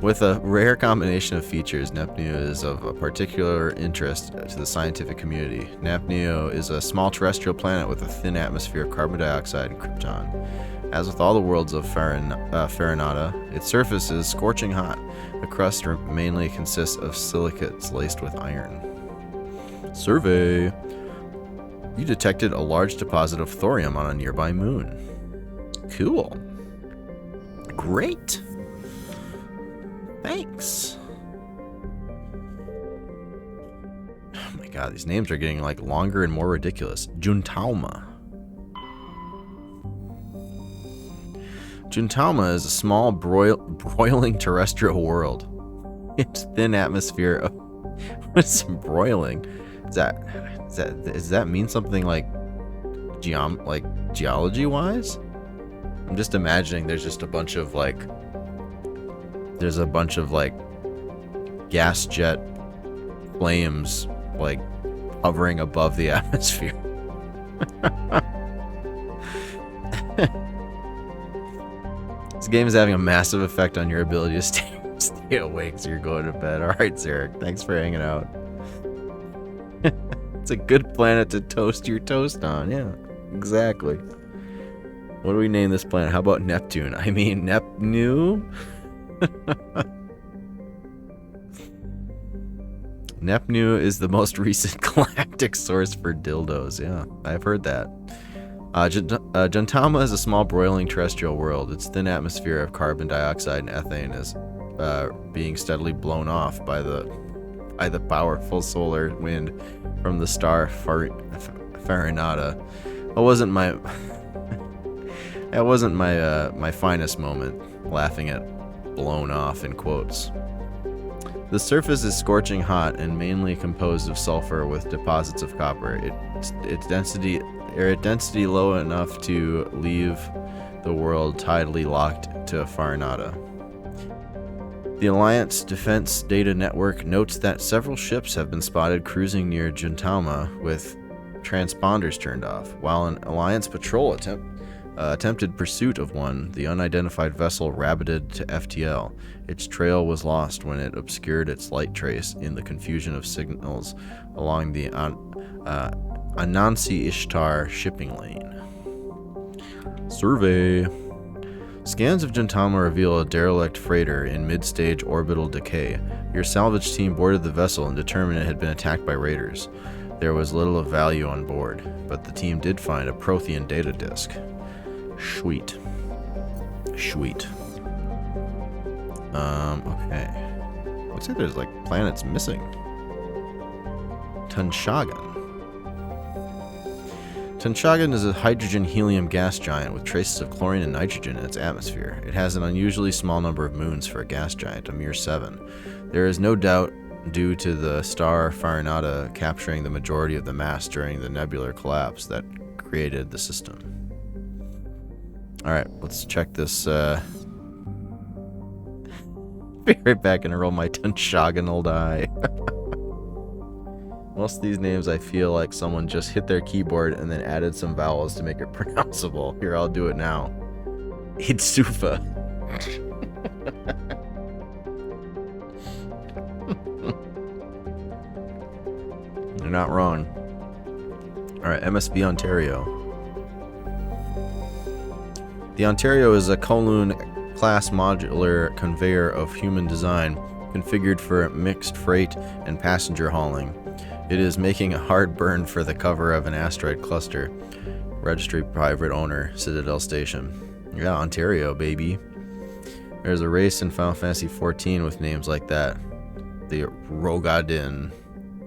With a rare combination of features, Nepneo is of a particular interest to the scientific community. Nepneo is a small terrestrial planet with a thin atmosphere of carbon dioxide and krypton. As with all the worlds of Farinata, its surface is scorching hot. The crust mainly consists of silicates laced with iron. Survey. You detected a large deposit of thorium on a nearby moon. Cool. Great. Thanks. Oh my god, these names are getting like longer and more ridiculous. Juntauma. Juntauma is a small broiling terrestrial world. Its thin atmosphere of what's broiling? Does that mean something like geology wise? I'm just imagining there's just a bunch of like gas jet flames like hovering above the atmosphere. This game is having a massive effect on your ability to stay awake, so you're going to bed. Alright, Zarek, thanks for hanging out. It's a good planet to toast your toast on, yeah, exactly. What do we name this planet? How about Neptune? I mean, Nepnu? Nepnu is the most recent galactic source for dildos. Yeah, I've heard that. Juntama is a small broiling terrestrial world. Its thin atmosphere of carbon dioxide and ethane is being steadily blown off by the powerful solar wind from the star Farinata. That wasn't my finest moment, laughing at blown off in quotes. The surface is scorching hot and mainly composed of sulfur with deposits of copper. Its density low enough to leave the world tidally locked to Farinata. The Alliance Defense Data Network notes that several ships have been spotted cruising near Juntama with transponders turned off. While an Alliance patrol attempted pursuit of one, the unidentified vessel rabbited to FTL. Its trail was lost when it obscured its light trace in the confusion of signals along the Anansi Ishtar shipping lane. Survey. Scans of Juntama reveal a derelict freighter in mid-stage orbital decay. Your salvage team boarded the vessel and determined it had been attacked by raiders. There was little of value on board, but the team did find a Prothean data disk. Sweet. Okay. Looks like there's like planets missing. Tunshagan. Tunshagan is a hydrogen-helium gas giant with traces of chlorine and nitrogen in its atmosphere. It has an unusually small number of moons for a gas giant, a mere 7. There is no doubt due to the star Farinata capturing the majority of the mass during the nebular collapse that created the system. Alright, let's check this. Be right back and roll my Tunshagan die. Most of these names I feel like someone just hit their keyboard and then added some vowels to make it pronounceable. Here, I'll do it now. Itsufa. You're not wrong. Alright, MSB Ontario. The Ontario is a Kowloon class modular conveyor of human design configured for mixed freight and passenger hauling. It is making a hard burn for the cover of an asteroid cluster. Registry private owner, Citadel Station. Yeah, Ontario, baby. There's a race in Final Fantasy XIV with names like that. The Rogadin.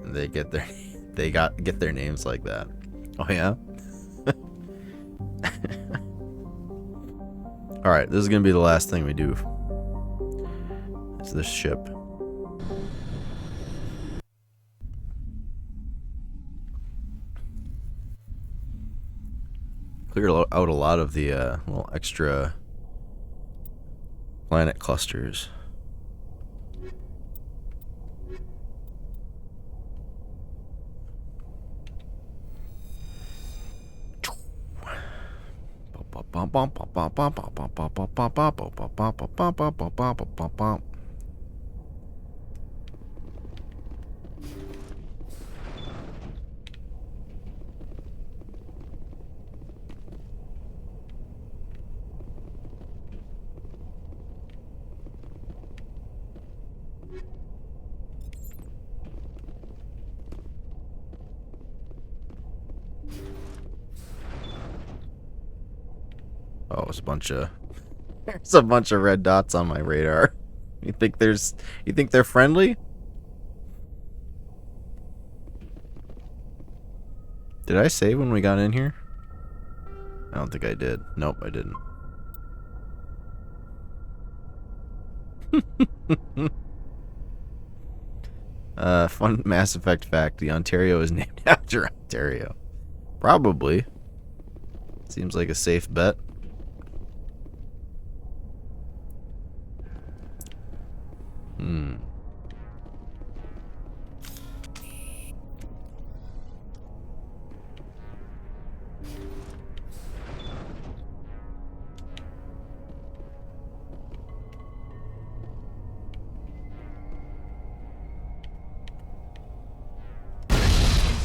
They get their names like that. Oh yeah? Alright, this is gonna be the last thing we do. It's this ship. Cleared out a lot of the little extra planet clusters. Oh, it's a bunch of there's a bunch of red dots on my radar. You think they're friendly? Did I save when we got in here? I don't think I did. Nope, I didn't. Fun Mass Effect fact. The Ontario is named after Ontario. Probably. Seems like a safe bet.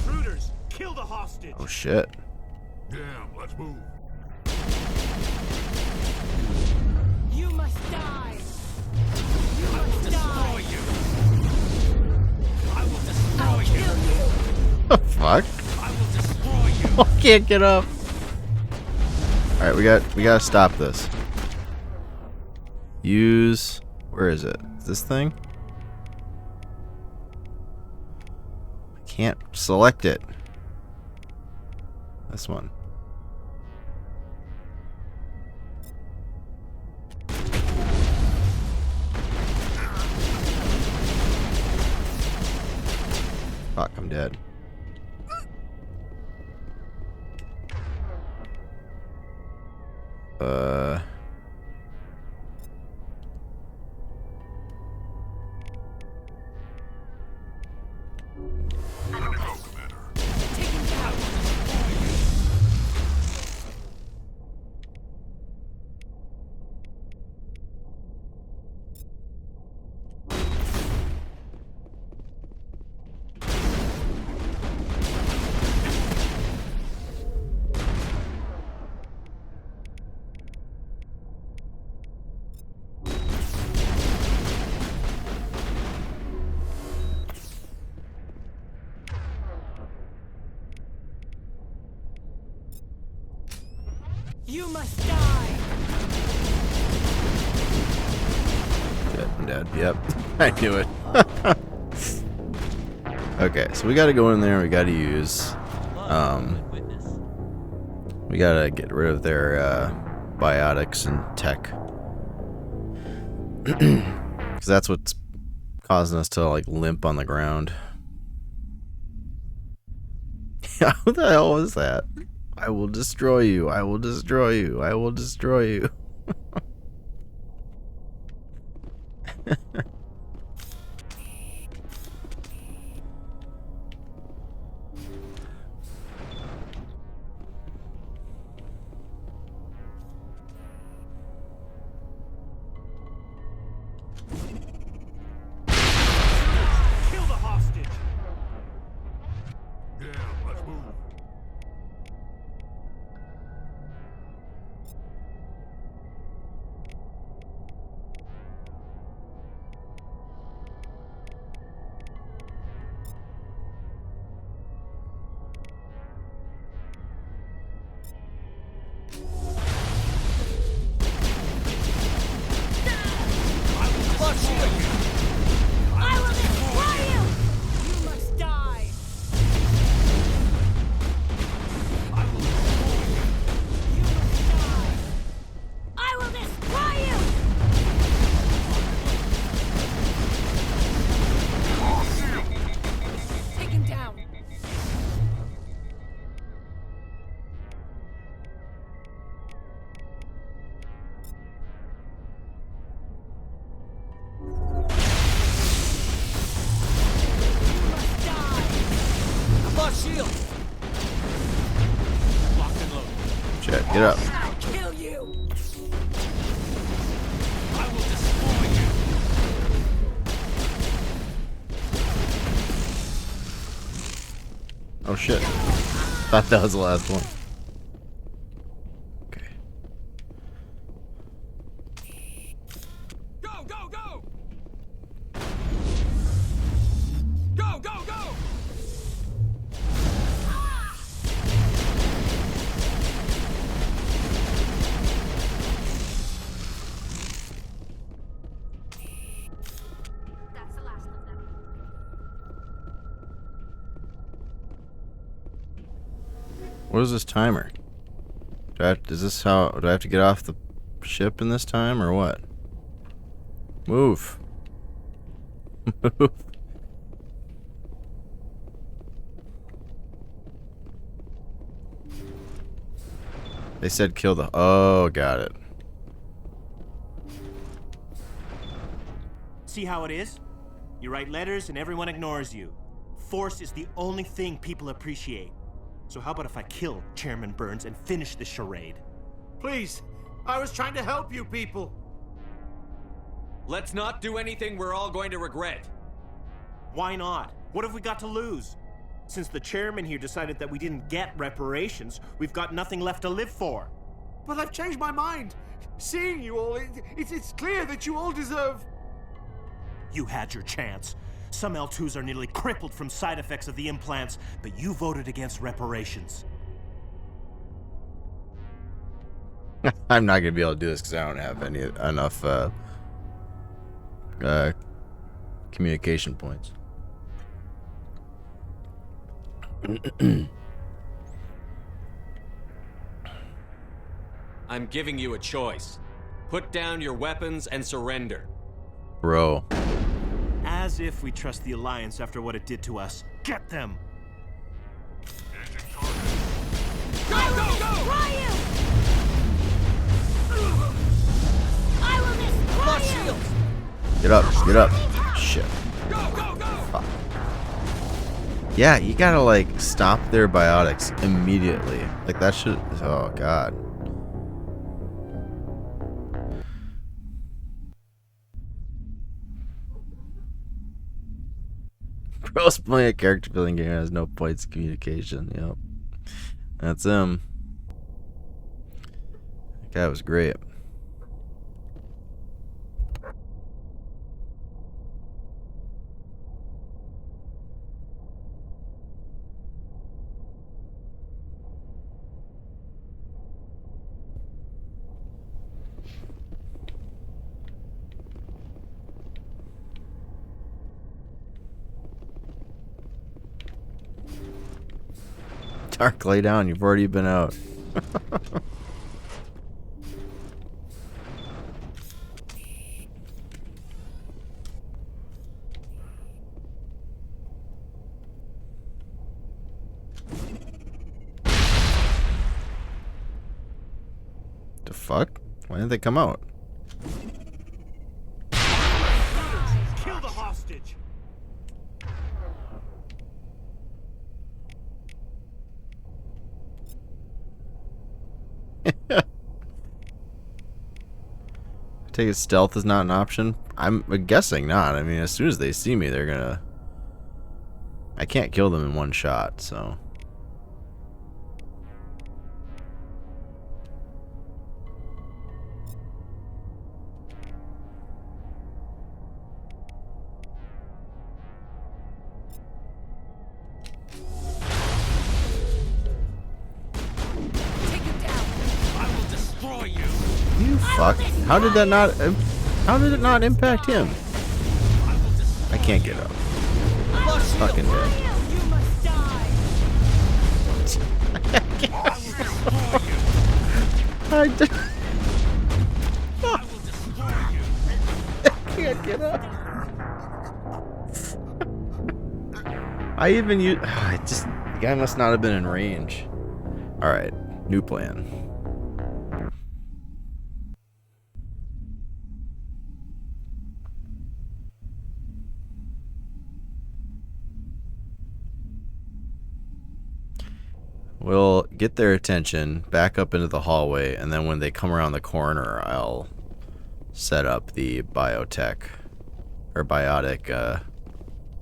Intruders! Kill the hostage! Oh shit. Damn, let's move. You must die! I will destroy you! I will destroy you! The fuck? I will destroy you! I can't get up. Alright, we gotta stop this. Use, where is it? Is this thing? I can't select it. This one. Fuck, I'm dead. You must die! Shit, I'm dead. Yep. I knew it. Okay, so we gotta go in there, we gotta use we gotta get rid of their biotics and tech. Because that's what's causing us to like limp on the ground. What the hell was that? I will destroy you. I will destroy you. I will destroy you. Kill the hostage! Damn, let's move. Flush you! I will destroy you! You must die! I will destroy you! You must die! I will destroy you! Take him down! Shield! Locked and loaded. Shit, get up. I'll kill you! Oh shit. Thought that was the last one. Okay. Go, go, go! Go, go, go! That's the last of them. What is this timer? Do I have to get off the ship in this time or what? Move. Move. They said kill the... Oh, got it. See how it is? You write letters and everyone ignores you. Force is the only thing people appreciate. So how about if I kill Chairman Burns and finish this charade? Please, I was trying to help you people. Let's not do anything we're all going to regret. Why not? What have we got to lose? Since the chairman here decided that we didn't get reparations, we've got nothing left to live for. But I've changed my mind. Seeing you all, it's clear that you all deserve... You had your chance. Some L2s are nearly crippled from side effects of the implants, but you voted against reparations. I'm not gonna be able to do this because I don't have enough communication points. I'm giving you a choice. Put down your weapons and surrender. Bro. As if we trust the Alliance after what it did to us. Get them! Go, go, go! I will destroy you! Get up, get up. Shit. Go, go, go! Fuck. Yeah, you gotta like stop their biotics immediately. Like that should... Oh god. Bro's playing a character building game has no points of communication. Yep. That's him. That guy was great. Dark, lay down. You've already been out. The fuck? Why didn't they come out? Kill the hostage! Take it stealth is not an option? I'm guessing not. I mean, as soon as they see me, they're gonna... I can't kill them in one shot, so... You fuck. How did that not... How did it not impact him? I can't get up. Fucking dead. I can't get up. I even use... just... The guy must not have been in range. Alright. New plan. We'll get their attention, back up into the hallway, and then when they come around the corner, I'll set up the biotech, or biotic,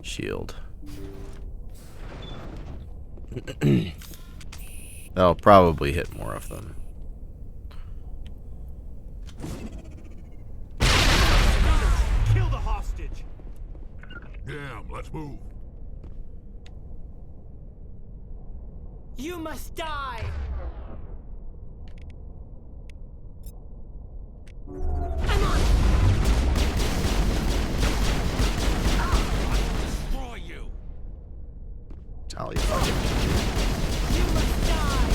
shield. That'll probably hit more of them. Kill the hostage! Damn, let's move. You must die! I'm on! Destroy you. Tali, fucking. You must die!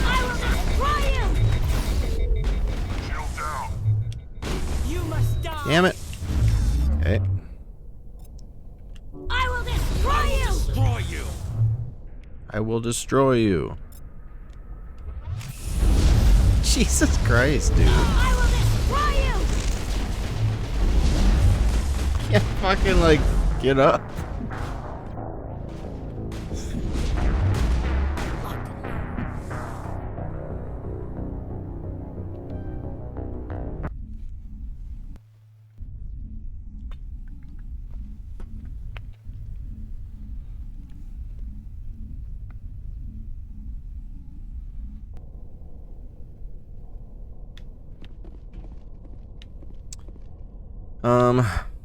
I will destroy you! Shield down. You must die! Damn it. Okay. I will destroy you! Destroy you. I will destroy you. Jesus Christ, dude. I will destroy you! Can't fucking, like, get up.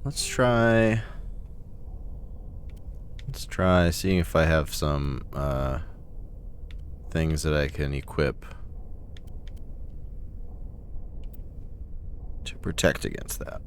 Let's try seeing if I have some things that I can equip to protect against that.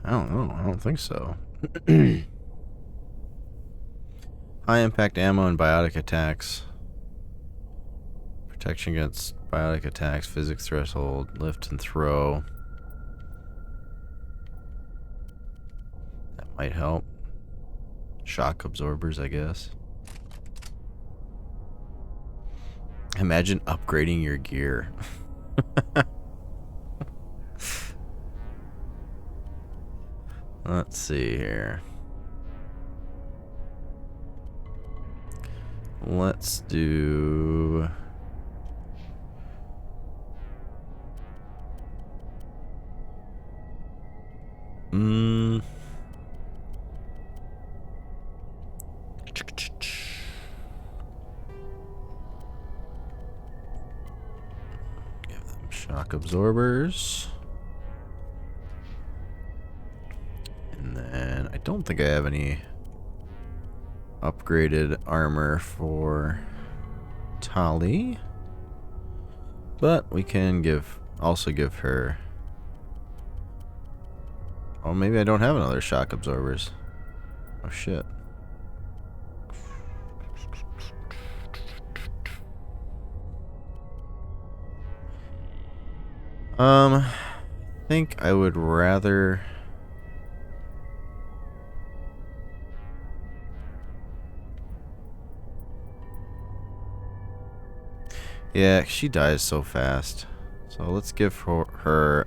I don't know. I don't think so. High impact ammo and biotic attacks. Protection against biotic attacks, physics threshold, lift and throw. That might help. Shock absorbers, I guess. Imagine upgrading your gear. Let's see here. Let's do... Give them shock absorbers. And then I don't think I have any upgraded armor for Tali, but we can also give her. Oh, maybe I don't have another shock absorbers. Oh shit. I think I would rather. Yeah, she dies so fast. So let's give her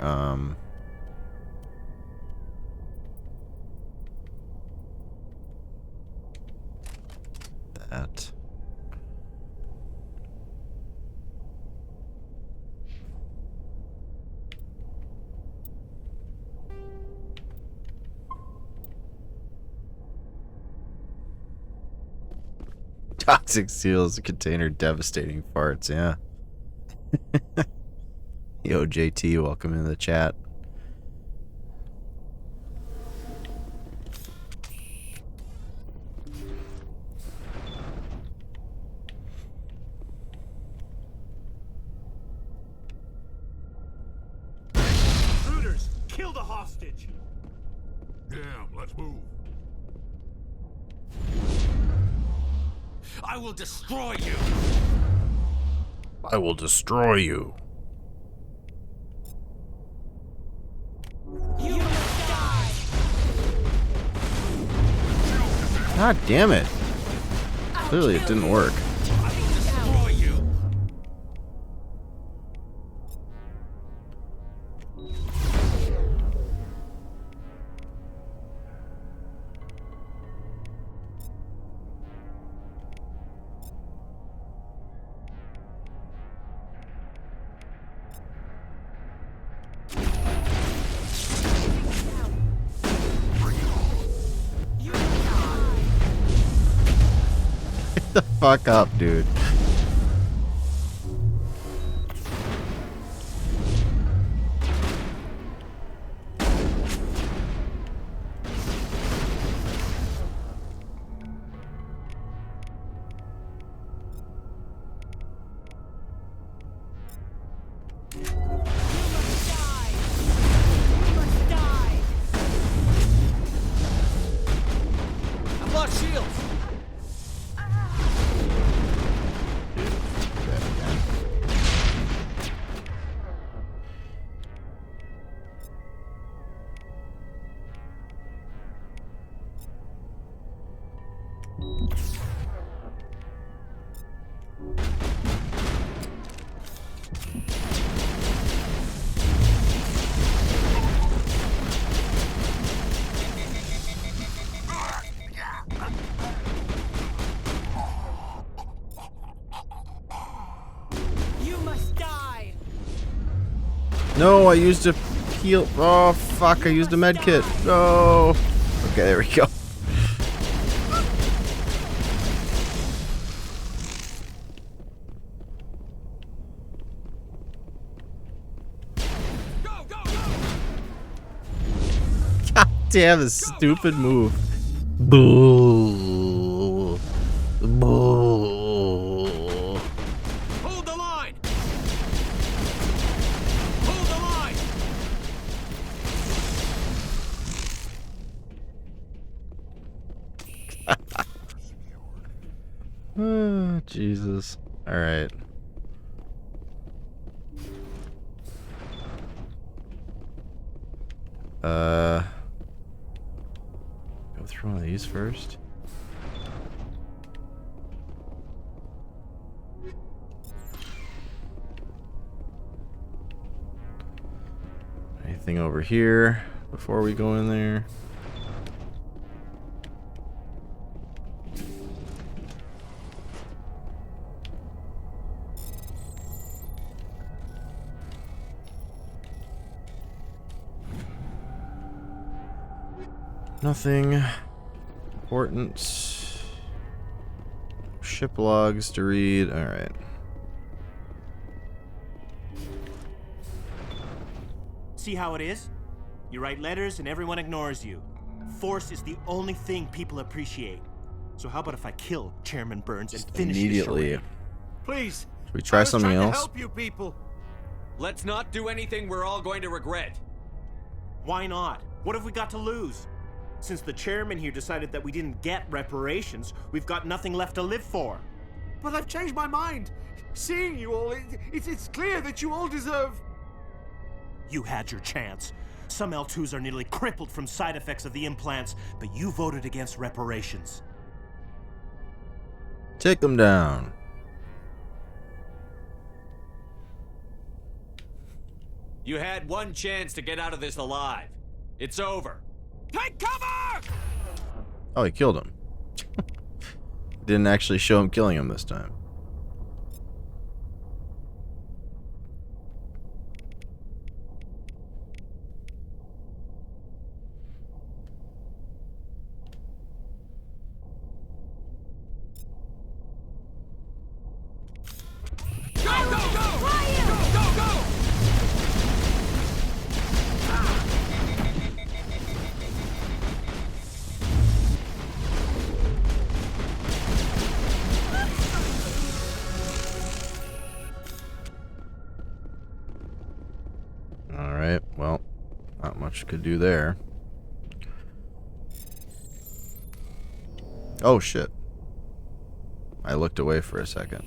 that. Toxic seals container devastating farts, yeah. Yo, JT, welcome into the chat. Intruders, kill the hostage! Damn, let's move. I will destroy you. I will destroy you. You must die! God damn it. Clearly it didn't work. I will destroy you. fuck up, dude. I've lost shields. You must die. No, I used a heal. Oh, fuck. I used a med kit. No. Okay, there we go. God damn, this stupid move. Boo. Boo. Hold the line! Hold the line! Oh, Jesus. All right. Go through one of these first. Anything over here before we go in there? Nothing important. Ship logs to read. All right. See how it is? You write letters and everyone ignores you. Force is the only thing people appreciate. So how about if I kill Chairman Burns and finish Immediately. this charade? Please. Should we try something I was trying else? to help you people. Let's not do anything we're all going to regret. Why not? What have we got to lose? Since the chairman here decided that we didn't get reparations, we've got nothing left to live for. But I've changed my mind. Seeing you all, it's clear that you all deserve... You had your chance. Some L2s are nearly crippled from side effects of the implants, but you voted against reparations. Take them down. You had one chance to get out of this alive. It's over. Take cover! Oh, he killed him. Didn't actually show him killing him this time. Alright, well, not much could do there. Oh shit. I looked away for a second.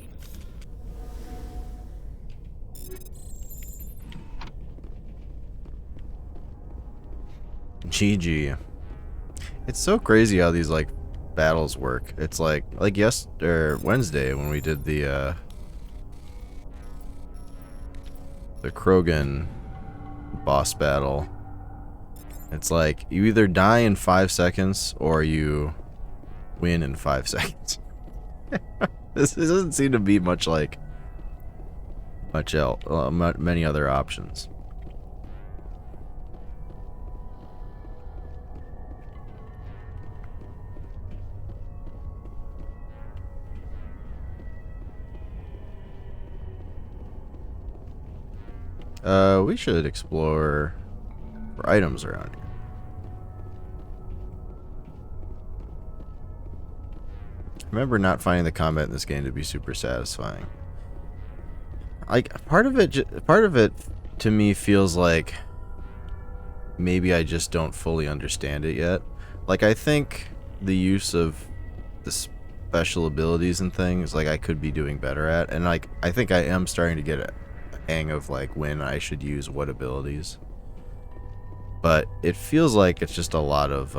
GG. It's so crazy how these like battles work. It's like Wednesday when we did the Krogan boss battle. It's like you either die in 5 seconds or you win in 5 seconds. This doesn't seem to be much like many other options. We should explore for items around here. I remember not finding the combat in this game to be super satisfying. Like part of it to me feels like maybe I just don't fully understand it yet. Like I think the use of the special abilities and things like I could be doing better at, and like I think I am starting to get a hang of like when I should use what abilities. But it feels like it's just a lot of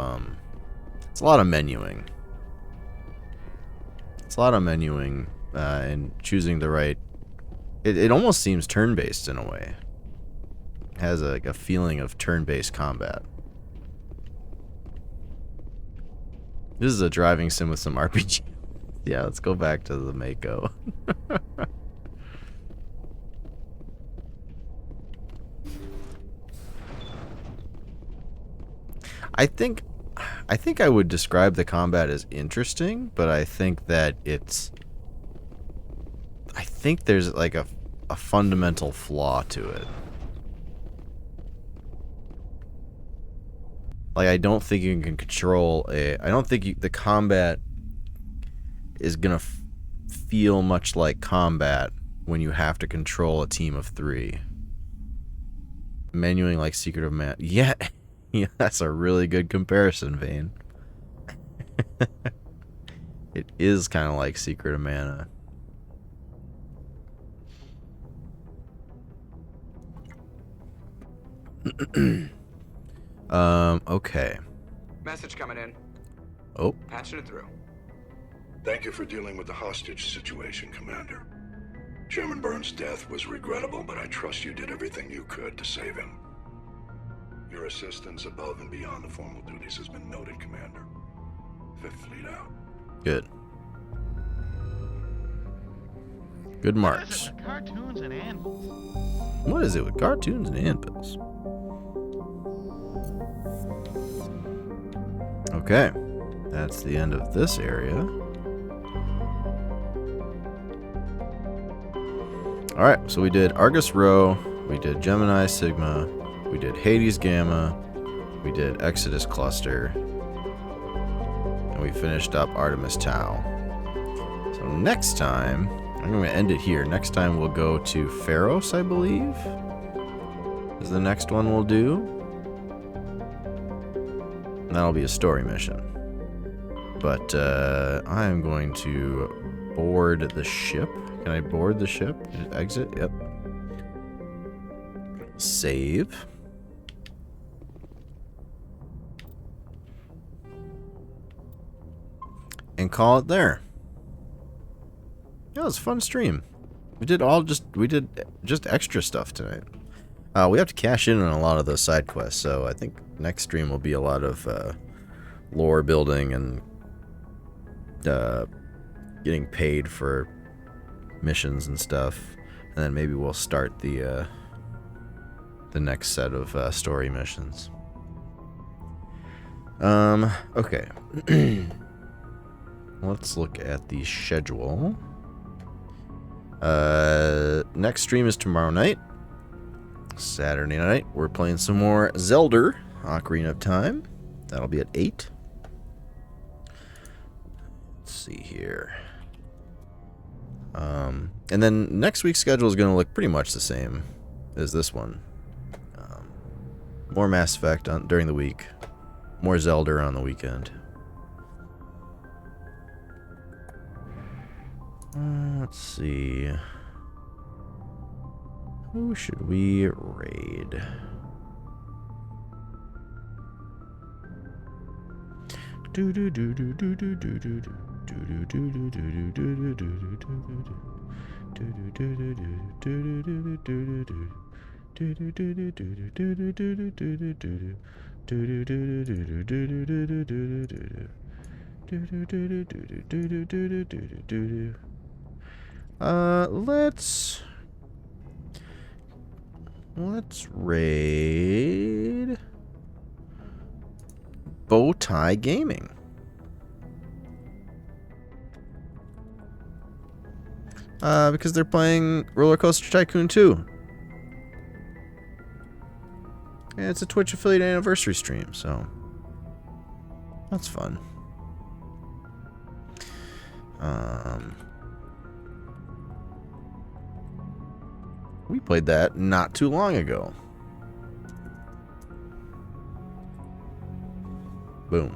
it's a lot of menuing. It's a lot of menuing and choosing the right. It almost seems turn-based in a way. It has a feeling of turn-based combat. This is a driving sim with some RPG. Yeah, let's go back to the Mako. I think I would describe the combat as interesting, but I think that I think there's like a fundamental flaw to it. Like I don't think you can control I don't think the combat is gonna feel much like combat when you have to control a team of 3. Menuing like Secret of Mana. Yeah, yeah, that's a really good comparison, Vane. It is kind of like Secret of Mana. Okay. Message coming in. Oh. Patching it through. Thank you for dealing with the hostage situation, Commander. Chairman Burns' death was regrettable, but I trust you did everything you could to save him. Your assistance above and beyond the formal duties has been noted, Commander. Fifth Fleet out. Good. Good marks. Cartoons and anvils. What is it with cartoons and anvils? Okay. That's the end of this area. Alright, so we did Argus Rho, we did Gemini Sigma, we did Hades Gamma, we did Exodus Cluster, and we finished up Artemis Tau. So next time, I'm going to end it here. Next time we'll go to Pharos, I believe, is the next one we'll do. And that'll be a story mission. But I am going to board the ship. Can I board the ship? Exit? Yep. Save. And call it there. That was a fun stream. We did just extra stuff tonight. We have to cash in on a lot of those side quests, so I think next stream will be a lot of lore building and getting paid for missions and stuff, and then maybe we'll start the next set of story missions. Okay. Let's look at the schedule. Next stream is tomorrow night. Saturday night, we're playing some more Zelda Ocarina of Time. That'll be at 8. Let's see here. And then next week's schedule is going to look pretty much the same as this one. More Mass Effect during the week. More Zelda on the weekend. Let's see. Who should we raid? Let's raid Bowtie Gaming. Because they're playing Roller Coaster Tycoon 2. Yeah, it's a Twitch affiliate anniversary stream, so that's fun. We played that not too long ago. Boom.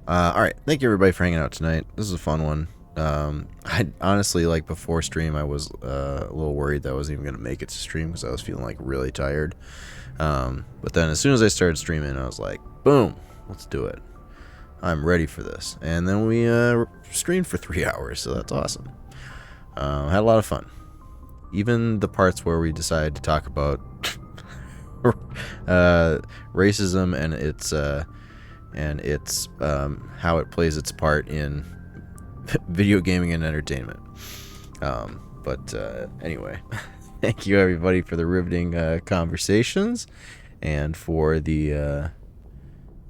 Alright, thank you everybody for hanging out tonight. This is a fun one. I honestly, like, before stream, I was a little worried that I wasn't even going to make it to stream because I was feeling, like, really tired. But then as soon as I started streaming, I was like, boom, let's do it. I'm ready for this. And then we streamed for 3 hours, so that's awesome. Had a lot of fun. Even the parts where we decided to talk about racism and its how it plays its part in video gaming and entertainment. But anyway, thank you everybody for the riveting conversations and for the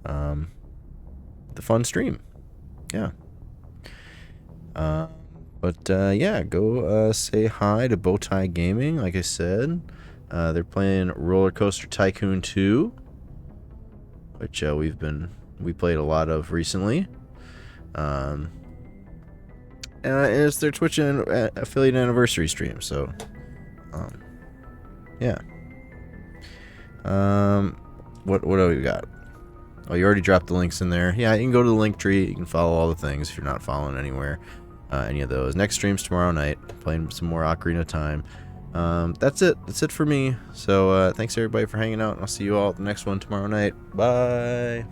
fun stream. Yeah. Yeah, go say hi to Bowtie Gaming. Like I said, they're playing Roller Coaster Tycoon 2, which we played a lot of recently. And it's their Twitch affiliate anniversary stream, so yeah. What do we got? Oh, you already dropped the links in there. Yeah, you can go to the link tree. You can follow all the things if you're not following anywhere. Any of those. Next stream's tomorrow night. Playing some more Ocarina of Time. That's it. That's it for me. So thanks everybody for hanging out. And I'll see you all at the next one tomorrow night. Bye.